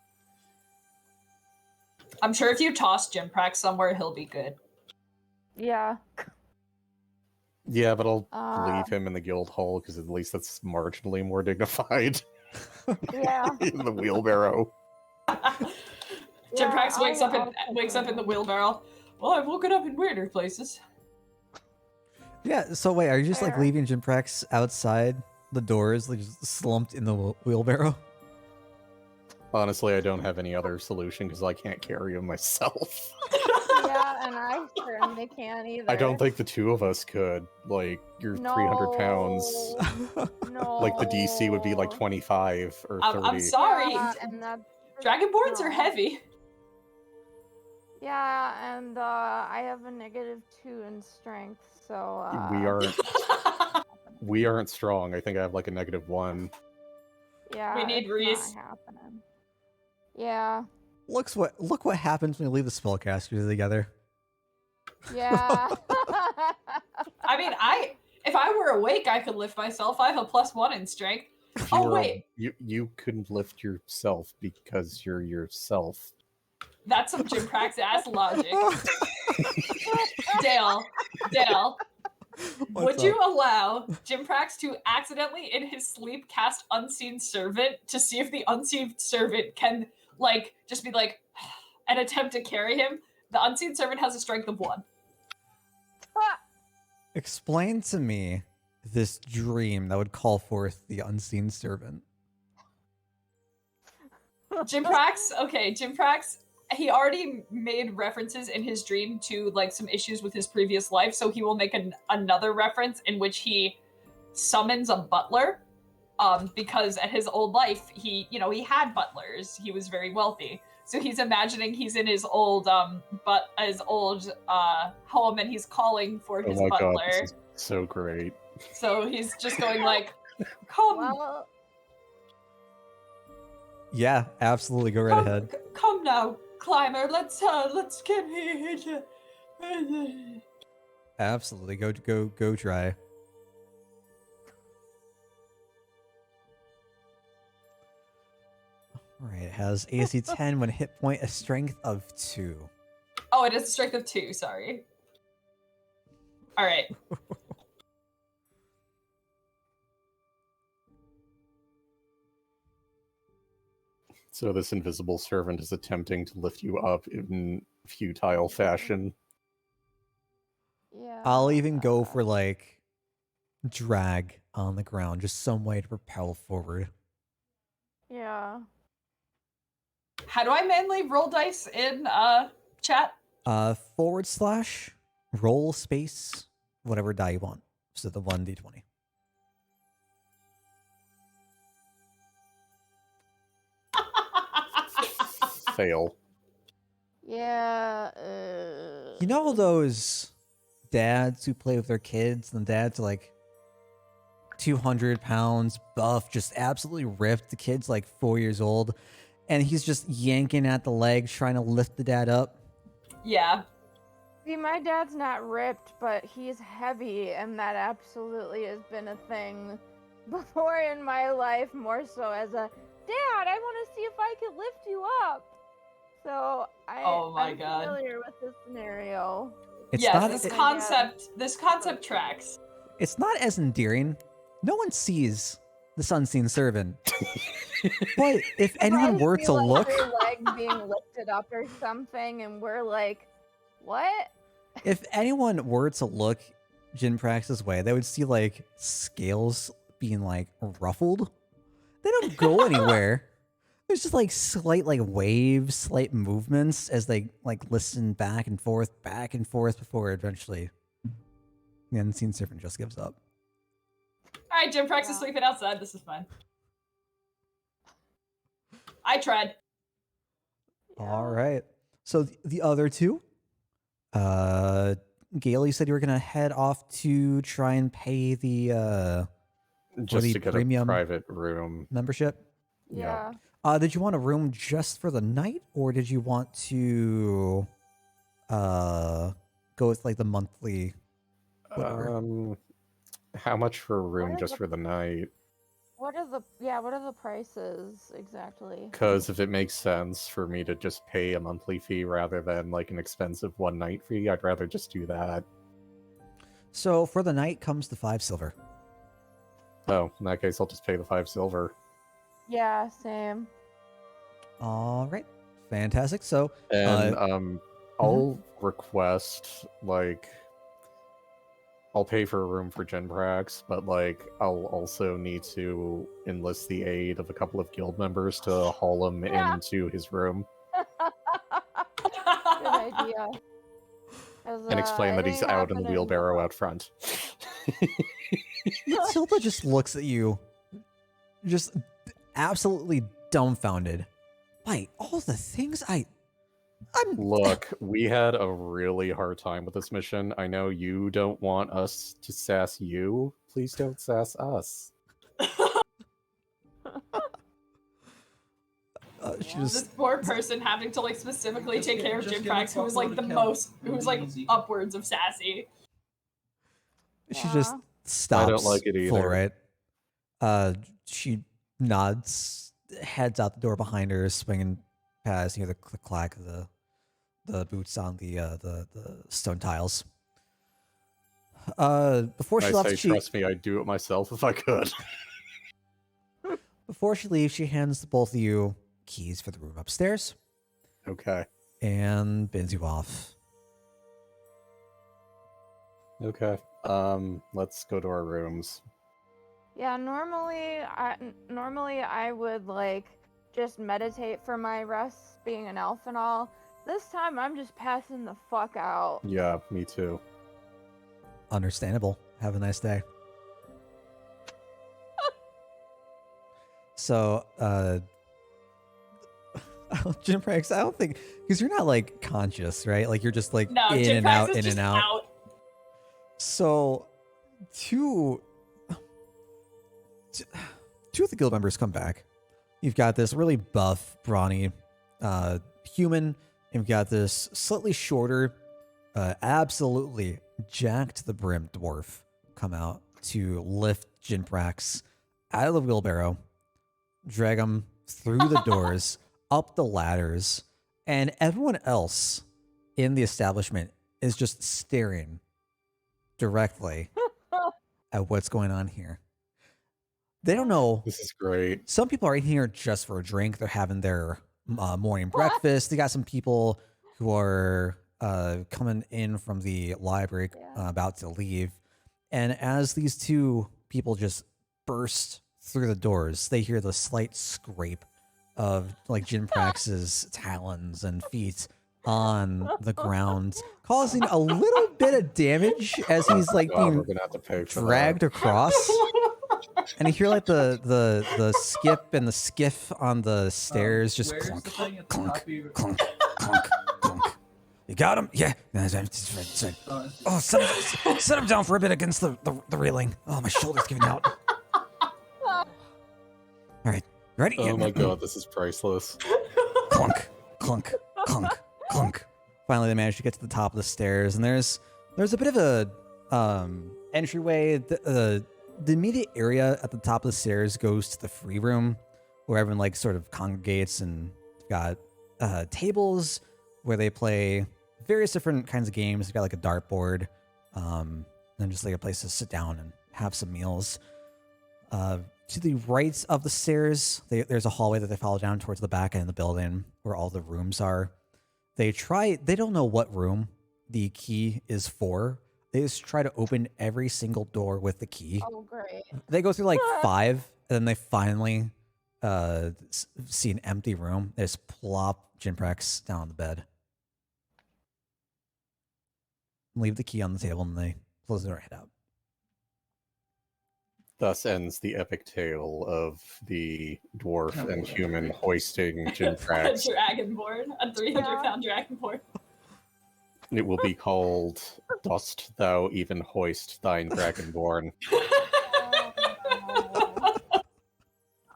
sure if you toss Jim Prax somewhere, he'll be good. Yeah. yeah, but I'll Uh, leave him in the guild hall because at least that's marginally more dignified. Yeah. In the wheelbarrow. Jim Yeah, Prax wakes I'll up in the wheelbarrow. Well, I've woken up in weirder places. Yeah. So wait, are you just like Fair. leaving Jim Prax outside the doors, like just slumped in the wheelbarrow? Honestly, I don't have any other solution because I can't carry him myself. Yeah, and I certainly can't either. I don't think the two of us could. Like, you're 300 pounds. No. Like, the DC would be like 25 or 30. I'm sorry. Yeah, and that's Dragonborns no. are heavy. Yeah, and I have a -2 in strength, so We aren't strong. I think I have like a -1. yeah, We need it's Reese. not happening. Yeah, Look what happens when you leave the spellcasters together. yeah. I mean, if I were awake, I could lift myself. I have a +1 in strength. If Oh, you were- wait. You couldn't lift yourself because you're yourself. That's some Jim Prax ass logic. Dale, would you allow Jim Prax to accidentally, in his sleep, cast Unseen Servant to see if the Unseen Servant can, like, just be like, and attempt to carry him? The Unseen Servant has a strength of 1. Explain to me this dream that would call forth the unseen servant. Jim Prax, he already made references in his dream to like some issues with his previous life, so he will make another reference in which he summons a butler because at his old life, he had butlers. He was very wealthy. So he's imagining he's in his old home and he's calling for his Oh my butler. god, this is so great. So he's just going like, "Come, Well, Yeah, absolutely. Go right ahead. come now, climber. Let's get here." Absolutely. Go try. All right, it has AC 10 when hit point, a strength of 2. Oh, it is a strength of 2. Sorry. All right. So this invisible servant is attempting to lift you up in futile fashion. yeah. I'll even go for like drag on the ground, just some way to propel forward. Yeah. How do I mainly roll dice in chat? / roll space whatever die you want. So the 1d20. Fail. Yeah. You know those dads who play with their kids, and the dads are like 200 pounds, buff, just absolutely ripped. The kid's like 4 years old, and he's just yanking at the legs, trying to lift the dad up. Yeah. See, my dad's not ripped, but he's heavy, and that absolutely has been a thing before in my life, more so as a dad, I want to see if I can lift you up. So I'm God. familiar with this scenario. It's yes, not. this concept tracks. It's not as endearing. No one sees this unseen servant. But if anyone were to look, your leg being lifted up or something, and we're like, what? if anyone were to look Jinprax's way, they would see like scales being like ruffled. They don't go anywhere. There's just like slight like waves, slight movements as they like listen back and forth before eventually the unseen servant just gives up. All right, Jim Prex is sleeping outside. This is fine. I tried. All right. So the other two, Gail, you said you were gonna head off to try and pay the Just the to get premium a private room. membership. Yeah. Did you want a room just for the night, or did you want to go with like the monthly? Whatever. How much for a room What is just the- for the night? What are the prices exactly? Because if it makes sense for me to just pay a monthly fee rather than like an expensive one night fee, I'd rather just do that. So for the night comes the 5 silver. Oh, in that case, I'll just pay the 5 silver. Yeah, same. All right, fantastic. So And I'll request like I'll pay for a room for Genprax, but like I'll also need to enlist the aid of a couple of guild members to haul him into his room Good idea. and explain that he's out in the wheelbarrow out front. Matilda just looks at you, just absolutely dumbfounded by all the things I'm. Look, we had a really hard time with this mission. I know you don't want us to sass you. Please don't sass us. This poor person having to like specifically take care of Jim Prax, who was like who's like upwards of sassy. She just stops. I don't like it either. Full right. She nods, heads out the door behind her, swinging past. You hear the click clack of the boots on the stone tiles. Before she left, trust me, I'd do it myself if I could. Before she leaves, she hands both of you keys for the room upstairs. Okay. And bins you off. Okay. Let's go to our rooms. Yeah, normally I would like just meditate for my rest, being an elf and all. This time I'm just passing the fuck out. Yeah, me too. Understandable. Have a nice day. So, Jimprax, I don't think, because you're not like conscious, right? Like you're just like No, in Jim and Prax out, is in just and out. So, two of the guild members come back. You've got this really buff, brawny human, and you've got this slightly shorter, absolutely jacked to the brim dwarf come out to lift Jinprax out of the wheelbarrow, drag him through the doors, up the ladders, and everyone else in the establishment is just staring directly at what's going on here. They don't know. This is great. Some people are in here just for a drink. They're having their morning breakfast. They got some people who are coming in from the library, about to leave. And as these two people just burst through the doors, they hear the slight scrape of like Jinprax's talons and feet on the ground, causing a little bit of damage as he's like God, we're being gonna have to pay for dragged that. across. And you hear like the skip and the skiff on the stairs just Where's clunk, the thing at the clunk, top of your... clunk, clunk, clunk. You got him? Yeah. Oh, set him down for a bit against the railing. Oh, my shoulder's giving out. All right, ready? Oh my god, this is priceless. Clunk, clunk, clunk, clunk. Finally, they managed to get to the top of the stairs, and there's a bit of a entryway. The immediate area at the top of the stairs goes to the free room, where everyone like sort of congregates, and got tables where they play various different kinds of games. They've got like a dartboard, and just like a place to sit down and have some meals. To the right of the stairs, there's a hallway that they follow down towards the back end of the building where all the rooms are. They don't know what room the key is for. They just try to open every single door with the key. Oh, great. They go through like 5, and then they finally see an empty room. They just plop Jinprax down on the bed. Leave the key on the table, and they close the door and head out. Thus ends the epic tale of the dwarf and human hoisting A Jinprax. dragonborn, a 300-pound dragonborn. It will be called Dost Thou Even Hoist Thine Dragonborn?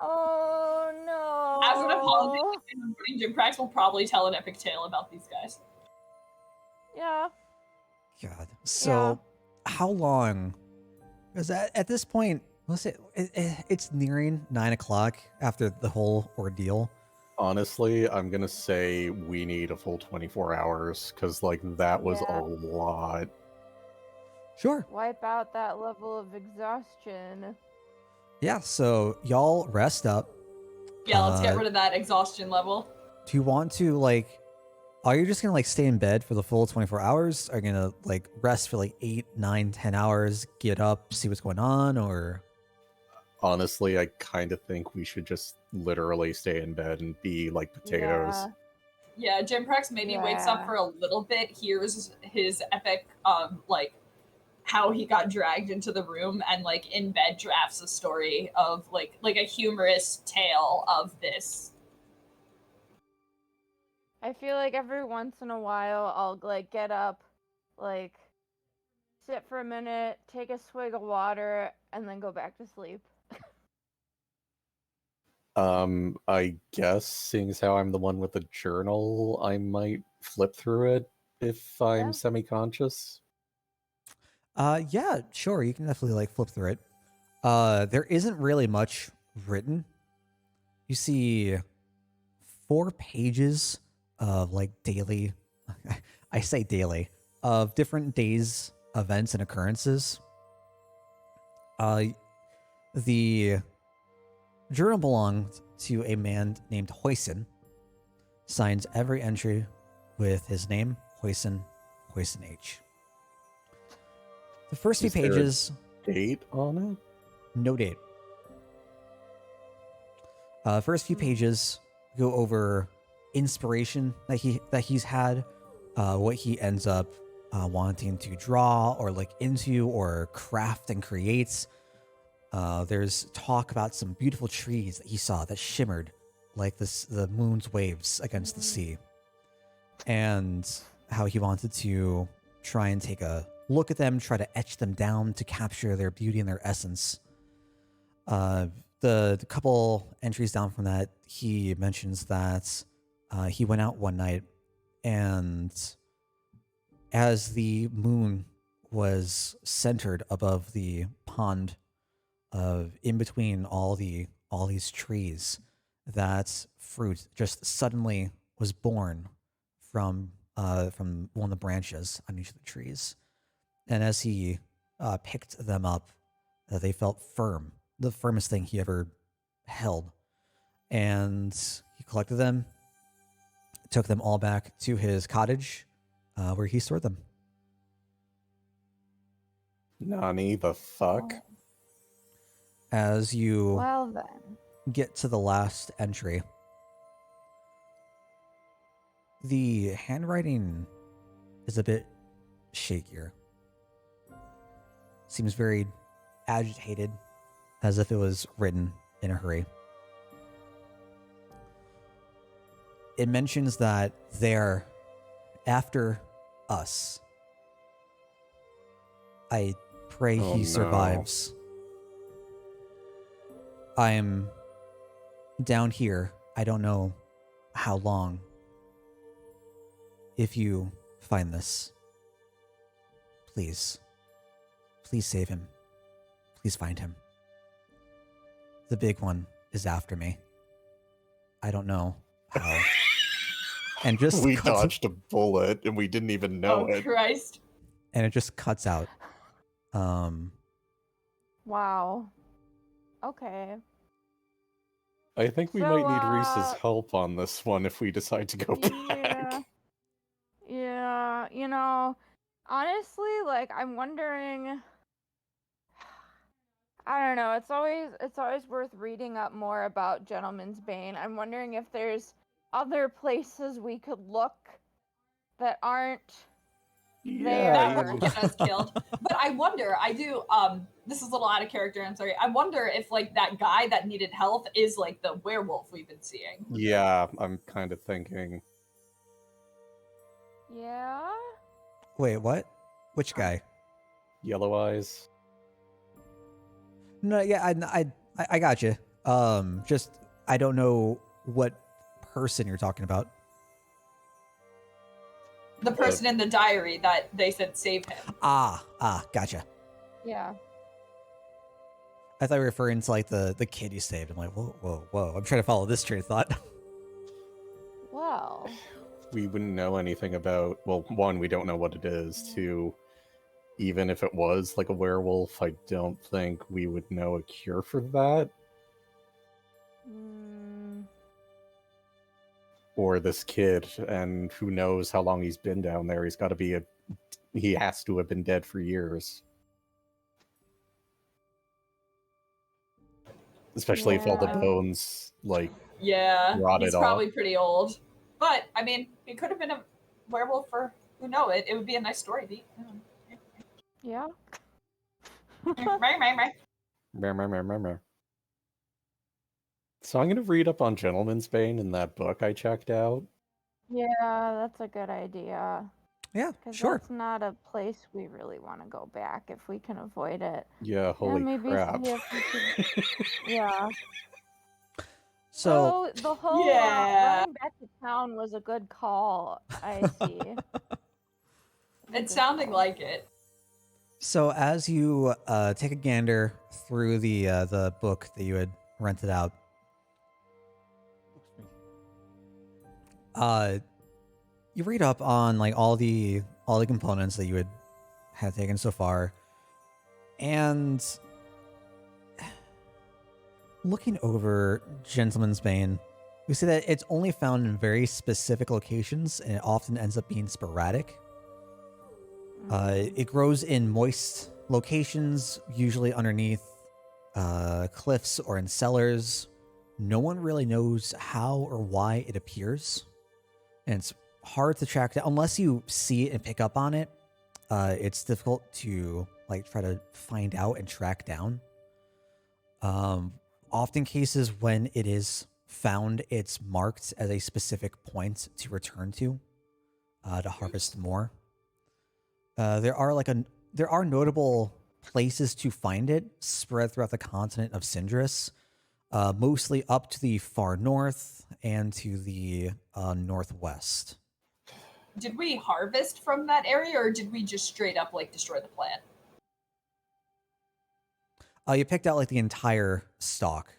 Oh no. As an apology, Jim Prax will probably tell an epic tale about these guys. Yeah. God. So, how long? Because at this point, let's say it's nearing 9 o'clock after the whole ordeal. Honestly, I'm gonna say we need a full 24 hours, because, like, that was a lot. Sure. Wipe out that level of exhaustion. Yeah, so y'all rest up. Yeah, let's get rid of that exhaustion level. Do you want to, like, are you just gonna, like, stay in bed for the full 24 hours? Are you gonna, like, rest for, like, 8, 9, 10 hours, get up, see what's going on, or? Honestly, I kind of think we should just literally stay in bed and be like potatoes. Yeah, Jim Prax maybe wakes up for a little bit, hears his epic, like, how he got dragged into the room, and, like, in bed drafts a story of, like a humorous tale of this. I feel like every once in a while I'll, like, get up, like, sit for a minute, take a swig of water, and then go back to sleep. I guess, seeing as how I'm the one with the journal, I might flip through it if I'm semi-conscious. Yeah, sure. You can definitely, like, flip through it. There isn't really much written. You see 4 pages of, like, daily, I say daily, of different days, events, and occurrences. The journal belonged to a man named Hoyson. Signs every entry with his name, Hoyson H. The first few pages. Date on it? No date. First few pages go over inspiration that he's had, what he ends up wanting to draw or look into or craft and create. There's talk about some beautiful trees that he saw that shimmered like the moon's waves against the sea, and how he wanted to try and take a look at them, try to etch them down to capture their beauty and their essence. The couple entries down from that, he mentions that he went out one night, and as the moon was centered above the pond, in between all these trees, that fruit just suddenly was born from one of the branches on each of the trees. And as he picked them up, they felt firm, the firmest thing he ever held. And he collected them, took them all back to his cottage, where he stored them. Nani the fuck? As you Well then. get to the last entry, the handwriting is a bit shakier. Seems very agitated, as if it was written in a hurry. It mentions that they're after us. I pray Oh, he no. survives. I am down here. I don't know how long. If you find this, please save him. Please find him. The big one is after me. I don't know how. And just We cuts, dodged a bullet and we didn't even know Oh it. Christ! and it just cuts out. Wow. Okay. I think we So, might need Reese's help on this one if we decide to go Yeah. back. Yeah, honestly, like I'm wondering, I don't know, it's always worth reading up more about Gentleman's Bane. I'm wondering if there's other places we could look that aren't Yeah, That there. would get us killed. But I wonder, this is a little out of character, I'm sorry. I wonder if like that guy that needed help is like the werewolf we've been seeing. yeah, I'm kind of thinking. Yeah? Wait, what? Which guy? Yellow Eyes. No, yeah, I got you. Just I don't know what person you're talking about. The person in the diary that they said save him. Gotcha. Yeah. I thought you were referring to like the kid you saved. I'm like, whoa. I'm trying to follow this train of thought. Well. We wouldn't know anything about, well, one, we don't know what it is. Two, even if it was like a werewolf, I don't think we would know a cure for that. Or this kid, and who knows how long he's been down there. He has to have been dead for years. Especially if all the Yeah. bones, like, Yeah, rotted he's probably pretty old. But, I mean, he could have been a werewolf for who knows. It would be a nice story beat. Yeah. Meh. So I'm going to read up on Gentleman's Bane in that book I checked out. Yeah, that's a good idea. Yeah, Because sure. that's not a place we really want to go back if we can avoid it. Yeah, holy maybe crap. see if we could... Yeah. So the whole Yeah. running back to town was a good call. I see. It's sounding like it. So as you take a gander through the book that you had rented out, you read up on like all the components that you had taken so far, and looking over Gentleman's Bane, we see that it's only found in very specific locations, and it often ends up being sporadic. It grows in moist locations, usually underneath cliffs or in cellars. No one really knows how or why it appears, and it's hard to track down unless you see it and pick up on it. It's difficult to like try to find out and track down. Often cases when it is found, it's marked as a specific point to return to harvest more. There are notable places to find it spread throughout the continent of Cyndrus, mostly up to the far north and to the northwest. Did we harvest from that area, or did we just straight up like destroy the plant? You picked out like the entire stalk.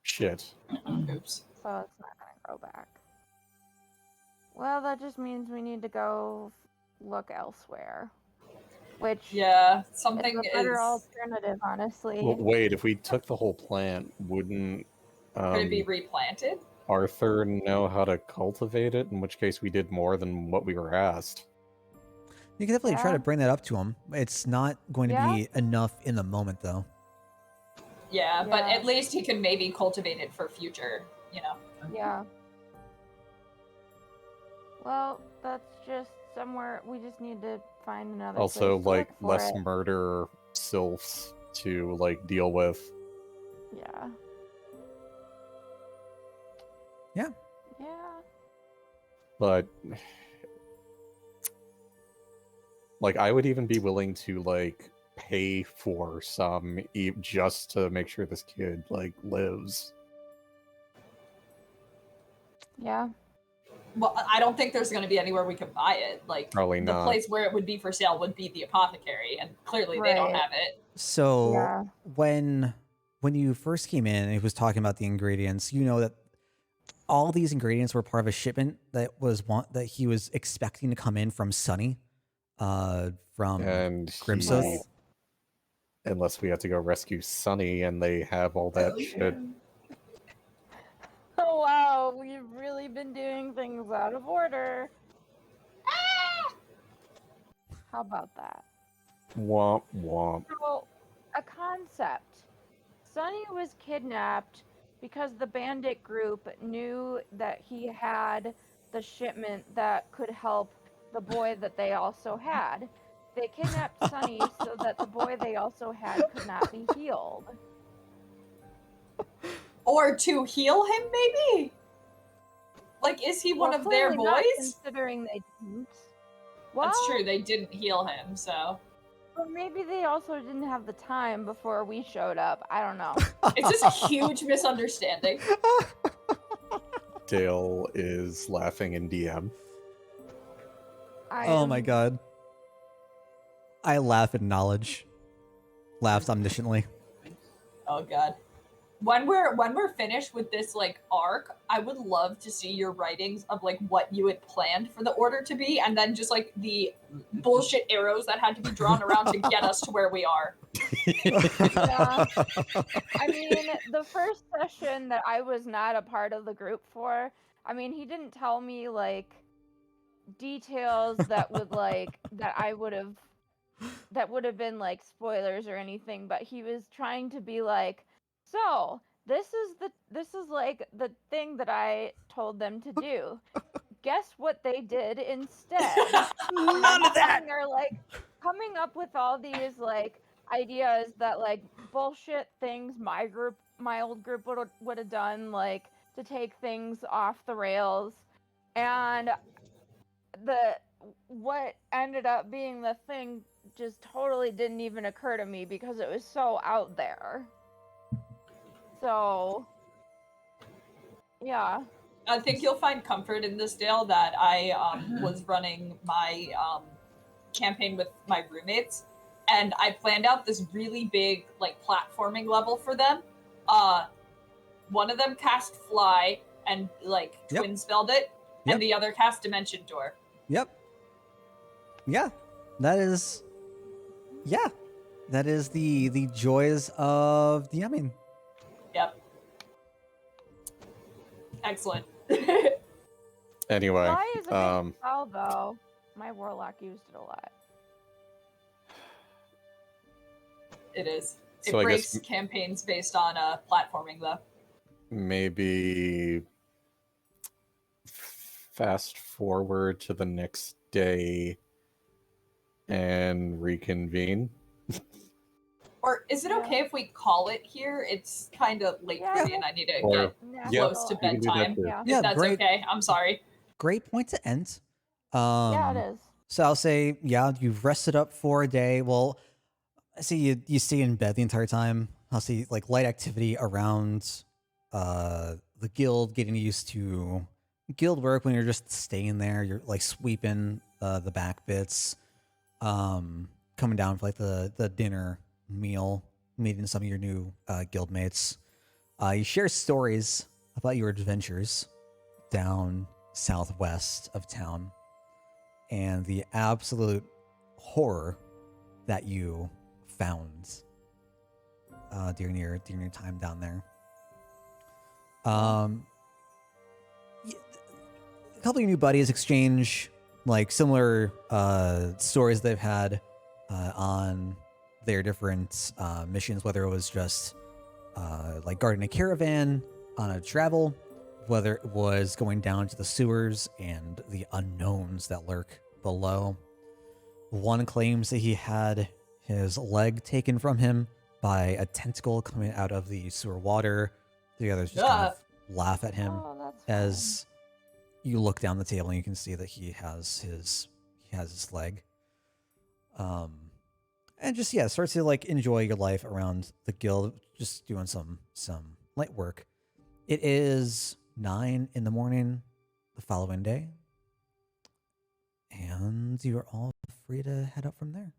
Shit. Oops. So it's not gonna grow back. Well, that just means we need to go look elsewhere. Which Yeah, is something a better is. alternative, honestly. Well, wait, if we took the whole plant, wouldn't Could it be replanted? Arthur know how to cultivate it? In which case we did more than what we were asked. You can definitely try to Yeah. bring that up to him. It's not going to Yeah. be enough in the moment, though. Yeah, but Yeah. at least he can maybe cultivate it for future, you know. Yeah. Well, that's just somewhere. We just need to find another Also, place to like, look for less it. murder sylphs to, like, deal with. Yeah. Yeah. Yeah. But, like, I would even be willing to, like, pay for some just to make sure this kid, like, lives. Yeah. Well, I don't think there's going to be anywhere we can buy it. Like, Probably the not. place where it would be for sale would be the apothecary, and clearly they don't Right. have it. So Yeah. when you first came in and he was talking about the ingredients, you know that all these ingredients were part of a shipment that he was expecting to come in from Sunny, from And Grimsith. he, unless we have to go rescue Sunny and they have all that shit. Oh wow, we've really been doing things out of order. How about that? Womp womp. So, a concept. Sonny was kidnapped because the bandit group knew that he had the shipment that could help the boy that they also had. They kidnapped Sonny so that the boy they also had could not be healed. Or to heal him, maybe? Like, is he one Well, of their clearly not, boys? considering they didn't. Well, That's true, they didn't heal him, so. but maybe they also didn't have the time before we showed up. I don't know. It's just a huge misunderstanding. Dale is laughing in DM. Oh my god. I laugh at knowledge. Laughs omnisciently. Oh god. When we're finished with this like arc, I would love to see your writings of like what you had planned for the order to be, and then just like the bullshit arrows that had to be drawn around to get us to where we are. Yeah. I mean, the first session that I was not a part of the group for, I mean, he didn't tell me like details that would like that would have been like spoilers or anything, but he was trying to be like, so this is like the thing that I told them to do. Guess what they did instead? None of that. They're like coming up with all these like ideas that like bullshit things my old group would have done, like to take things off the rails, and what ended up being the thing just totally didn't even occur to me because it was so out there. So yeah. I think you'll find comfort in this, Dale, that I was running my campaign with my roommates, and I planned out this really big like platforming level for them. One of them cast Fly and like twin spelled it, and the other cast Dimension Door. Yep. Yeah. That is the joys of DMing. Yep. Excellent. Anyway, Fly is a big spell, though. My warlock used it a lot. It is. So It I breaks guess campaigns based on platforming, though. maybe fast forward to the next day and reconvene. Or is it Yeah. okay if we call it here? It's kind of late Yeah. for me, and I need to Or- get Yeah, close to you can do that bedtime. too. Yeah. Yeah, If that's great. okay. I'm sorry. Great point to end. Yeah, it is. So I'll say, yeah, you've rested up for a day. Well, I see you stay in bed the entire time. I'll see like light activity around the guild, getting used to guild work when you're just staying there. You're like sweeping the back bits, coming down for like the dinner meal, meeting some of your new guild mates. You share stories about your adventures down southwest of town and the absolute horror that you found during your time down there. A couple of your new buddies exchange like similar stories they've had on their different missions, whether it was just like guarding a caravan on a travel, whether it was going down to the sewers and the unknowns that lurk below. One claims that he had his leg taken from him by a tentacle coming out of the sewer water. The others just kind of laugh at him Oh, that's as you look down the table and you can see that he has his leg. And just start to like enjoy your life around the guild, just doing some light work. It is 9 a.m. the following day, and you are all free to head out from there.